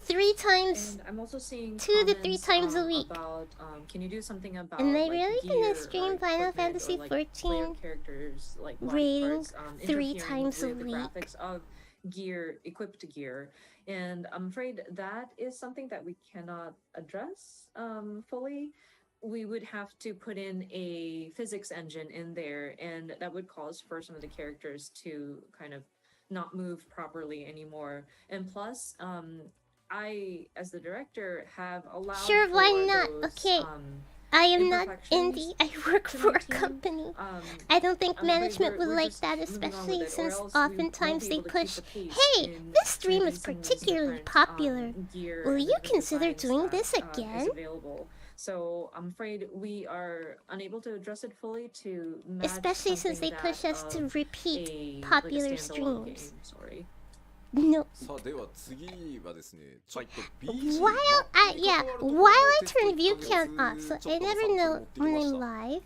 3 times, And I'm also seeing 2 to 3 comments, times a week. About, can you do something about And they like, really gear gonna or stream Final equipment Fantasy or, like, player 14 characters, like body raiding parts, 3 interfering times a with the week? graphics of gear, equipped gear, and I'm afraid that is something that we cannot address fully. We would have to put in a physics engine in there, and that would cause for some of the characters to kind of not move properly anymore. And plus, I, as the director, have allowed Sure, why for not? those, Okay. I am not imperfections indie. I work to for a my team. company. Um, I don't think I'm afraid management would we're like just that, moving on with especially it, or since else we won't oftentimes be they able to keep push, the pace hey, in this stream is releasing these particularly different, popular. gear Will and you different consider designs doing that, this is again? available. So I'm afraid we are unable to address it fully to match Especially since they something push that us to of repeat a, popular like a standalone game, streams. sorry. No. さあでは次はですねちょっと While I turn view count off, so I never know when I'm live,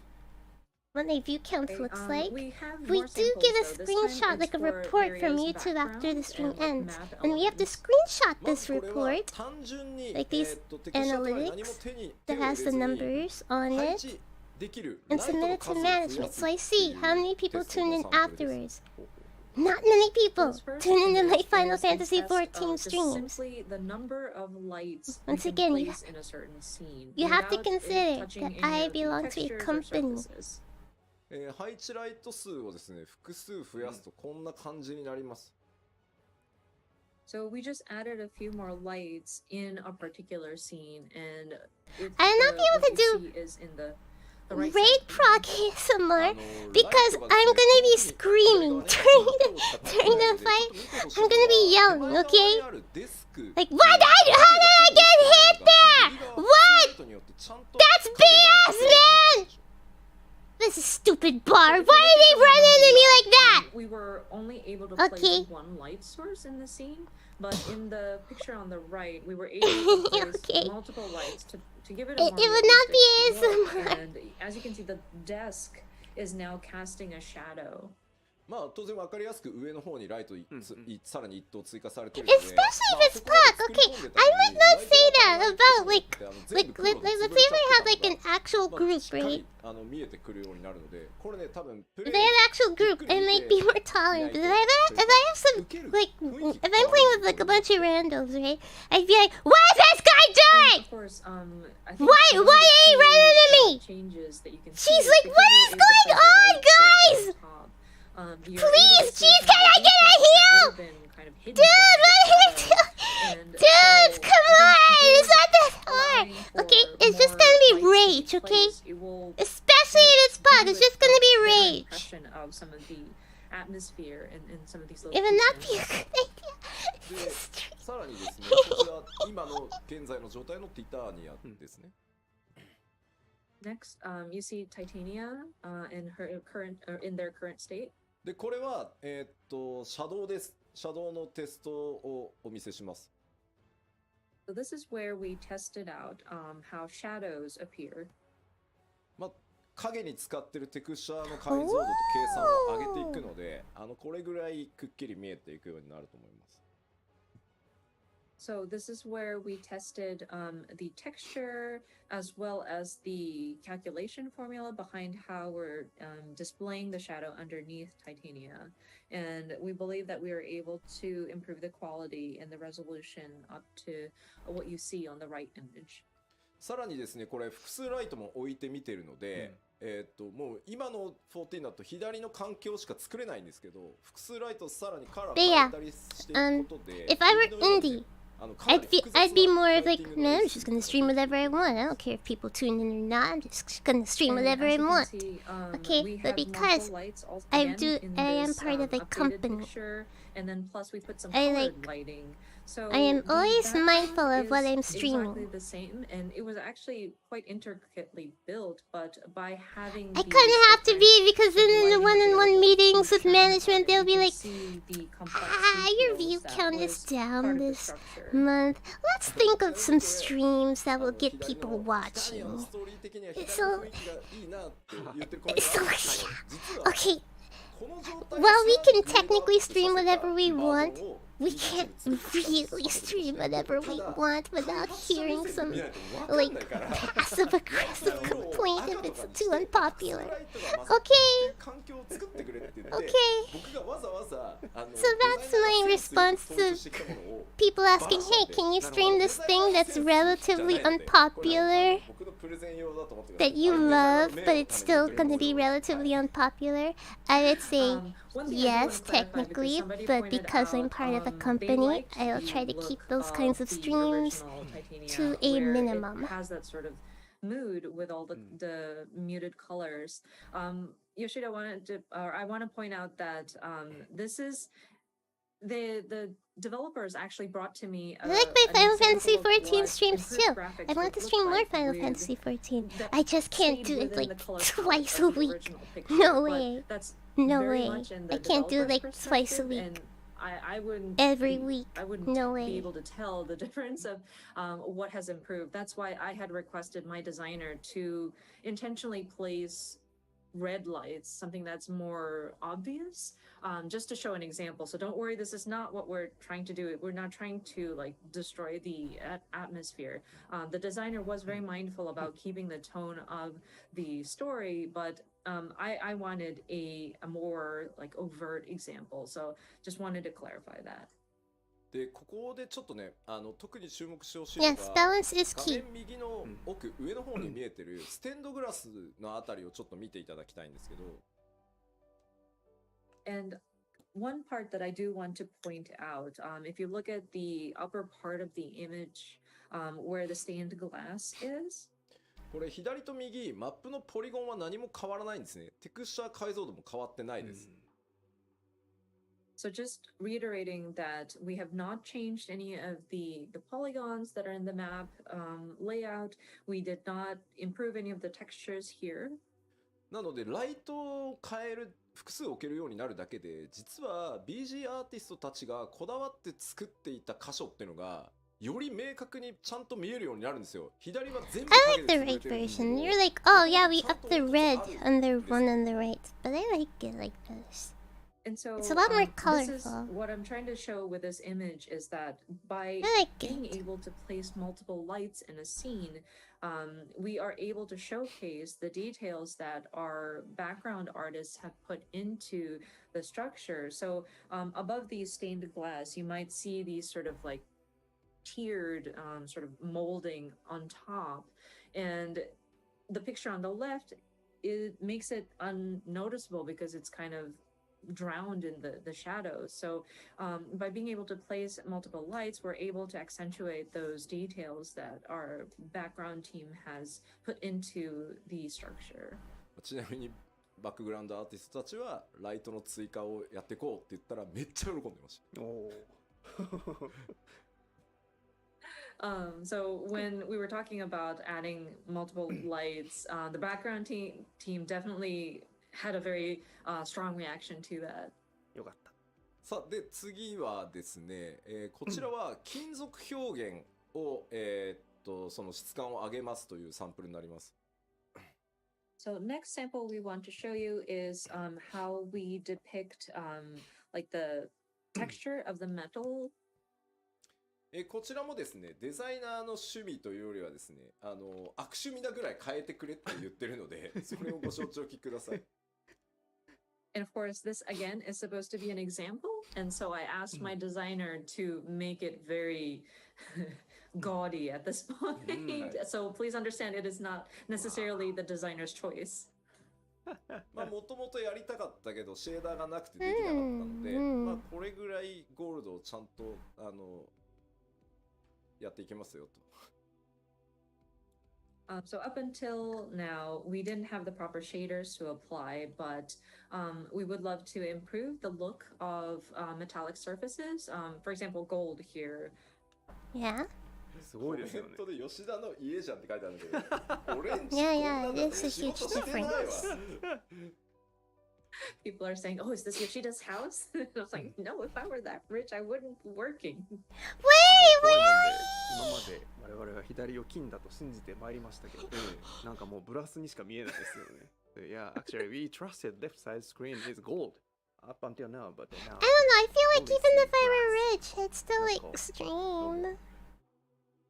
what my view count looks like. We have We more do samples, get a though. This time screenshot, it's like a for report from various YouTube after the stream backgrounds and, ends. map And we have to elements. screenshot ま this ずこれは report 単純に like these テクスチャーとか何も analytics 手に that has the 手を入れずに numbers on 配 it 置できる and ライトの submit it 数 to を増や management す so I って see いう how many people テスト tune の in サンプルです afterwards. Not many people This first tune into my image Final is a Fantasy test XIV of just streams. simply the number of lights Once we can again, place in a certain scene you have to without it consider touching that any I of the belong to a textures or company. surfaces. 配置ライト数をですね複数増やすとこんな感じになります So we just added a few more lights in a particular scene, and it's I'll not be able what to you do see is in the right Raid side. proc ASMR because I'm gonna be screaming during the fight. I'm gonna be yelling, okay? Like, how did I get hit there? What? That's BS, man! This is stupid bar. Why did they run into me like that? We were only able to Okay. place one light source in the scene, but in the picture on the right, we were able to place Okay. multiple lights to give it a It more would not be realistic look. ASMR. And as you can see, the desk is now casting a shadow. まあ当然わかりやすく上の方にライトさらに一灯追加されてる Especially if it's black, okay? I might not say that about like let's say if I had like an actual group, right? 見えてくるようになるのでこれね多分プ If レ I イ had an actual group, I might be more tolerant. But if I have some like if I'm playing with like a bunch of randos, right? I'd be like, what is this guy And doing? of course, I think Why one of are the you running into me? changes that you can She's see like, because what we is were able to going place on, the light source guys? on top. You're Please, able to see jeez, some can of I the get a details that heal? would have been kind of hidden Dude, behind what are the you shadow. doing? And Dude, so come I on! think It's not that hard. allowing Okay, for it's just more gonna be lights to rage, be okay? placed, it will Especially in its spot, give it's you just gonna be better rage. impression of some of the atmosphere in some of these It would not be a locations. good idea. でさらにですね、こちら今の現在の状態のティターニアですね。Next, you see Titania in their current state. でこれはシャドウです。シャドウのテストをお見せします。So this is where we tested out how shadows appear. まあ影に使ってるテクスチャーの解像度と計算を上げていくので、これぐらいくっきり見えていくようになると思います。So this is where we tested the texture as well as the calculation formula behind how we're displaying the shadow underneath Titania. And we believe that we are able to improve the quality and the resolution up to what you see on the right image. さらにですね、これ複数ライトも置いてみてるので、もう今の14だと左の環境しか作れないんですけど、複数ライトさらにカラー変えたりしていくことで、If I were indie, I'd be more of like, no, I'm just gonna stream whatever I want. I don't care if people tune in or not. I'm just gonna stream whatever I want. Okay, but because I am part of a company, and then plus we put some I colored lighting. So I am always the mindful background of what is I'm streaming. Exactly the same, and it was actually quite intricately built. But by having I these kind of have to different be because in the lighting one-on-one available, meetings you with can management, they'll be you like, see the complex your view details that count is was down part of the this structure. month. Let's think of some streams that will get people watching. So, okay. While we can technically stream whatever we want, we can't really stream whatever we want without hearing some, like, passive-aggressive complaint if it's too unpopular. Okay. So that's my response to people asking, hey, can you stream this thing that's relatively unpopular, that you love, but it's still going to be relatively unpopular? I would say yes, technically, but because I'm part of a company, I will try to keep those kinds of streams to a minimum. It has that sort of mood with all the muted colors. Yoshida I want to point out that this is the developers actually brought to me. I like my Final Fantasy 14 streams too. I want to stream more Final Fantasy 14. I just can't do it like twice a week. No way. No way. I can't do like twice a week. I wouldn't every week. I wouldn't no be way. able to tell the difference of what has improved. That's why I had requested my designer to intentionally place red lights, something that's more obvious, just to show an example. So don't worry, this is not what we're trying to do. We're not trying to like destroy the atmosphere. The designer was very mindful about keeping the tone of the story, but I wanted a more like overt example. So just wanted to clarify that. でここでちょっとね特に注目してほしいのが Yes, balance is 画 key. 面右の奥、上の方に見えてるステンドグラスのあたりをちょっと見ていただきたいんですけど And one part that I do want to point out, if you look at the upper part of the image, where the stained glass is, これ左と右マップのポリゴンは何も変わらないんですね。テクスチャー解像度も変わってないです。So just reiterating that we have not changed any of the polygons that are in the map layout. We did not improve any of the textures here. なのでライトを変える複数置けるようになるだけで実は BG アーティストたちがこだわって作っていた箇所っていうのがより明確にちゃんと見えるようになるんですよ。左は全部 I like the right version. You're like, oh yeah, we upped the red on the one on the right, but I like it like this. And so It's a lot more this is colorful. what I'm trying to show with this image is that by I like being it. able to place multiple lights in a scene, we are able to showcase the details that our background artists have put into the structure. So above these stained glass, you might see these sort of like tiered sort of molding on top, and the picture on the left, it makes it unnoticeable because it's kind of drowned in the shadows. So by being able to place multiple lights, we're able to accentuate those details that our background team has put into the structure. ちなみにバックグラウンドアーティストたちはライトの追加をやっていこうって言ったらめっちゃ喜んでました。So when we were talking about adding multiple lights, the background team definitely had a very strong reaction to that. よかった。さあで次はですね、こちらは金属表現を、その質感を上げますというサンプルになります。So next sample we want to show you is how we depict like the texture of the metal. こちらもですね、デザイナーの趣味というよりはですね、悪趣味なぐらい変えてくれって言ってるので、それをご承知おきください。And of course, this again is supposed to be an example, and so I asked my designer to make it very gaudy at this point. So please understand, it is not necessarily the designer's choice. まあもともとやりたかったけどシェーダーがなくてできなかったので、まあこれぐらいゴールドをちゃんとやっていきますよと。So up until now, we didn't have the proper shaders to apply, but we would love to improve the look of metallic surfaces. For example, gold here. Yeah. すごいですよね。コメントで吉田の家じゃんって書いてあるんだけど、オレンジ Yeah, yeah, こんな it's a 仕 huge 事してないわ。 People are saying, "Oh, is this Yoshida's house?" I was like, "No, if I were that rich, I wouldn't be working." Wait, 怖い where なん are で今まで我々は左を金だと信じてまいりましたけど、なんかもうブラスにしか見えないですよね。Yeah, actually, we trusted left side screen is gold up until now, but now. I don't know, I feel like Only even if see I were brass. rich, it's still That's all. extreme.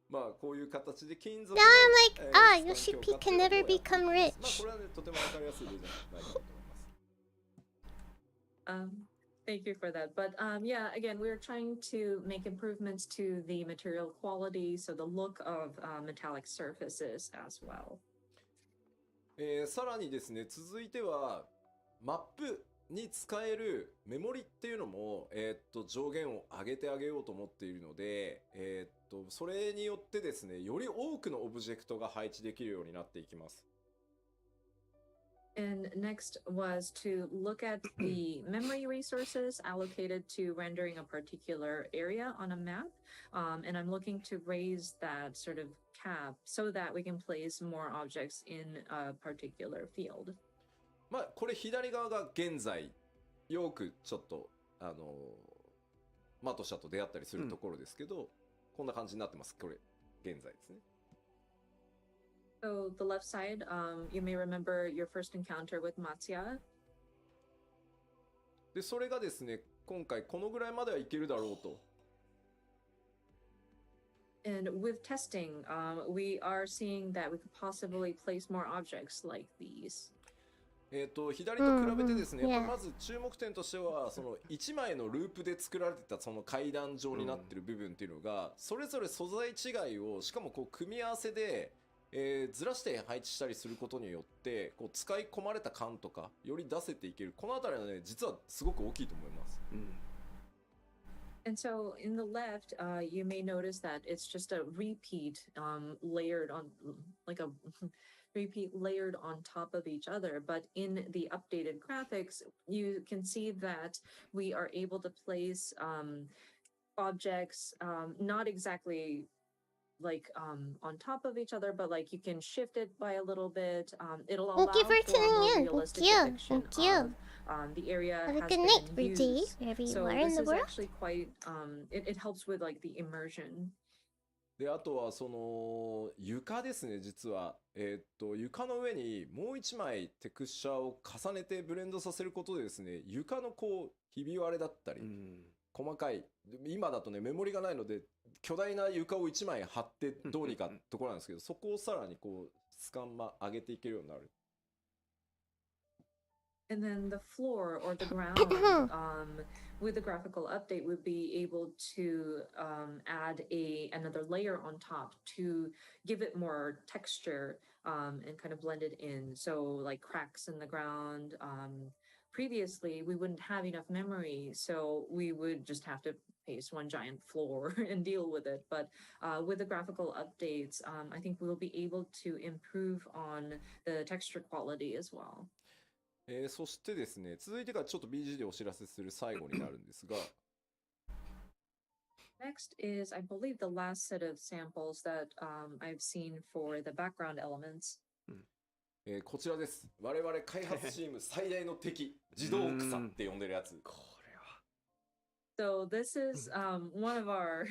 まあこういう形で金属 Now の I'm like, ah, 質感 Yoshi 強 P 化 can っていう never のをやっていきます become まあ rich. これはねとてもわかりやすい例じゃないかと思います。Thank you for that. But yeah, again, we're trying to make improvements to the material quality, so the look of metallic surfaces as well. さらにですね、続いてはマップに使えるメモリっていうのも、上限を上げてあげようと思っているので、それによってですね、より多くのオブジェクトが配置できるようになっていきます。And next was to look at the memory resources allocated to rendering a particular area on a map. And I'm looking to raise that sort of cap so that we can place more objects in a particular field. まあこれ左側が現在よくちょっとマトシャと出会ったりするところですけど、こんな感じになってます。これ現在ですね。So the left side, you may remember your first encounter with Matsuya. でそれがですね、今回このぐらいまではいけるだろうと。And with testing, we are seeing that we could possibly place more objects like these. 左と比べてですね、やっぱりまず注目点としてはその1枚のループで作られてたその階段状になってる部分っていうのが、それぞれ素材違いをしかもこう組み合わせで、ずらして配置したりすることによってこう使い込まれた感とかより出せていける。このあたりはね実はすごく大きいと思います。And so in the left, you may notice that it's just a repeat layered on, like a repeat layered on top of each other. But in the updated graphics, you can see that we are able to place objects not exactly like on top of each other, but like you can shift it by a little bit. It'll allow Thank you for for a more tuning in. realistic Thank you. depiction Thank you. of the area Have a has good been night, Rudy, used. wherever you So are in this the is world. actually quite it helps with like the immersion. であとはその床ですね。実は床の上にもう一枚テクスチャーを重ねてブレンドさせることでですね、床のこうひび割れだったり、細かい今だとねメモリがないので巨大な床を1枚貼ってどうにかところなんですけど、そこをさらにこう質感上げていけるようになる。And then the floor or the ground, with the graphical update, would be able to add another layer on top to give it more texture and kind of blend it in. So like cracks in the ground. Previously, we wouldn't have enough memory, so we would just have to paste one giant floor and deal with it. But with the graphical updates, I think we'll be able to improve on the texture quality as well. そしてですね、続いてがちょっと BG でお知らせする最後になるんですが、Next is, I believe, the last set of samples that I've seen for the background elements. こちらです。我々開発チーム最大の敵、自動草って呼んでるやつ。So this is one of our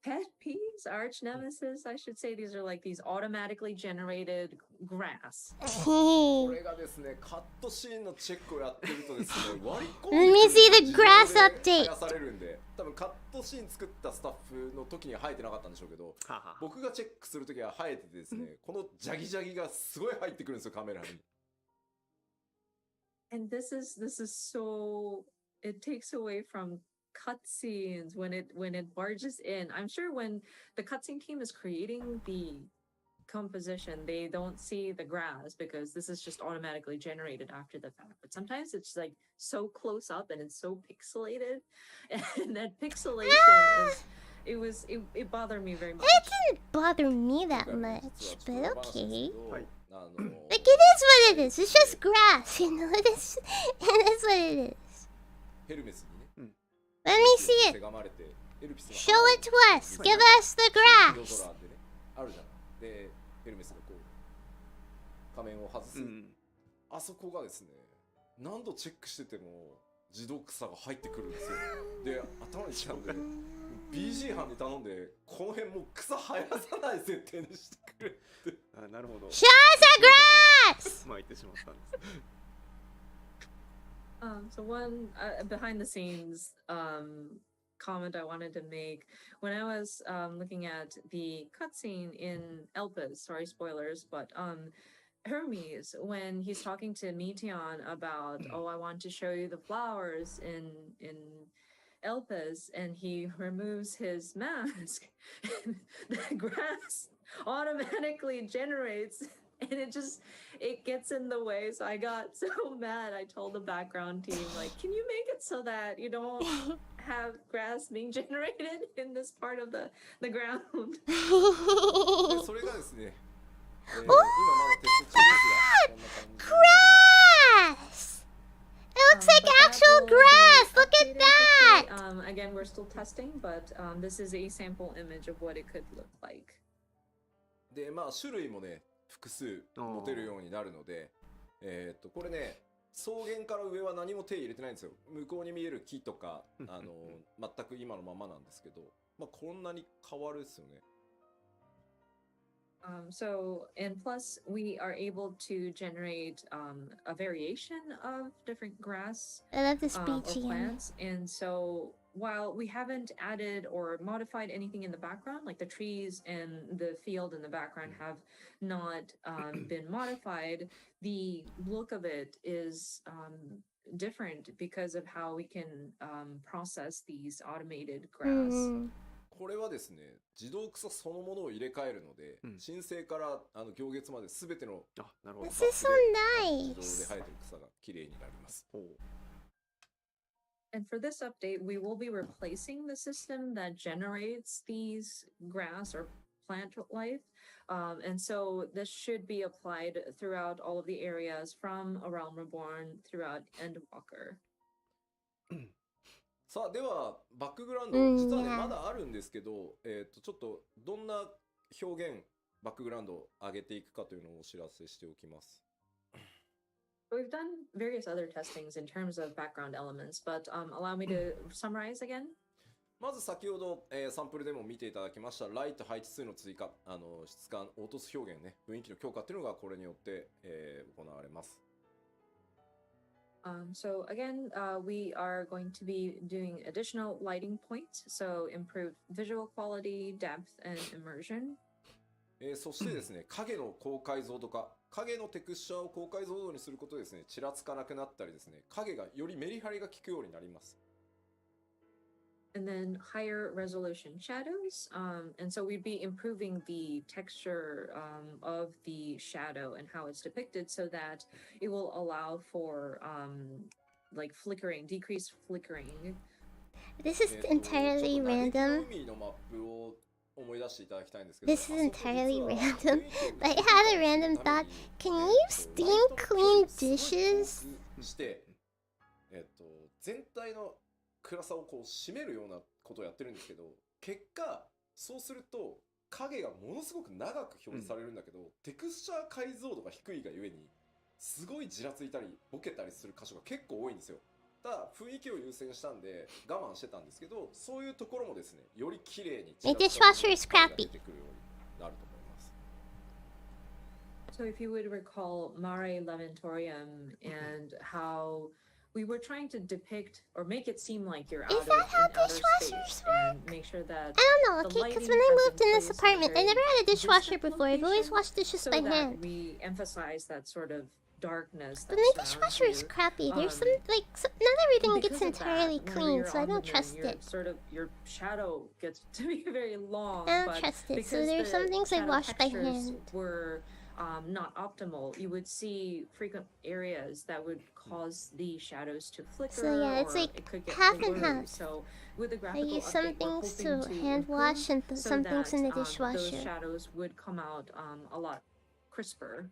pet peeves, arch nemesis, I should say. These are like these automatically generated grass. これがですね、カットシーンのチェックをやってるとですね、割り込んで Let me see the grass update. 生やされるんで、多分カットシーン作ったスタッフの時には生えてなかったんでしょうけど、僕がチェックする時は生えててですね、このジャギジャギがすごい入ってくるんですよ、カメラに。And this is so, it takes away from cutscenes when it barges in. I'm sure when the cutscene team is creating the composition, they don't see the grass because this is just automatically generated after the fact. But sometimes it's like so close up and it's so pixelated, and that pixelation it bothered me very much. It didn't bother me that much, but okay. Like Like, it is what it is. It's just grass, you know? It is what it is. ヘルメスにね、Let me see せ it. がまれて、エルピスが Show it to us. Give us the 夜 grass. 空でね、あるじゃん。で、ヘルメスがこう仮面を外す、あそこがですね、何度チェックしてても自動草が入ってくるんですよ。で、頭にちゃうんで、BG 班に頼んで、この辺もう草生やさない設定にしてくれって。あ、なるほど。 Show us the grass! まあ言ってしまったんです。So one behind the scenes comment I wanted to make when I was looking at the cutscene in Elpis, sorry spoilers, but Hermes, when he's talking to Meteon about, oh, I want to show you the flowers in Elpis, and he removes his mask, and the grass automatically generates, and it gets in the way. So I got so mad. I told the background team, like, can you make it so that you don't have grass being generated in this part of the ground? で、それがですね、今まだテスト中ですが、こんな感じ Grass! It looks like actual grass! Look at that! Again, we're still testing, but this is a sample image of what it could look like. で、まあ種類もね、複数持てるようになるので、これね、草原から上は何も手入れてないんですよ。向こうに見える木とか、全く今のままなんですけど、まあこんなに変わるですよね。So, and plus we are able to generate a variation of different grass I love this or BGM. plants. And so while we haven't added or modified anything in the background, like the trees and the field in the background have not been modified, the look of it is different because of how we can process these automated grass. これはですね、自動草そのものを入れ替えるので、申請から行月まで全ての This is so 自動で nice. 生えてる草が綺麗になります。 And for this update, we will be replacing the system that generates these grass or plant life. And so this should be applied throughout all of the areas from A Realm Reborn throughout Endwalker. さあ、ではバックグラウンド、実はね、まだあるんですけど、ちょっとどんな表現、バックグラウンドを上げていくかというのをお知らせしておきます。We've done various other testings in terms of background elements, but allow me to summarize again. まず先ほど、サンプルでも見ていただきましたライト配置数の追加、質感、凹凸表現ね、雰囲気の強化っていうのがこれによって、行われます。So again, we are going to be doing additional lighting points, so improved visual quality, depth, and immersion. そしてですね、影の高解像度化、影のテクスチャーを高解像度にすることでですね、ちらつかなくなったりですね、影がよりメリハリが効くようになります。And then higher resolution shadows, and so we'd be improving the texture of the shadow and how it's depicted so that it will allow for like flickering, decreased flickering. This is entirely random. 海のマップを思い出していただきたいんですけど、 This is entirely random, but I had a random thought. Can you steam clean dishes? して全体の暗さをこう締めるようなことをやってるんですけど、結果そうすると影がものすごく長く表示されるんだけど、テクスチャー解像度が低いがゆえにすごいじらついたりボケたりする箇所が結構多いんですよ。ただ雰囲気を優先したんで我慢してたんですけど、そういうところもですね、より綺麗に My dishwasher is crappy. 出てくるようになると思います。 So if you would recall Mare Lamentorium and how we were trying to depict or make it seem like you're out Is that how in outer dishwashers space work? and make sure that I don't know, the okay, because lighting when I moved has in been this placed apartment, in a I never had a very dishwasher distant before. I've always location washed dishes so by that hand. we emphasize that sort of darkness But that my surrounds dishwasher is you. crappy. There's some, not everything gets Because of that, entirely whenever clean, you're so I on the don't moon, trust you're it. sort of your shadow gets to be very long. I don't but trust it, so because there's some the things I shadow wash by textures hand. were not optimal, you would see frequent areas that would cause the shadows to flicker. So yeah, it's or like it could get half and blurry. half. So with the I graphical use some update, we're things hoping to to hand wash and improve so some things in the that, those dishwasher. shadows would come out a lot crisper.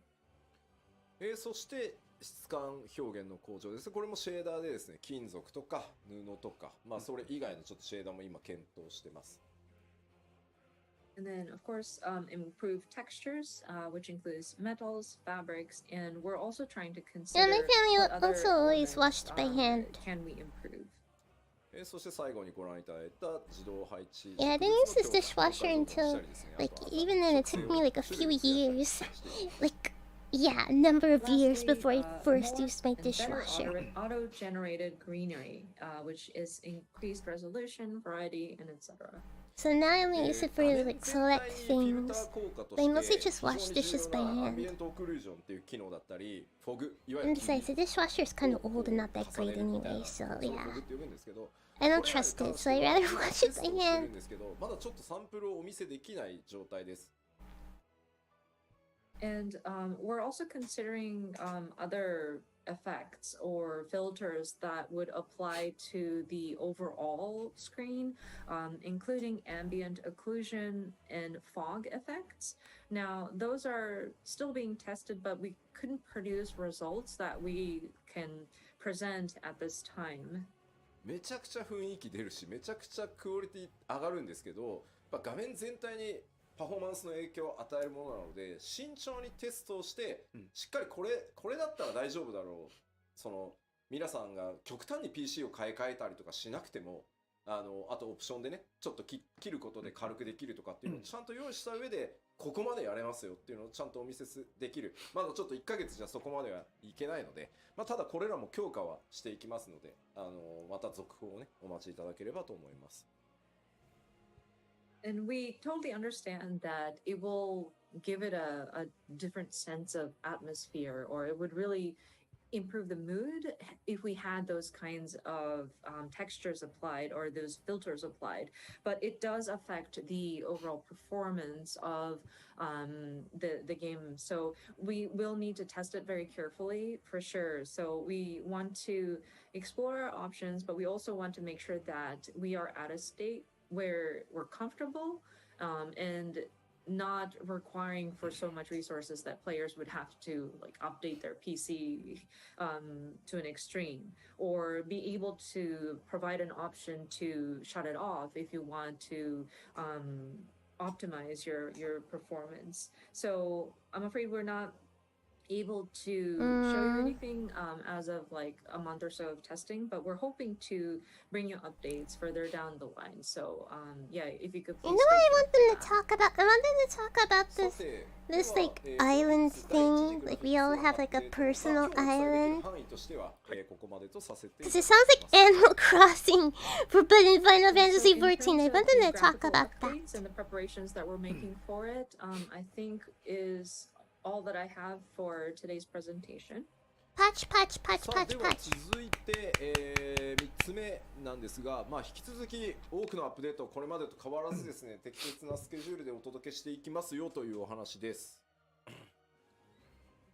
そして質感表現の向上です。これもシェーダーでですね、金属とか布とか、まあそれ以外のちょっとシェーダーも今検討してます。 And then, of course, improve textures, which includes metals, fabrics, and we're also trying to consider Yeah, my family what other also always elements, washed by hand. can we improve. そして最後にご覧いただいた自動配置。 Yeah, I didn't use this dishwasher until, like, even then it took me like a few years. Like, yeah, a number of years before I first used my dishwasher. Auto-generated greenery, which is increased resolution, variety, and etc. So now I only use it for like select things. But I mostly just wash dishes by hand. And besides, the dishwasher is kind of old and not that great anyway, so yeah. I don't trust it, so I'd rather wash it by hand. まだちょっとサンプルをお見せできない状態です。 And we're also considering other effects or filters that would apply to the overall screen, including ambient occlusion and fog effects. Now, those are still being tested, but we couldn't produce results that we can present at this time. めちゃくちゃ雰囲気出るし、めちゃくちゃクオリティ上がるんですけど、画面全体にパフォーマンスの影響を与えるものなので、慎重にテストをして、しっかりこれだったら大丈夫だろう。その皆さんが極端に PC を買い替えたりとかしなくても、あとオプションでね、ちょっと切ることで軽くできるとかっていうのをちゃんと用意した上で、ここまでやれますよっていうのをちゃんとお見せできる。まだちょっと1ヶ月じゃそこまではいけないので、ただこれらも強化はしていきますので、また続報をね、お待ちいただければと思います。 And we totally understand that it will give it a different sense of atmosphere, or it would really improve the mood if we had those kinds of textures applied or those filters applied. But it does affect the overall performance of the game. So we will need to test it very carefully for sure. So we want to explore our options, but we also want to make sure that we are at a state where we're comfortable and not requiring for so much resources that players would have to like update their PC to an extreme, or be able to provide an option to shut it off if you want to optimize your performance. So I'm afraid we're not able to show you anything as of like a month or so of testing, but we're hoping to bring you updates further down the line. So yeah, if you could please. You know what I want them to talk about? I want them to talk about this like island thing. Like we all have like a personal island. Because it sounds like Animal Crossing for Final Fantasy XIV. I want them to talk about that. And the preparations that we're making for it, I think is all that I have for today's presentation. Patch. 続いて、3つ目なんですが、引き続き多くのアップデートをこれまでと変わらずですね、適切なスケジュールでお届けしていきますよというお話です。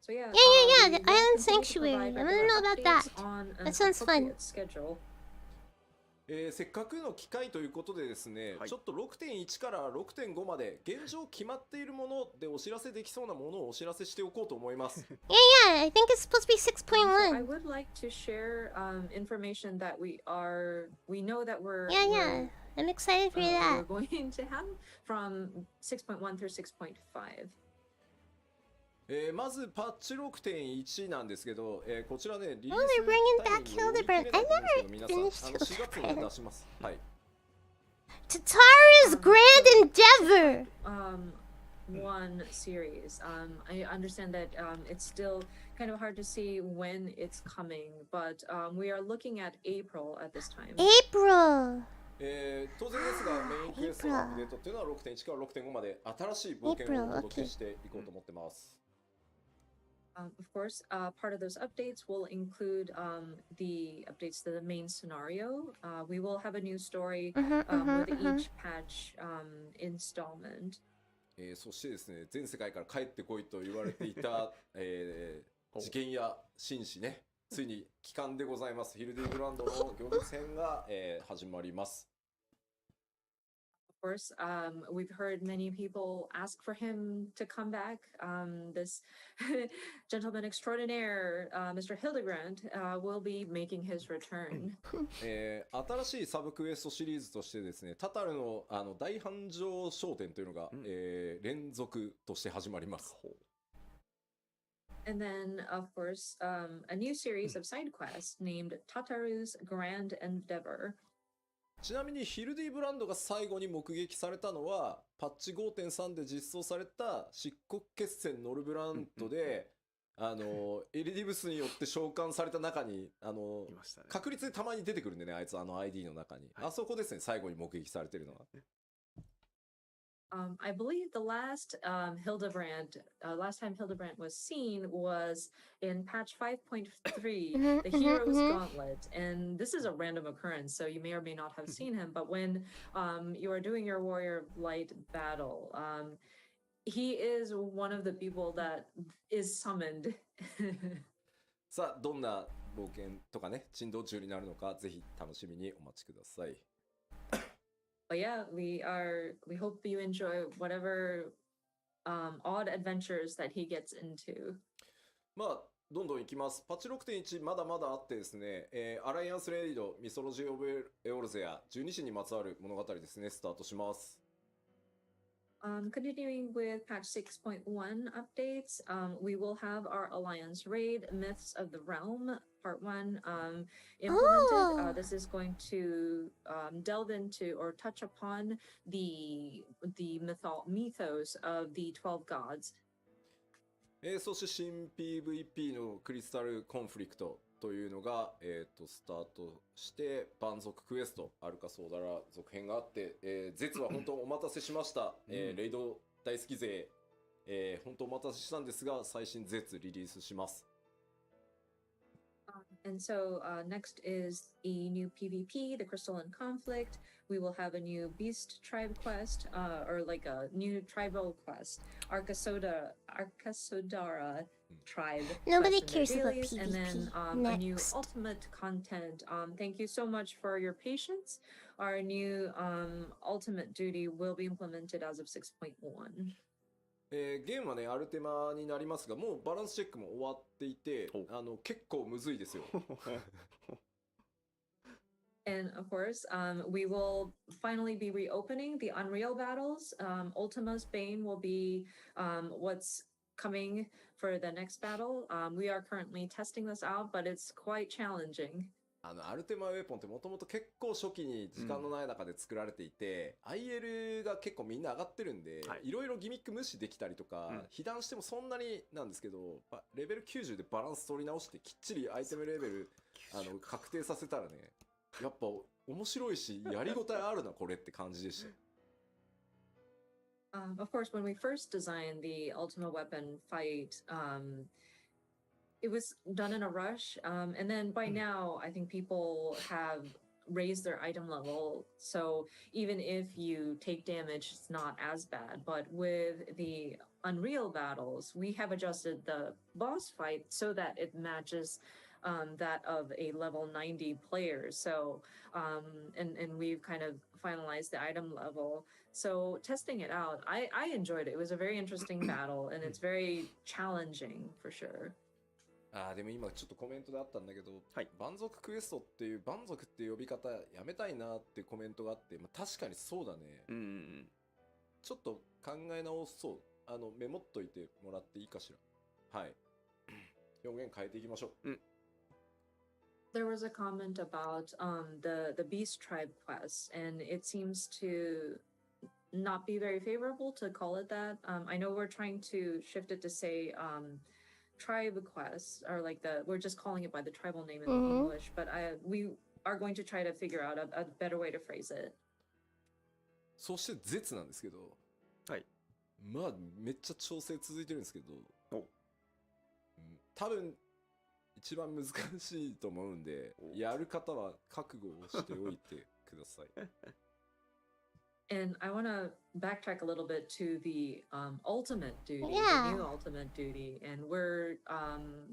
So yeah, the island sanctuary. I want to know about that. That sounds fun. せっかくの機会ということでですね、ちょっと 6.1 から 6.5 まで現状決まっているものでお知らせできそうなものをお知らせしておこうと思います。Yeah, I think it's supposed to be 6.1. I would like to share information that we know that Yeah, I'm excited for we're that. going to have from 6.1 through 6.5. まずパッチ 6.1 なんですけど、こちらね、リリー Oh, ス they're bringing タイ back ミング Hildebrand. 読み I 切れないんですけど、 never 皆さん finished 4月に出します。はい。Tataru's Grand Endeavor. One series. I understand that it's still kind of hard to see when it's coming, but we are looking at April at this time. April. 当然ですが、メインクエストのアップデートっていうのは 6.1 から 6.5 まで新しい冒険をお届けしていこうと思ってます。Of course, part of those updates will include the updates to the main scenario. We will have a new story with each patch installment. そしてですね、全世界から帰ってこいと言われていた、事件や紳士ね、ついに帰還でございます。ヒルディブランドの行列編が、始まります。Of course, we've heard many people ask for him to come back. This gentleman extraordinaire, Mr. Hildebrand, will be making his return. 新しいサブクエストシリーズとしてですね、タタルの大繁盛商店というのが、連続として始まります。And then, of course, a new series of side quests named Tataru's Grand Endeavor. ちなみにヒルディブランドが最後に目撃されたのはパッチ 5.3 で実装された漆黒決戦ノルブラントでエリディブスによって召喚された中に確率でたまに出てくるんでね、あいつID の中に、あそこですね、最後に目撃されてるのは。I believe the last time Hildebrand was seen was in patch 5.3, the Hero's Gauntlet. And this is a random occurrence, so you may or may not have seen him. But when you are doing your Warrior of Light battle, he is one of the people that is summoned. さあ、どんな冒険とかね、珍道中になるのか、ぜひ楽しみにお待ちください。But yeah, we hope you enjoy whatever odd adventures that he gets into. まあ、どんどんいきます。パッチ 6.1 まだまだあってですね、アライアンスレイド、ミソロジー・オブ・エオルゼア、12神にまつわる物語ですね、スタートします。Continuing with patch 6.1 updates, we will have our Alliance Raid, Myths of the Realm, Part 1 implemented. This is going to delve into or touch upon the mythos of the 12 gods. そして新 PVP のクリスタルコンフリクトというのが、スタートして蛮族クエストアルカソーダラ続編があって、ゼツは本当お待たせしました、レイド大好き勢、本当お待たせしたんですが最新ゼツリリースします。And so next is a new PvP, the Crystalline Conflict. We will have a new Beast Tribe quest, or like a new tribal quest, Arkasodara Tribe. Nobody cares about dailies, PvP. And then a new ultimate content. Thank you so much for your patience. Our new ultimate duty will be implemented as of 6.1. ゲームはねアルテマになりますが、もうバランスチェックも終わっていて、結構むずいですよ。And of course, we will finally be reopening the Unreal battles. Ultima's Bane will be what's coming for the next battle. We are currently testing this out, but it's quite challenging. アルテマウェポンってもともと結構初期に時間のない中で作られていて、IL が結構みんな上がってるんで、いろいろギミック無視できたりとか、被弾してもそんなになんですけど、レベル90でバランス取り直してきっちりアイテムレベル確定させたらね、やっぱ面白いしやりごたえあるなこれって感じでした。Of course, when we first designed the Ultima Weapon fight, it was done in a rush, and then by now I think people have raised their item level, so even if you take damage it's not as bad. But with the Unreal battles we have adjusted the boss fight so that it matches that of a level 90 player. So, and we've kind of finalized the item level. So testing it out, I enjoyed it. It was a very interesting battle, and it's very challenging for sure. でも今ちょっとコメントであったんだけど、はい、蛮族クエストっていう蛮族っていう呼び方やめたいなっていうコメントがあって、確かにそうだね。ちょっと考え直そう。メモっといてもらっていいかしら。はい。表現変えていきましょう。There was a comment about the beast tribe quest, and it seems to not be very favorable to call it that. I know we're trying to shift it to say tribe quest, or like we're just calling it by the tribal name in English, but we are going to try to figure out a better way to phrase it. そして絶なんですけど、はい。めっちゃ調整続いてるんですけど、多分一番難しいと思うんで、やる方は覚悟をしておいてください。And I want to backtrack a little bit to the ultimate duty, Yeah. the new ultimate duty, and we're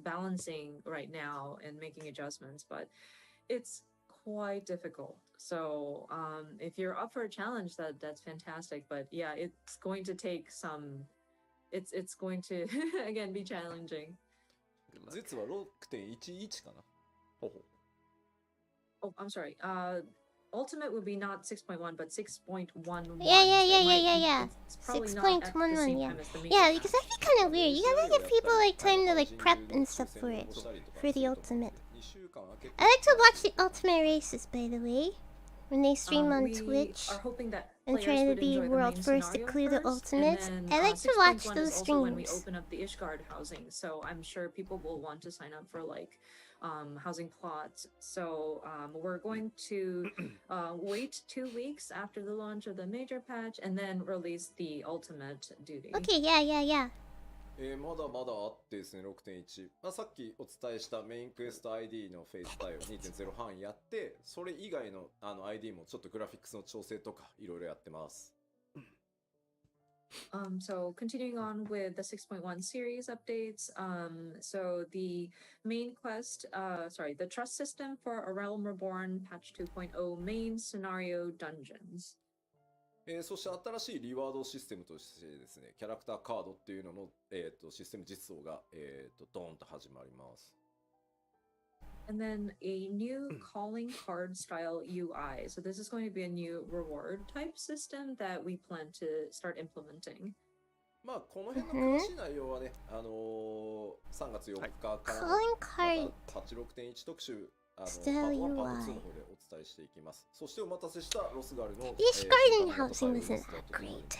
balancing right now and making adjustments, but it's quite difficult. So if you're up for a challenge, that's fantastic. But yeah, it's going to take some. It's going to again be challenging. 実は 6.11 かな。Oh, I'm sorry. Ultimate would be not 6.1, but 6.11. Yeah. It's probably not at the 6.11, same yeah. time as the main Yeah, quest. because that'd be kind of weird. You gotta give people like time to like prep and stuff for it, for the ultimate. I like to watch the ultimate races, by the way, when they stream on We Twitch are hoping that and players try to would be enjoy the world main first to scenario clear the first, ultimates. and I then, like to watch 6.1 those is also when we streams. open up the Ishgard housing, so I'm sure people will want to sign up for like housing plots. So we're going to wait 2 weeks after the launch of the major patch and then release the ultimate duty. Okay, yeah. まだまだあってですね、6.1。さっきお伝えしたメインクエスト ID のフェイス対応 2.0 半やって、それ以外のID もちょっとグラフィックスの調整とかいろいろやってます。So continuing on with the 6.1 series updates, so the main quest, the trust system for A Realm Reborn patch 2.0 main scenario dungeons. そして新しいリワードシステムとしてですね、キャラクターカードっていうのの、システム実装が、ドーンと始まります。And then a new calling card style UI. So this is going to be a new reward type system that we plan to start implementing. この辺の詳しい内容はね、3月4日から Calling card パッチ 6.1 特集パート style 1、パート UI. 2の方でお伝えしていきます。そしてお待たせしたロスガルの This garden housing wasn't that great.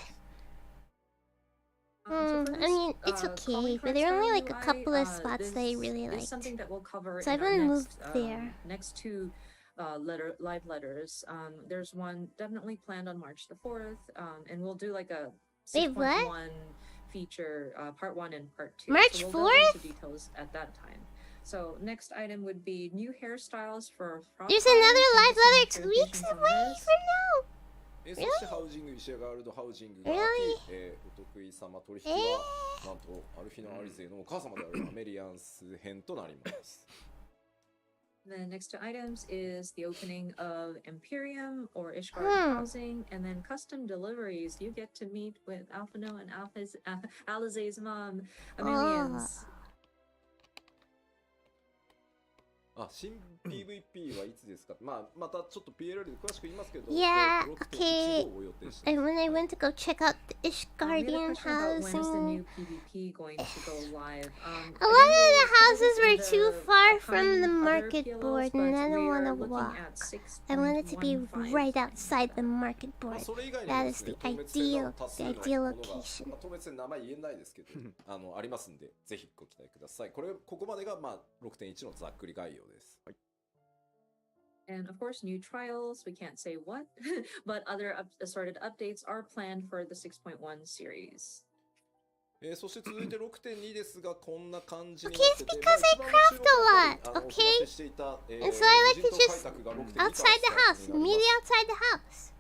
I mean, it's okay, but there are only like a couple of spots that I really liked. Something that we'll cover So I in our haven't next, moved there. Next two live letters. There's one definitely planned on March the 4th, and we'll do like a Wait, 6.1 what? feature, part 1 and part 2. March So we'll go into 4th? details at that time. So next item would be new hairstyles for There's Frostfire another and live some letter 2 clarifications weeks on away this. from now. そしてハウジング石屋ガールドハウジングがあり、お得意様取引は、なんとアルフィノ・アリゼのお母様であるアメリアンス編となります。The next two items is the opening of Imperium or Ishgard housing, and then custom deliveries. You get to meet with Alphino and Alizé's mom, Amelians. 新 PVP はいつですか？またちょっと PLL で詳しく言いますけど、 Yeah, 6.15 を予定してい And ます。 when I went to go check out the We had a Ishgardian question about when is the housing, new PvP going to go live. a lot of the houses were too far from the market board, and I don't want to walk. I want it to be right outside the market board. それ以外に That もで is すね the 透滅性など ideal, 多数 the の ideal ものが location. 透滅性の名前言えないですけどありますんで、ぜひご期待ください。ここまでが6.1 のざっくり概要です。And of course, new trials, we can't say what, but other assorted updates are planned for the 6.1 series. そして続いて 6.2 ですが、こんな感じに Okay, なっ it's てて、 because I craft a lot, お okay? 知らせしていた And so I like to 無人島 just 開拓が 6.2 outside the house, immediately outside the house.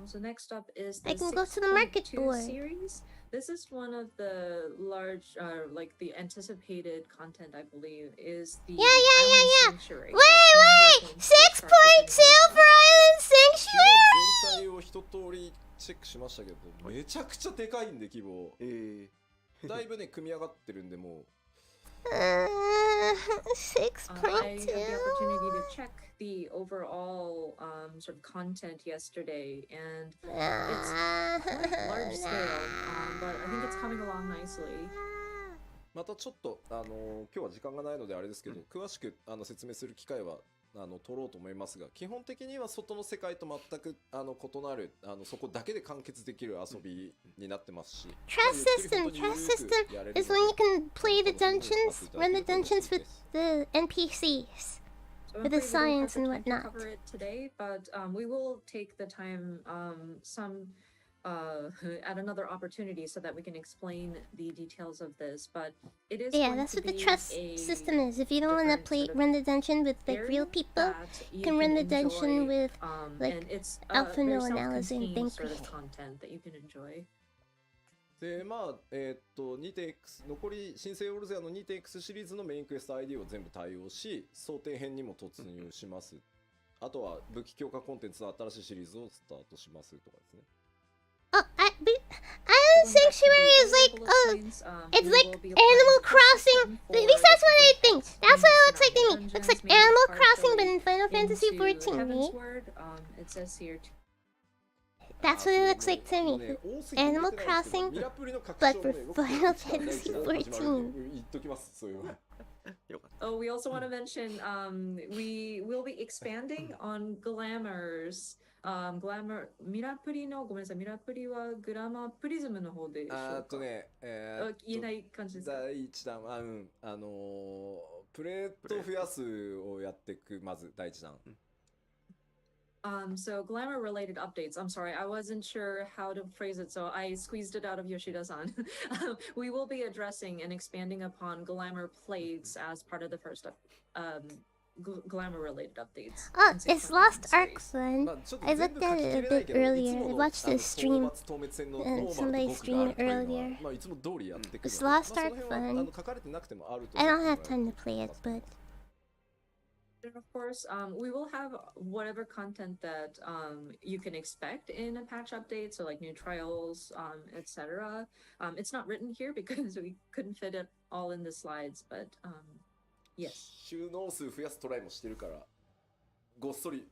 So next up is I the can go to the market 6.2 board. series. This is one of the large, like the anticipated content, I believe, is the Island Sanctuary. Wait! 6.2 for Island 全体を一通りチェックしましたけど、めちゃくちゃでかいんで規模。だいぶね組み上がってるんでもう。I had the opportunity to check the overall sort of content yesterday, and it's quite large scale, but I think it's coming along nicely. またちょっと今日は時間がないのであれですけど、詳しく説明する機会は取ろうと思いますが、基本的には外の世界と全く異なるそこだけで完結できる遊びになってますし。Trust system is when you can play the dungeons, run the dungeons with the NPCs, with the science and whatnot. Cover it today, but we will take the time at another opportunity so that we can explain the details of this, but it is that's what the trust system is. If you don't want to run the dungeon with like real people, you can run the dungeon with like alpha no analysis and things. Sort of content that you can enjoy. で2.x 残り新生オルゼアの 2.x シリーズのメインクエスト ID を全部対応し、想定編にも突入します。あとは武器強化コンテンツの新しいシリーズをスタートしますとかですね。Island Sanctuary is like, it's like Animal Crossing. At least that's what I think. That's what it looks like to me. It looks like Animal Crossing, but in Final Fantasy 14, right? It says here. That's what it looks like to me. Animal Crossing, but for Final Fantasy 14. Oh, we also want to mention, we will be expanding on glamours. グラマーミラプリのごめんなさいミラプリはグラマープリズムの方でしょうか。言えない感じですか。第一弾はプレート増やすをやっていくまず第一弾。So glamour related updates. I'm sorry, I wasn't sure how to phrase it, so I squeezed it out of Yoshida-san. We will be addressing and expanding upon glamour plates as part of the first glamour related updates. Oh, it's Lost Ark fun. I looked at it a bit earlier. I watched the stream, somebody's stream earlier. It's Lost Ark fun. I don't have time to play it, but... And of course, we will have whatever content that you can expect in a patch update, so like new trials, etc. It's not written here because we couldn't fit it all in the slides, but yes. 収納数増やすトライもしてるから、ごっそり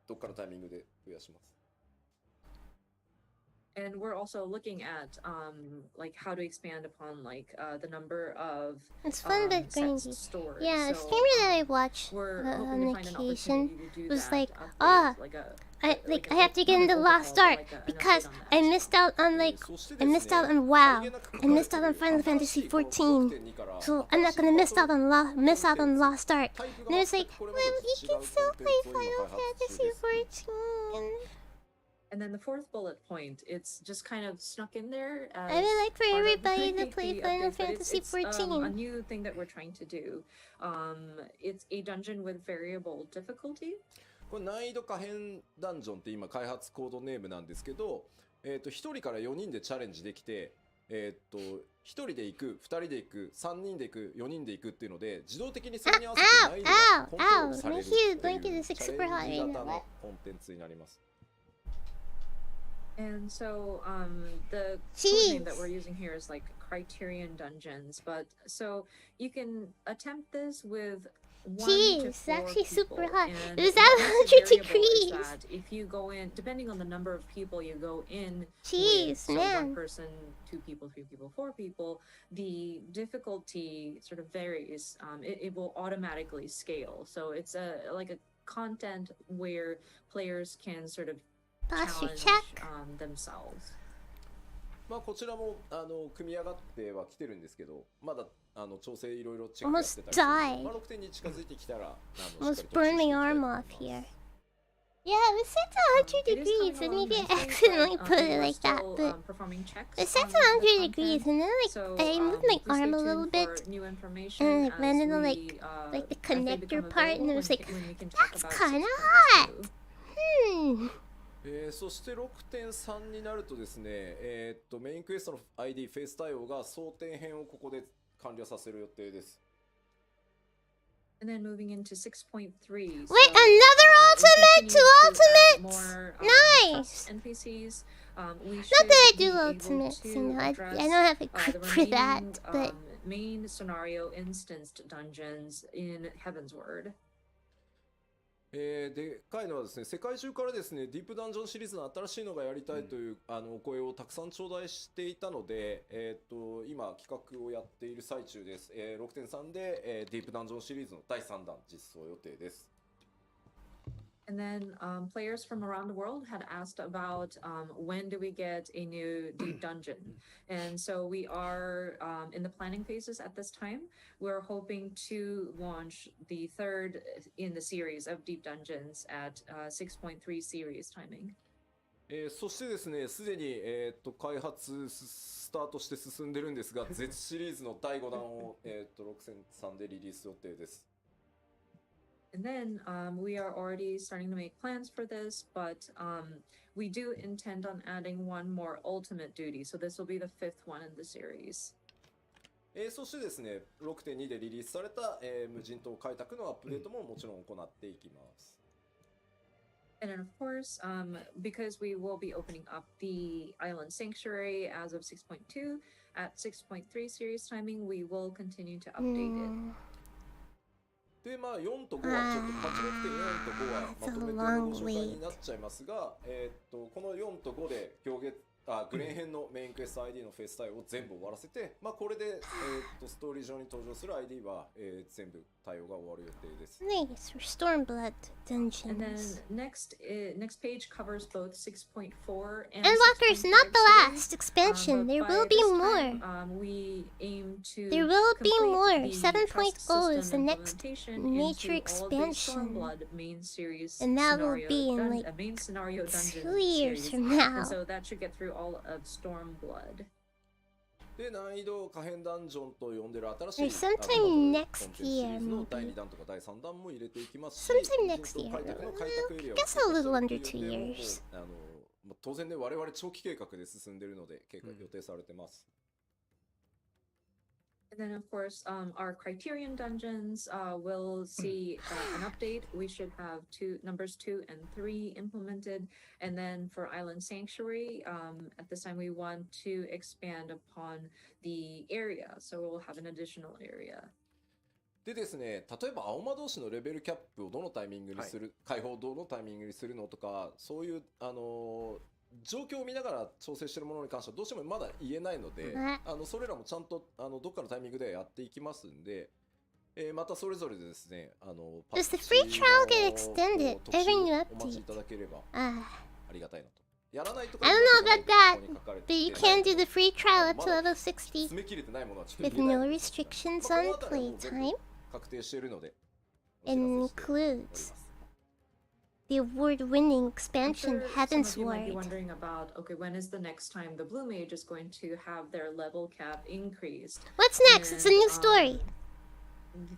どっかのタイミングで増やします。And we're also looking at like how to expand upon like the number of it's fun but grindy. Yeah, a streamer that I watched on occasion was like, I have to get into Lost Ark because I missed out on WoW. I missed out on Final Fantasy 14. So I'm not gonna miss out on Lost Ark. And I was like, well, you can still play Final Fantasy 14. And then the fourth bullet point, it's just kind of snuck in there. I would like for everybody to play Final Fantasy 14. A new thing that we're trying to do. It's a dungeon with variable difficulty. これ難易度可変ダンジョンって今開発コードネームなんですけど、1人から4人でチャレンジできて、1人で行く、2人で行く、3人で行く、4人で行くっていうので、自動的にそれに合わせて難易度がコントロールされるっていうチャレンジ型のコンテンツになります。And so the code name that we're using here is like Criterion Dungeons, but so you can attempt this with 1 to 4 it's actually people. super hot. And It was at 100 degrees. That if you go in, depending on the number of people you go in, Jeez, with, man. 1 person, 2 people, 3 people, 4 people, the difficulty sort of varies. It will automatically scale. So it's like a content where players can sort of challenge themselves. まあこちらも組み上がっては来てるんですけど、まだ調整いろいろチェックしてたりして、まあ6点に近づいてきたらalmost burned my arm off here. Yeah, it was set to 100 degrees, and maybe I accidentally put it like that, but it set to 100 degrees, and then I moved my arm a little bit, and it landed on like the connector part, and it was like, that's kind of hot. そして 6.3 になるとですね、メインクエストの ID フェイス対応が争点編をここで完了させる予定です。And then moving into 6.3. Wait, another ultimate to ultimate? Nice! NPCs. Not that I do ultimates, you know, I don't have a grip for that, but... main scenario instanced dungeons in Heaven's Word. でかいのはですね、世界中からですね、ディープダンジョンシリーズの新しいのがやりたいという、お声をたくさん頂戴していたので、今企画をやっている最中です。6.3 で、ディープダンジョンシリーズの第3弾実装予定です。And then players from around the world had asked about when do we get a new deep dungeon. And so we are in the planning phases at this time. We're hoping to launch the third in the series of deep dungeons at 6.3 series timing. そしてですね、すでに、開発スタートして進んでるんですが、Z シリーズの第5弾を、6.3 でリリース予定です。And then we are already starting to make plans for this, but we do intend on adding one more ultimate duty. So this will be the 5th one in the series. そしてですね、6.2 でリリースされた、無人島開拓のアップデートももちろん行っていきます。And then of course, because we will be opening up the island sanctuary as of 6.2, at 6.3 series timing, we will continue to update it. でまあ、4と5はちょっとパッチ 6.4 と5はまとめてのご紹介になっちゃいますが、この4と5でグレン編のメインクエスト ID のフェイス対応を全部終わらせて、まあ、これで、ストーリー上に登場する ID は、全部対応が終わる予定です。Nice, for Stormblood dungeons. And then next page covers both 6.4 and Endwalker's 6.5 not the series. last expansion. There But will by be this more. time, we aim to There will be complete more. the 7.0 is system the next implementation major into all of the expansion. Stormblood main series And that will scenario be in dun- like main scenario dungeon 2 years series. from now. And so that should get through all of Stormblood. で難易度可変ダンジョンと呼んでる新しい There's sometime next シリーズの year, 第 maybe. 2弾とか第3弾も入れていきますし、 Sometime next 無人島開拓の開拓エリアを I guess a little under 2 years. 当然ね、我々長期計画で進んでいるので予定されてます。And then, of course, our Criterion dungeons will see an update. We should have numbers 2 and 3 implemented. And then for Island Sanctuary, at this time, we want to expand upon the area. So we'll have an additional area. でですね、例えば青魔同士のレベルキャップをどのタイミングにする、解放をどのタイミングにするのとか、そういう状況を見ながら調整しているものに関してはどうしてもまだ言えないので、それらもちゃんとどっかのタイミングでやっていきますんで、またそれぞれでですね、Does the free trial get extended? Every new お待ちい update. ただければ Ah, ありがたいなと。やらないと I don't know about that, but you can do the free trial up to level 60詰め切れてないものはちょっと with 言えない no んですけど、 restrictions まあ on この辺りはもう全部 playtime. 確定しているので、 It お知らせしており includes ます。 the award-winning I'm expansion sure some Heaven's of you might be Ward. wondering about, okay, when is the next time the Blue Mage is going to have their level cap increased? What's next? It's a new story.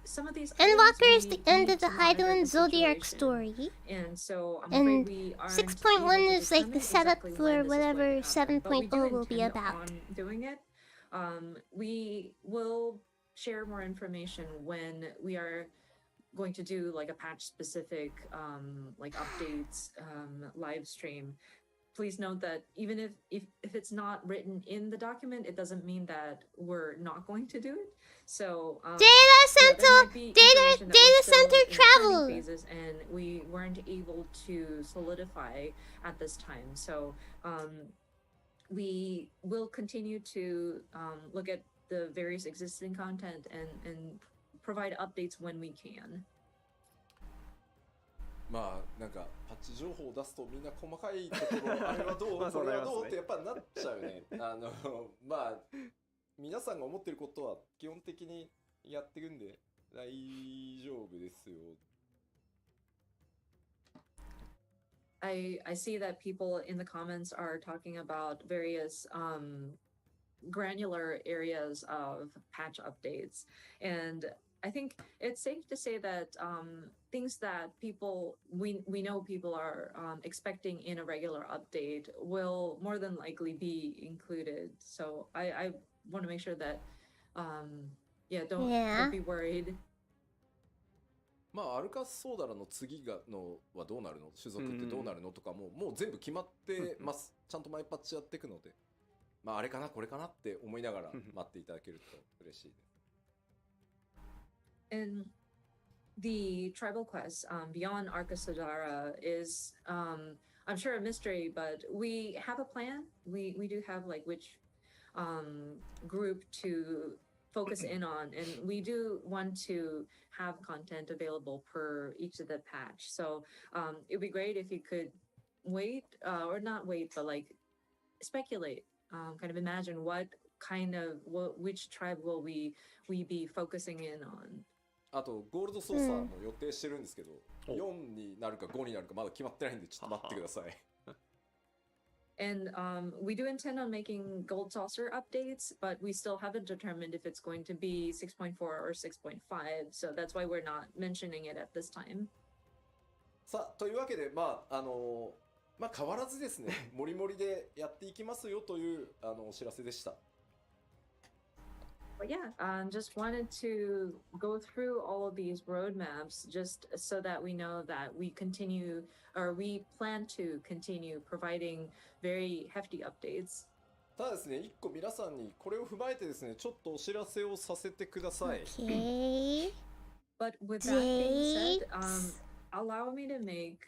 Some of these Endwalker is the items end we of the need to monitor Heidelin the Zodiac situation. story. And so I'm And afraid we aren't 6.1 able to is like the determine setup exactly for when this is whatever going to happen, but we do 7.0 will be intend about. on doing it. We will share more information when we are going to do like a patch specific like updates live stream. Please note that even if it's not written in the document, it doesn't mean that we're not going to do it. So Data yeah, there center, might be data information that we're still center in the planning travel. phases and we weren't able to solidify at this time. So we will continue to look at the various existing content and provide updates when we can. まあなんかパッチ情報を出すとみんな細かいところあれはどうこれはどうってやっぱなっちゃうね。まあ皆さんが思ってることは基本的にやっていくんで大丈夫ですよ。I see that people in the comments are talking about various granular areas of patch updates, and I think it's safe to say that things that we know people are expecting in a regular update will more than likely be included. So I want to make sure that don't be worried. まあアルカスソーダラの次のはどうなるの、種族ってどうなるのとかもう全部決まってます。ちゃんと毎パッチやっていくので、まああれかなこれかなって思いながら待っていただけると嬉しいです。And the tribal quest beyond Arkasodara is I'm sure a mystery, but we have a plan. We do have like which group to focus in on, and we do want to have content available per each of the patch. So it'd be great if you could wait or not wait, but like speculate, kind of imagine which tribe will we be focusing in on. あとゴールドソーサーも予定してるんですけど、4になるか5になるかまだ決まってないんでちょっと待ってください。And we do intend on making Gold Saucer updates, but we still haven't determined if it's going to be 6.4 or 6.5, so that's why we're not mentioning it at this time. さあというわけでまあ変わらずですね、もりもりでやっていきますよというお知らせでした。But yeah, just wanted to go through all of these roadmaps just so that we know that we plan to continue providing very hefty updates. ただですね、一個皆さんにこれを踏まえてですね、ちょっとお知らせをさせてください。Okay. But with that being said, allow me to make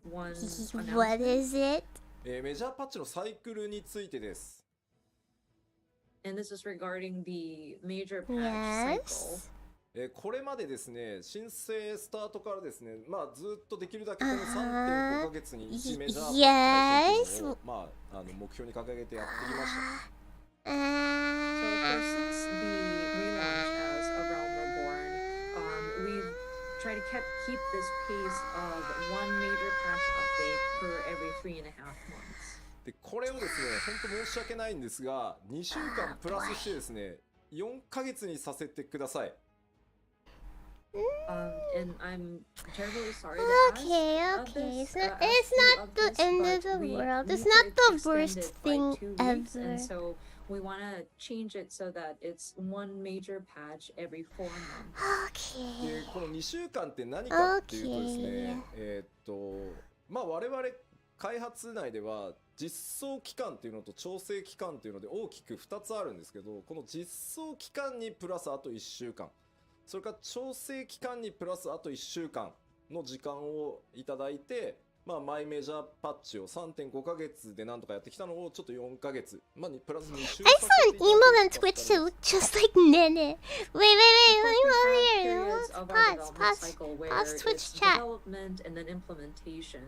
one announcement. What is it? メジャーパッチのサイクルについてです。And this is regarding the major patch cycle. これまでですね、申請スタートからですね、まあずっとできるだけこの 3.5 ヶ月に1メジャーパッチをまあ目標に掲げてやってきました。So since the relaunch as A Realm Reborn, we've tried to keep this pace of one major patch update per every 3.5 months. でこれをですね、本当申し訳ないんですが、2週間プラスしてですね、4ヶ月にさせてください。And I'm terribly sorry to Okay, ask okay. It's not the end of the world. It's not the worst thing ever. And so we want to change it so that it's one major patch every 4 months. Okay. でこの2週間って何かっていうとですね、まあ我々開発内では実装期間っていうのと調整期間っていうので大きく2つあるんですけど、この実装期間にプラスあと1週間、それから調整期間にプラスあと1週間の時間をいただいて、まあマイメジャーパッチを 3.5 ヶ月でなんとかやってきたのをちょっと4ヶ月、まあプラス2週間。I saw an emo on Twitch too, just like Nene. Wait, let me pause Twitch chat. Development and then implementation.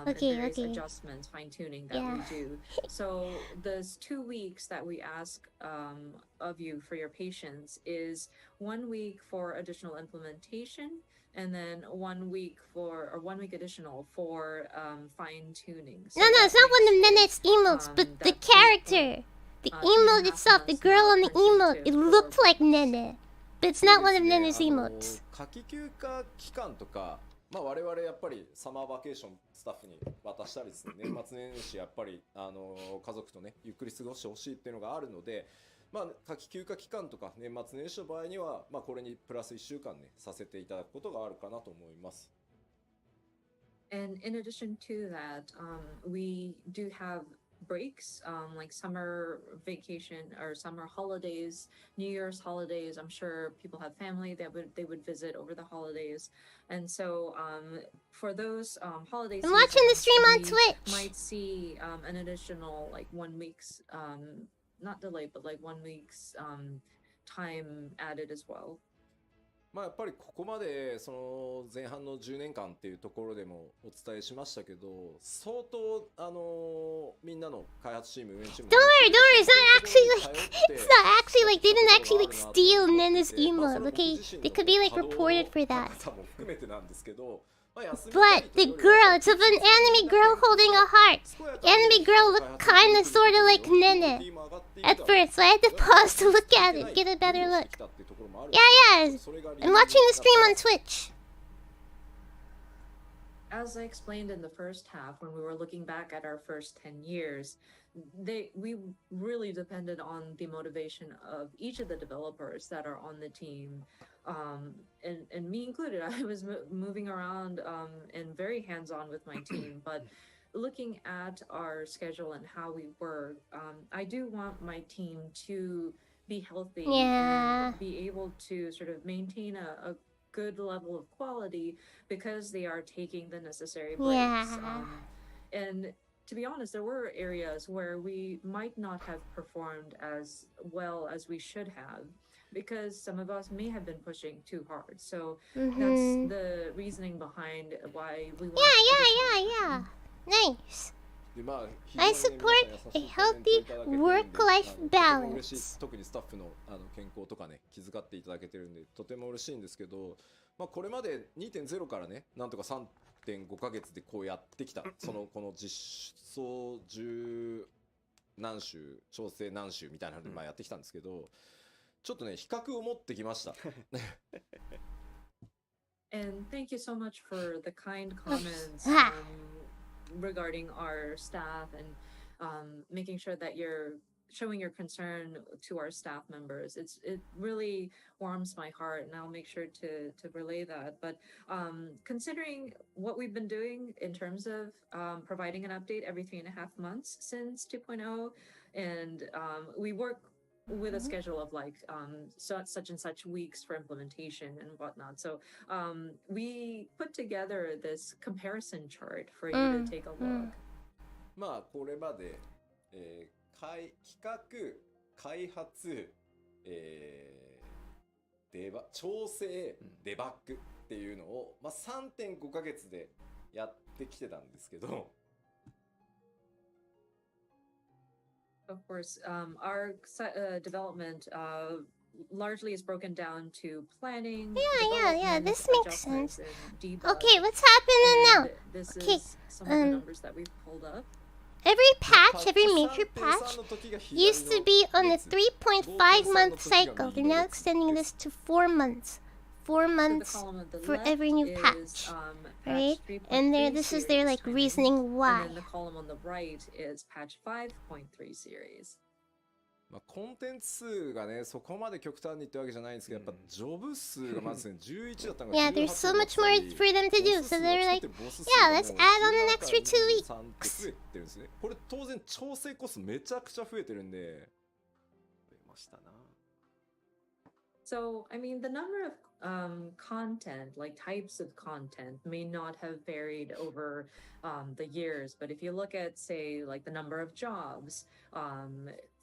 Okay, and various okay. adjustments, fine-tuning that we do. So those 2 weeks that we ask of you for your patience is 1 week for additional implementation, and then 1 week additional for fine-tuning. So No, it's not one of Nene's emotes, but the character. The emote itself, the girl on the emote, it looked like Nene. But it's not one of Nene's emotes. 夏季休暇期間とか、まあ我々やっぱりサマーバケーションスタッフに渡したりですね、年末年始やっぱり家族とねゆっくり過ごしてほしいっていうのがあるので、まあ夏季休暇期間とか年末年始の場合にはまあこれにプラス1週間ねさせていただくことがあるかなと思います。And in addition to that, we do have breaks, like summer vacation or summer holidays, New Year's holidays. I'm sure people have family that they would visit over the holidays, and so for those holidays, I'm watching the stream on Twitch. Might see an additional like 1 week's not delay, but like 1 week's time added as well. まあやっぱりここまでその前半の10年間っていうところでもお伝えしましたけど、相当みんなの開発チーム、運営チーム Don't worry, it's not actually like they didn't actually like steal Nene's emote, okay? They could be like reported for that. But the girl, it's of an anime girl holding a heart. The anime girl looked kinda sorta like Nene at first, so I had to pause to look at it, get a better look. ところもある。Yeah, yeah. それが理 I'm 由 watching に the なって stream ま on す。 Twitch. As I explained in the first half, when we were looking back at our first 10 years, we really depended on the motivation of each of the developers that are on the team, and me included. I was moving around and very hands-on with my team, but looking at our schedule and how we work, I do want my team to be healthy Yeah. and be able to sort of maintain a good level of quality because they are taking the necessary breaks. Yeah. And to be honest, there were areas where we might not have performed as well as we should have because some of us may have been pushing too hard. So that's the reasoning behind why we want Yeah. Nice. でまあ、 I support a healthy work-life とても嬉しい balance. 特にスタッフの健康とかね気遣っていただけてるんでとても嬉しいんですけど、まあ、これまで 2.0 からねなんとか 3.5 ヶ月でこうやってきたこの実装10何週調整何週みたいなのでまあやってきたんですけど、ちょっとね比較を持ってきました。And thank you so much for the kind comments regarding our staff and making sure that you're showing your concern to our staff members. It really warms my heart, and I'll make sure to relay that. But considering what we've been doing in terms of providing an update every 3.5 months since 2.0, and we work with a schedule of like such and such weeks for implementation and whatnot. So we put together this comparison chart for you to take a look. まあこれまで、企画、開発、調整、デバッグっていうのを、まあ、3.5 ヶ月でやってきてたんですけど。Of course, our development largely is broken down to planning. Yeah. This makes sense. Okay, Okay, what's happening now? This Okay, is some of the numbers that we've pulled up. Every patch, every major patch used to be on a 3.5 month cycle. They're now extending this to 4 months. 4 months for every new patch, right? And this is their like reasoning why. And then the column on the right is patch 5.3 series. まあコンテンツ数がねそこまで極端にってわけじゃないんですけど、やっぱジョブ数がまずね11だったのが Yeah, there's so much more for them to do. So they're like, yeah, let's add on an extra 2 weeks. 増えてるんですね。これ当然調整コストめちゃくちゃ増えてるんで。増えましたな。So, I mean, the number of content, like types of content, may not have varied over the years. But if you look at, say, like the number of jobs,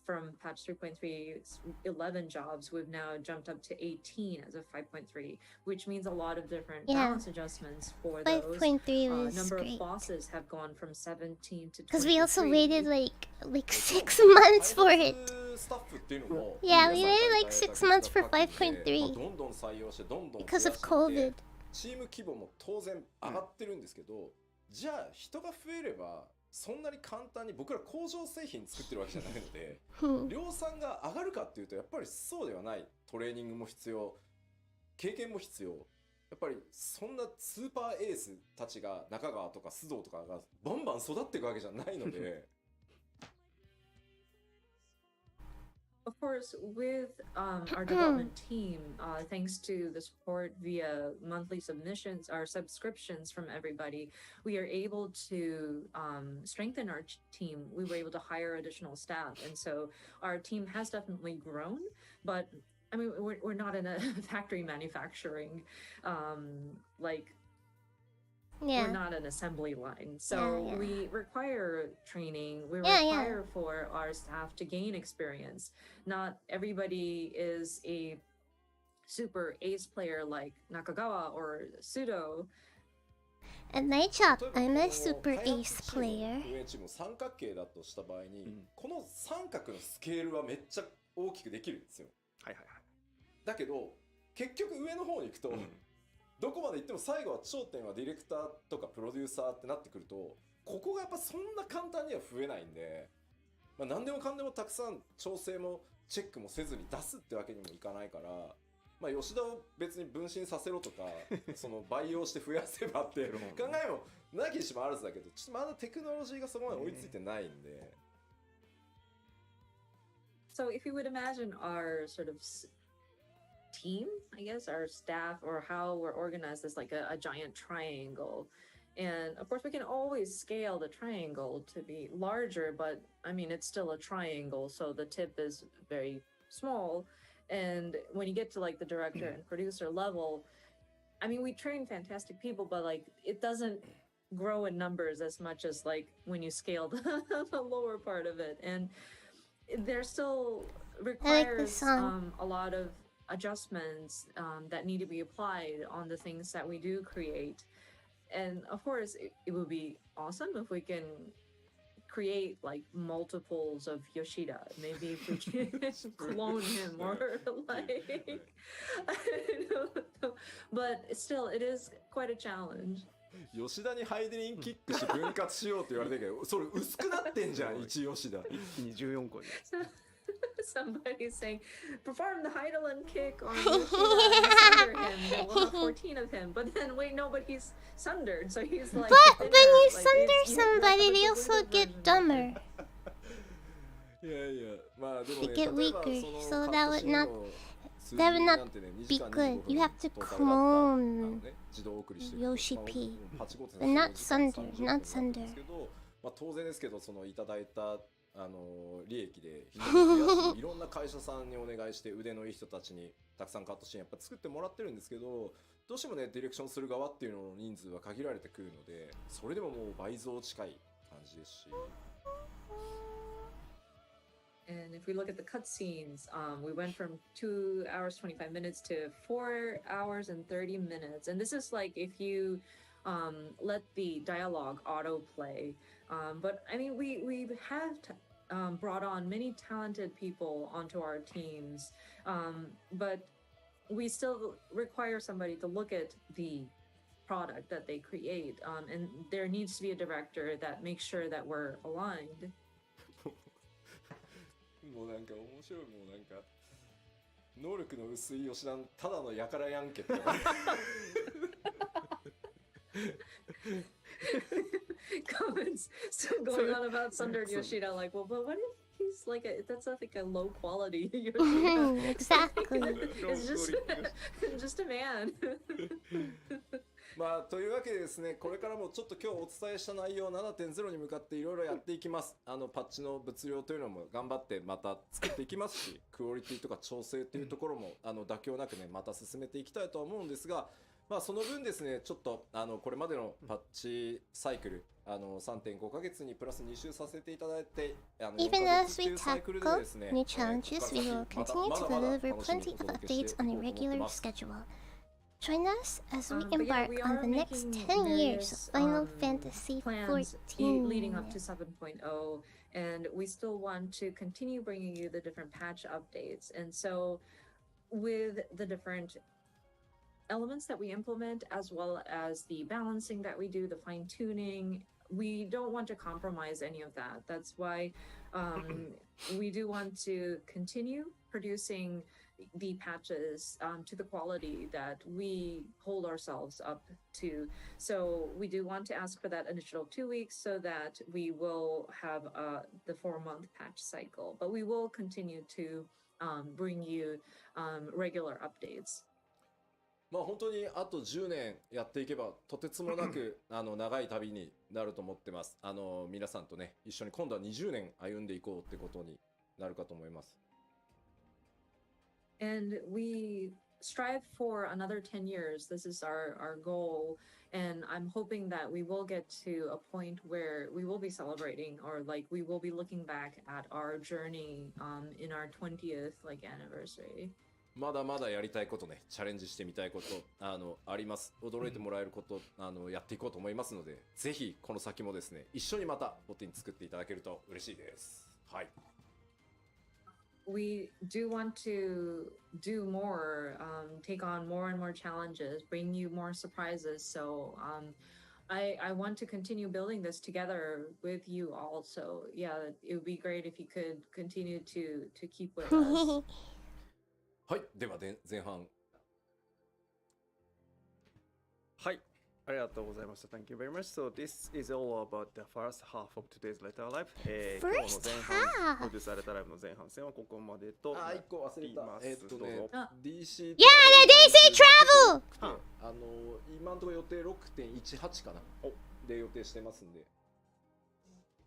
from patch 3.3, 11 jobs, we've now jumped up to 18 as of 5.3, which means a lot of different balance adjustments for those. 5.3 was number great. of bosses have gone from 17 to 23. Because we also waited like 6 months for it. Yeah, we waited like 6 months for 5.3 because of COVID. チーム規模も当然上がってるんですけど、じゃあ人が増えればそんなに簡単に僕ら工場製品作ってるわけじゃないので量産が上がるかっていうとやっぱりそうではない。トレーニングも必要、経験も必要。やっぱりそんなスーパーエースたちが中川とか須藤とかがバンバン育っていくわけじゃないのでOf course, with our development team, thanks to the support via monthly submissions or subscriptions from everybody, we are able to strengthen our team. We were able to hire additional staff. And so our team has definitely grown, but I mean, we're not in a factory manufacturing, we're not an assembly line. So we require training. We require for our staff to gain experience. Not everybody is a super ace player like Nakagawa or Sudo. At my job, I'm a super ace player. 運営チーム三角形だとした場合に、この三角のスケールはめっちゃ大きくできるんですよ。はいはいはい。だけど結局上の方に行くと、どこまで行っても最後は頂点はディレクターとかプロデューサーってなってくると、ここがやっぱそんな簡単には増えないんで、まあ、何でもかんでもたくさん調整もチェックもせずに出すってわけにもいかないから、まあ吉田を別に分身させろとかその培養して増やせばって考えもなきにしもあるんだけど、ちょっとまだテクノロジーがそこまで追いついてないんで。So if you would imagine our sort of team, I guess, our staff, or how we're organized as like a giant triangle. And of course, we can always scale the triangle to be larger, but I mean, it's still a triangle, so the tip is very small. And when you get to like the director and producer level, I mean, we train fantastic people, but like it doesn't grow in numbers as much as like when you scale the lower part of it. And there still requires a lot of adjustments that need to be applied on the things that we do create. And of course, it would be awesome if we can create like multiples of Yoshida. Maybe if we can clone him or like, I don't know. But still, it is quite a challenge. 吉田にハイデリンキックし分割しようって言われてるけど、それ薄くなってんじゃん、一吉田。一気に14個に。Somebody's saying, perform the Heidelin kick on Yoshida and sunder him. And we'll have 14 of him. But then, wait, nobody's sundered. So he's like. But when you sunder somebody, they also get dumber. いやいや、まあでもね、 They get weaker, so that would not be good. You have to clone Yoshi P. But not sunder, not sunder. まあ当然ですけど、そのいただいた利益でいろんな会社さんにお願いして腕のいい人たちにたくさんカットシーンやっぱ作ってもらってるんですけど、どうしてもねディレクションする側っていうのの人数は限られてくるので、それでももう倍増近い感じですし。And if we look at the cutscenes, we went from 2 hours 25 minutes to 4 hours and 30 minutes. And this is like if you let the dialogue autoplay. But I mean, we have brought on many talented people onto our teams, but we still require somebody to look at the product that they create. And there needs to be a director that makes sure that we're aligned. もうなんか面白い、もうなんか能力の薄い吉田のただのやからやんけってcomments still going on about Sundered Yoshida, like, well, but what if he's like that's not like a low quality Yoshida? Exactly. It's just a man. まあというわけでですね、これからもちょっと今日お伝えした内容 7.0 に向かっていろいろやっていきます。パッチの物量というのも頑張ってまた作っていきますし、クオリティとか調整というところも妥協なくねまた進めていきたいとは思うんですが、まあその分ですね、ちょっとこれまでのパッチサイクル3.5 ヶ月にプラス2週させていただいて、Even as we tackle new challenges, we will continue to deliver plenty of updates on a regular schedule. Join us as we embark on the next 10 years of Final Fantasy XIV. Leading up to 7.0, and we still want to continue bringing you the different patch updates. And so with the different elements that we implement, as well as the balancing that we do, the fine-tuning, we don't want to compromise any of that. That's why we do want to continue producing the patches to the quality that we hold ourselves up to. So we do want to ask for that initial 2 weeks so that we will have the 4-month patch cycle, but we will continue to bring you regular updates. まあ本当にあと10年やっていけばとてつもなく長い旅になると思ってます。皆さんとね一緒に今度は20年歩んでいこうってことになるかと思います。And we strive for another 10 years. This is our goal. And I'm hoping that we will get to a point where we will be celebrating, or like we will be looking back at our journey in our 20th anniversary. まだまだやりたいことね、チャレンジしてみたいことあります。驚いてもらえることやっていこうと思いますので、ぜひこの先もですね、一緒にまたボッティン作っていただけると嬉しいです。はい。We do want to do more, take on more and more challenges, bring you more surprises. So I want to continue building this together with you all. So yeah, it would be great if you could continue to keep with us. はい、では前半はい。ありがとうございました。Thank you very much. So this is all about the first half of today's letter live. 今日の前半、プロデュースされたライブの前半戦はここまでとなっています。どうぞ。DC Yeah, the DC travel! 今のところ予定 6.18 かなで予定してますんで。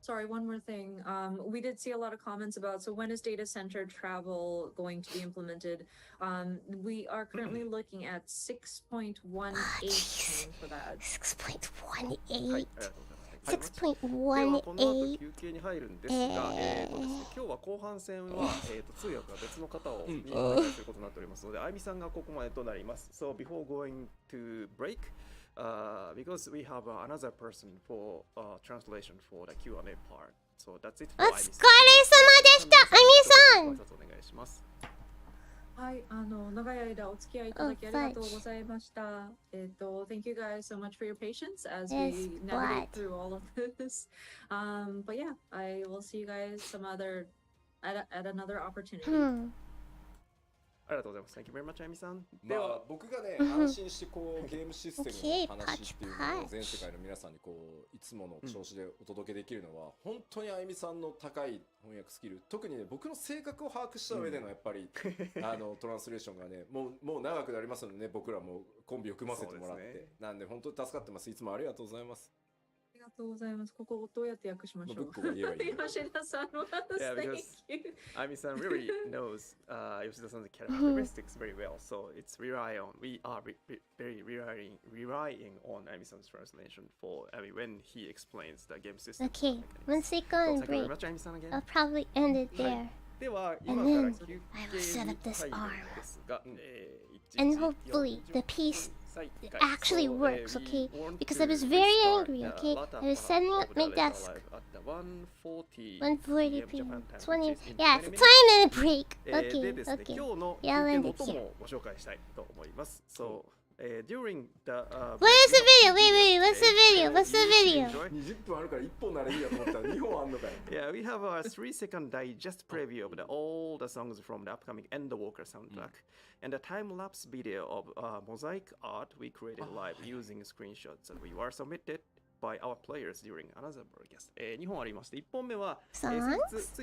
Sorry, one more thing. We did see a lot of comments about, so when is data center travel going to be implemented? We are currently looking at 6.18 for that. 6.18. この後休憩に入るんですが、今日は後半戦は、通訳が別の方を見ていすることになっておりますので、あゆみさんがここまでとなります。So before going to break, because we have another person for translation for the Q&A part. So that's it. お疲れ様でした、あみさん。お願いします。はい、長い間お付き合いいただきありがとうございました。Thank you guys so much for your patience as we navigate through all of this. But yeah, I will see you guys some other at another opportunity. ありがとうございます。Thank you very much, あゆみさん。では僕がね、安心してこうゲームシステムの話っていうのを全世界の皆さんにこういつもの調子でお届けできるのは、本当にあゆみさんの高い翻訳スキル、特にね僕の性格を把握した上でのやっぱり、トランスレーションがね、もう長くなりますのでね、僕らもコンビを組ませてもらって、なんで本当に助かってます。いつもありがとうございます。ありがとうございます。ここどうやって訳しましょう。吉田さん Ami-san really knows Yoshida-san's characteristics very well, so it's we are very relying on Ami-san's translation for when he explains the game system. Okay, once they go on break, I'll probably end it there. では And 今から then 休憩 I will set up this に arm. 入るんですが、And hopefully the piece actually works, okay? Because I was very angry, okay? I was setting up my desk. 1:40 p.m. 20. Yeah, it's a 20-minute break. で Okay, ですね、 okay. 今日の Yeah, I'll 休憩 end の it 音 here. もご紹介したいと思います。So, during the What is the video? Wait, what's the video? What's the video? 20分あるから1本ならいいやと思ったら2本あんのかよ。Yeah, we have a 3-second digest preview of all the songs from the upcoming Endwalker soundtrack, and a time-lapse video of mosaic art we created live using screenshots that we were submitted by our players during another broadcast. 2本ありまして、1本目は、つ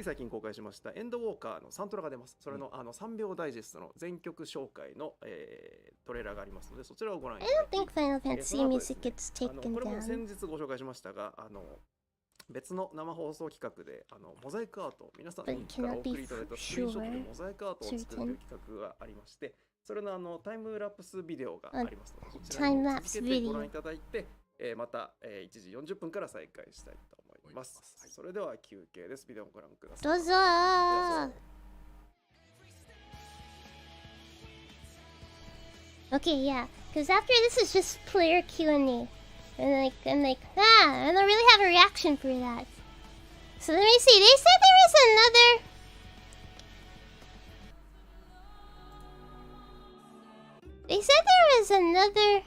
い最近公開しましたエンドウォーカーのサントラが出ます。それの3秒ダイジェストの全曲紹介の、トレーラーがありますので、そちらをご覧いただ I don't think Final Fantasy music gets こ taken れも down. 先日ご紹介しましたが、別の生放送企画でモザイクアート、皆さんからお送りいただいたスクリーンショットでモザイクアートを作るという企画がありまして、それのタイムラプスビデオがありますので、そちらに続けてご覧いただいて、また1時40分から再開したいと思います。それでは休憩です。ビデオをご覧ください。どうぞー。Okay, yeah, because after this is just player Q&A, and I don't really have a reaction for that. So let me see. They said there was another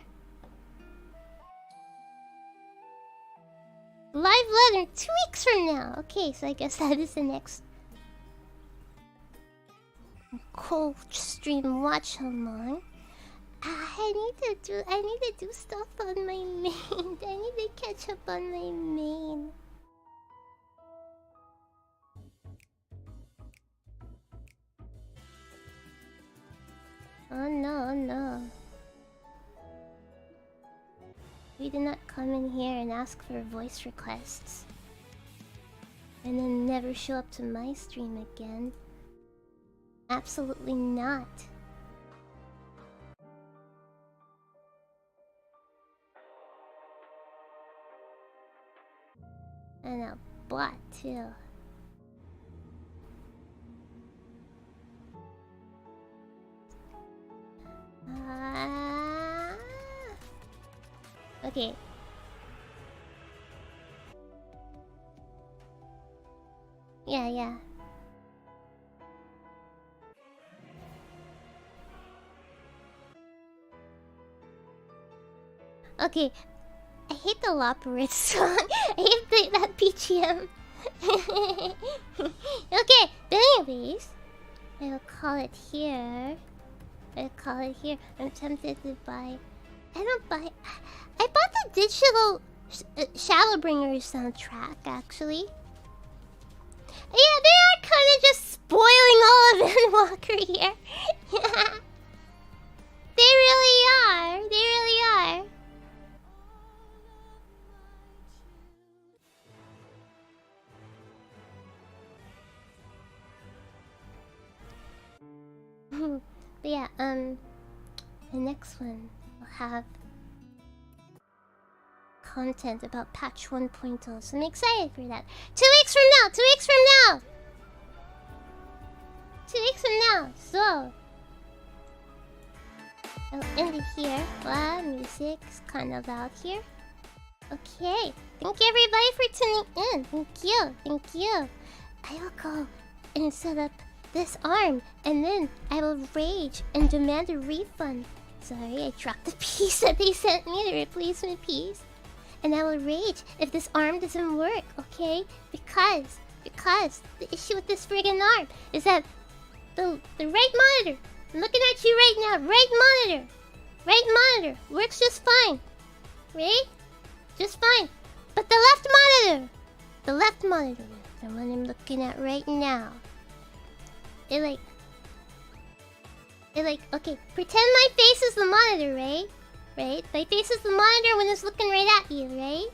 live letter 2 weeks from now. Okay, so I guess that is the next cold stream watch along. I need to do stuff on my main. I need to catch up on my main. Oh no. We did not come in here and ask for voice requests. And then never show up to my stream again. Absolutely not. And a bot too. Okay. Yeah. Okay. I hate the Loporrit song. I hate that BGM. Okay, but anyways, I will call it here. I'm tempted to buy I don't buy. I bought the digital Shadowbringers soundtrack actually. Yeah, they are kind of just spoiling all of Endwalker here. They really are. They really are. But yeah, the next one will have content about patch 1.0, so I'm excited for that. 2 weeks from now! 2 weeks from now! 2 weeks from now, so I'll end it here. Wow, music is kind of loud here. Okay, thank you everybody for tuning in. Thank you, thank you. I will go and set up this arm, and then I will rage and demand a refund. Sorry, I dropped the piece that they sent me, the replacement piece. And I will rage if this arm doesn't work, okay? Because the issue with this friggin' arm is that the right monitor, I'm looking at you right now, right monitor works just fine, right? Just fine. But the left monitor, the one I'm looking at right now, it like, okay, pretend my face is the monitor, right? Right? My face is the monitor when it's looking right at you, right?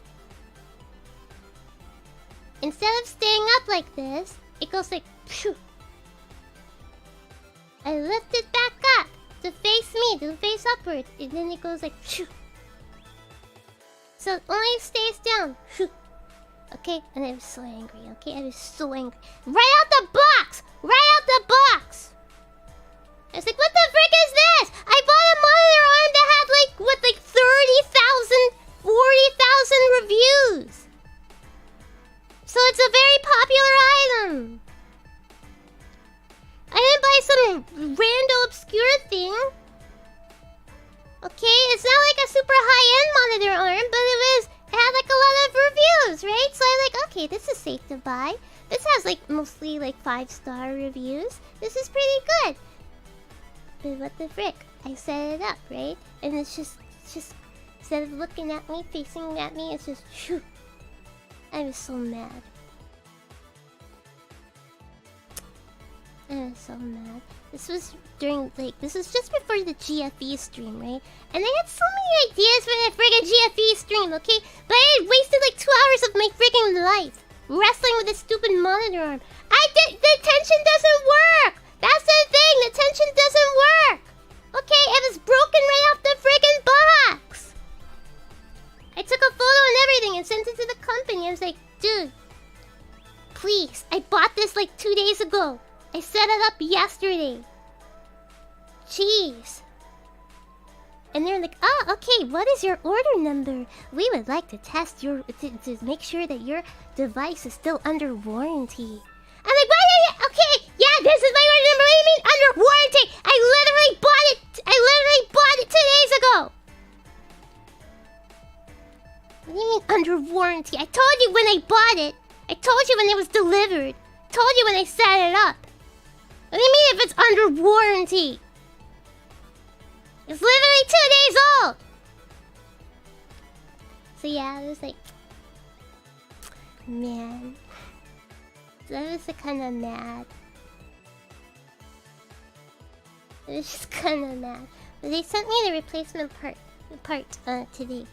Instead of staying up like this, it goes like, phew. I lift it back up to face me, to face upward, and then it goes like, phew. So it only stays down, phew. Okay, and I was so angry, okay? I was so angry. Right out the box! Right out the box! I was like, what the frick is this? I bought a monitor arm that had like, what, like 30,000, 40,000 reviews. So it's a very popular item. I didn't buy some random obscure thing. Okay, it's not like a super high-end monitor arm, but it had like a lot of reviews, right? So I'm like, okay, this is safe to buy. This has like mostly like 5-star reviews. This is pretty good. But what the frick? I set it up, right? And it's just instead of looking at me, facing at me, it's just shoo. I was so mad. I was so mad. This was during this was just before the GFE stream, right? And I had so many ideas for that friggin' GFE stream, okay? But I had wasted like 2 hours of my friggin' life wrestling with a stupid monitor arm. The tension doesn't work! That's the thing! The tension doesn't work! Okay, it was broken right off the friggin' box! I took a photo and everything and sent it to the company. I was like, dude, please, I bought this like 2 days ago. I set it up yesterday. Jeez. And they're like, oh, okay, what is your order number? We would like to test to make sure that your device is still under warranty. I'm like, what? Okay, yeah, this is my order number. What do you mean under warranty? I literally bought it 2 days ago. What do you mean under warranty? I told you when I bought it. I told you when it was delivered. I told you when I set it up. What do you mean if it's under warranty? It's literally 2 days old. So yeah, I was like, man. So I was kind of mad. I was just kind of mad. But they sent me the replacement part today.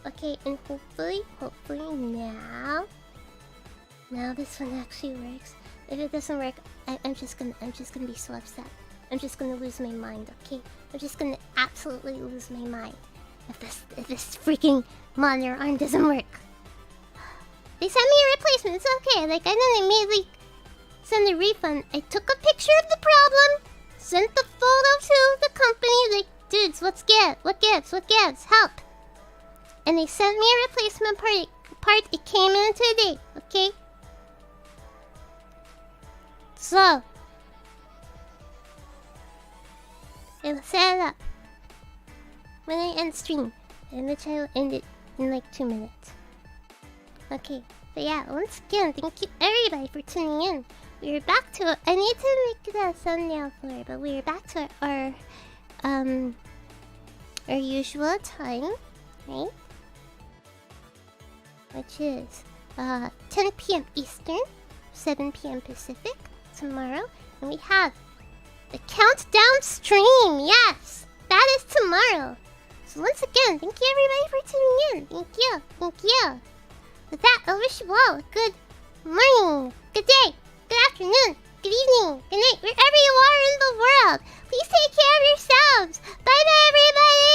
Okay, and hopefully now this one actually works. If it doesn't work, I'm just gonna be so upset. I'm just gonna lose my mind, okay? I'm just gonna absolutely lose my mind if this freaking monitor arm doesn't work. They sent me a replacement, it's okay. Like, I didn't immediately send a refund. I took a picture of the problem, sent the photo to the company, like, dudes, what gives? Help! And they sent me a replacement part. It came in today, okay? So, I will set it up when I end stream, in which I will end it in like 2 minutes. Okay, but yeah, once again, thank you everybody for tuning in. We're back to it. I need to make the thumbnail for it, but we're back to our our usual time, right? Which is 10 p.m. Eastern, 7 p.m. Pacific tomorrow. And we have the countdown stream. Yes, that is tomorrow. So once again, thank you everybody for tuning in. Thank you. Thank you. With that, I wish you all a good morning, good day, good afternoon, good evening, good night, wherever you are in the world. Please take care of yourselves. Bye bye, everybody.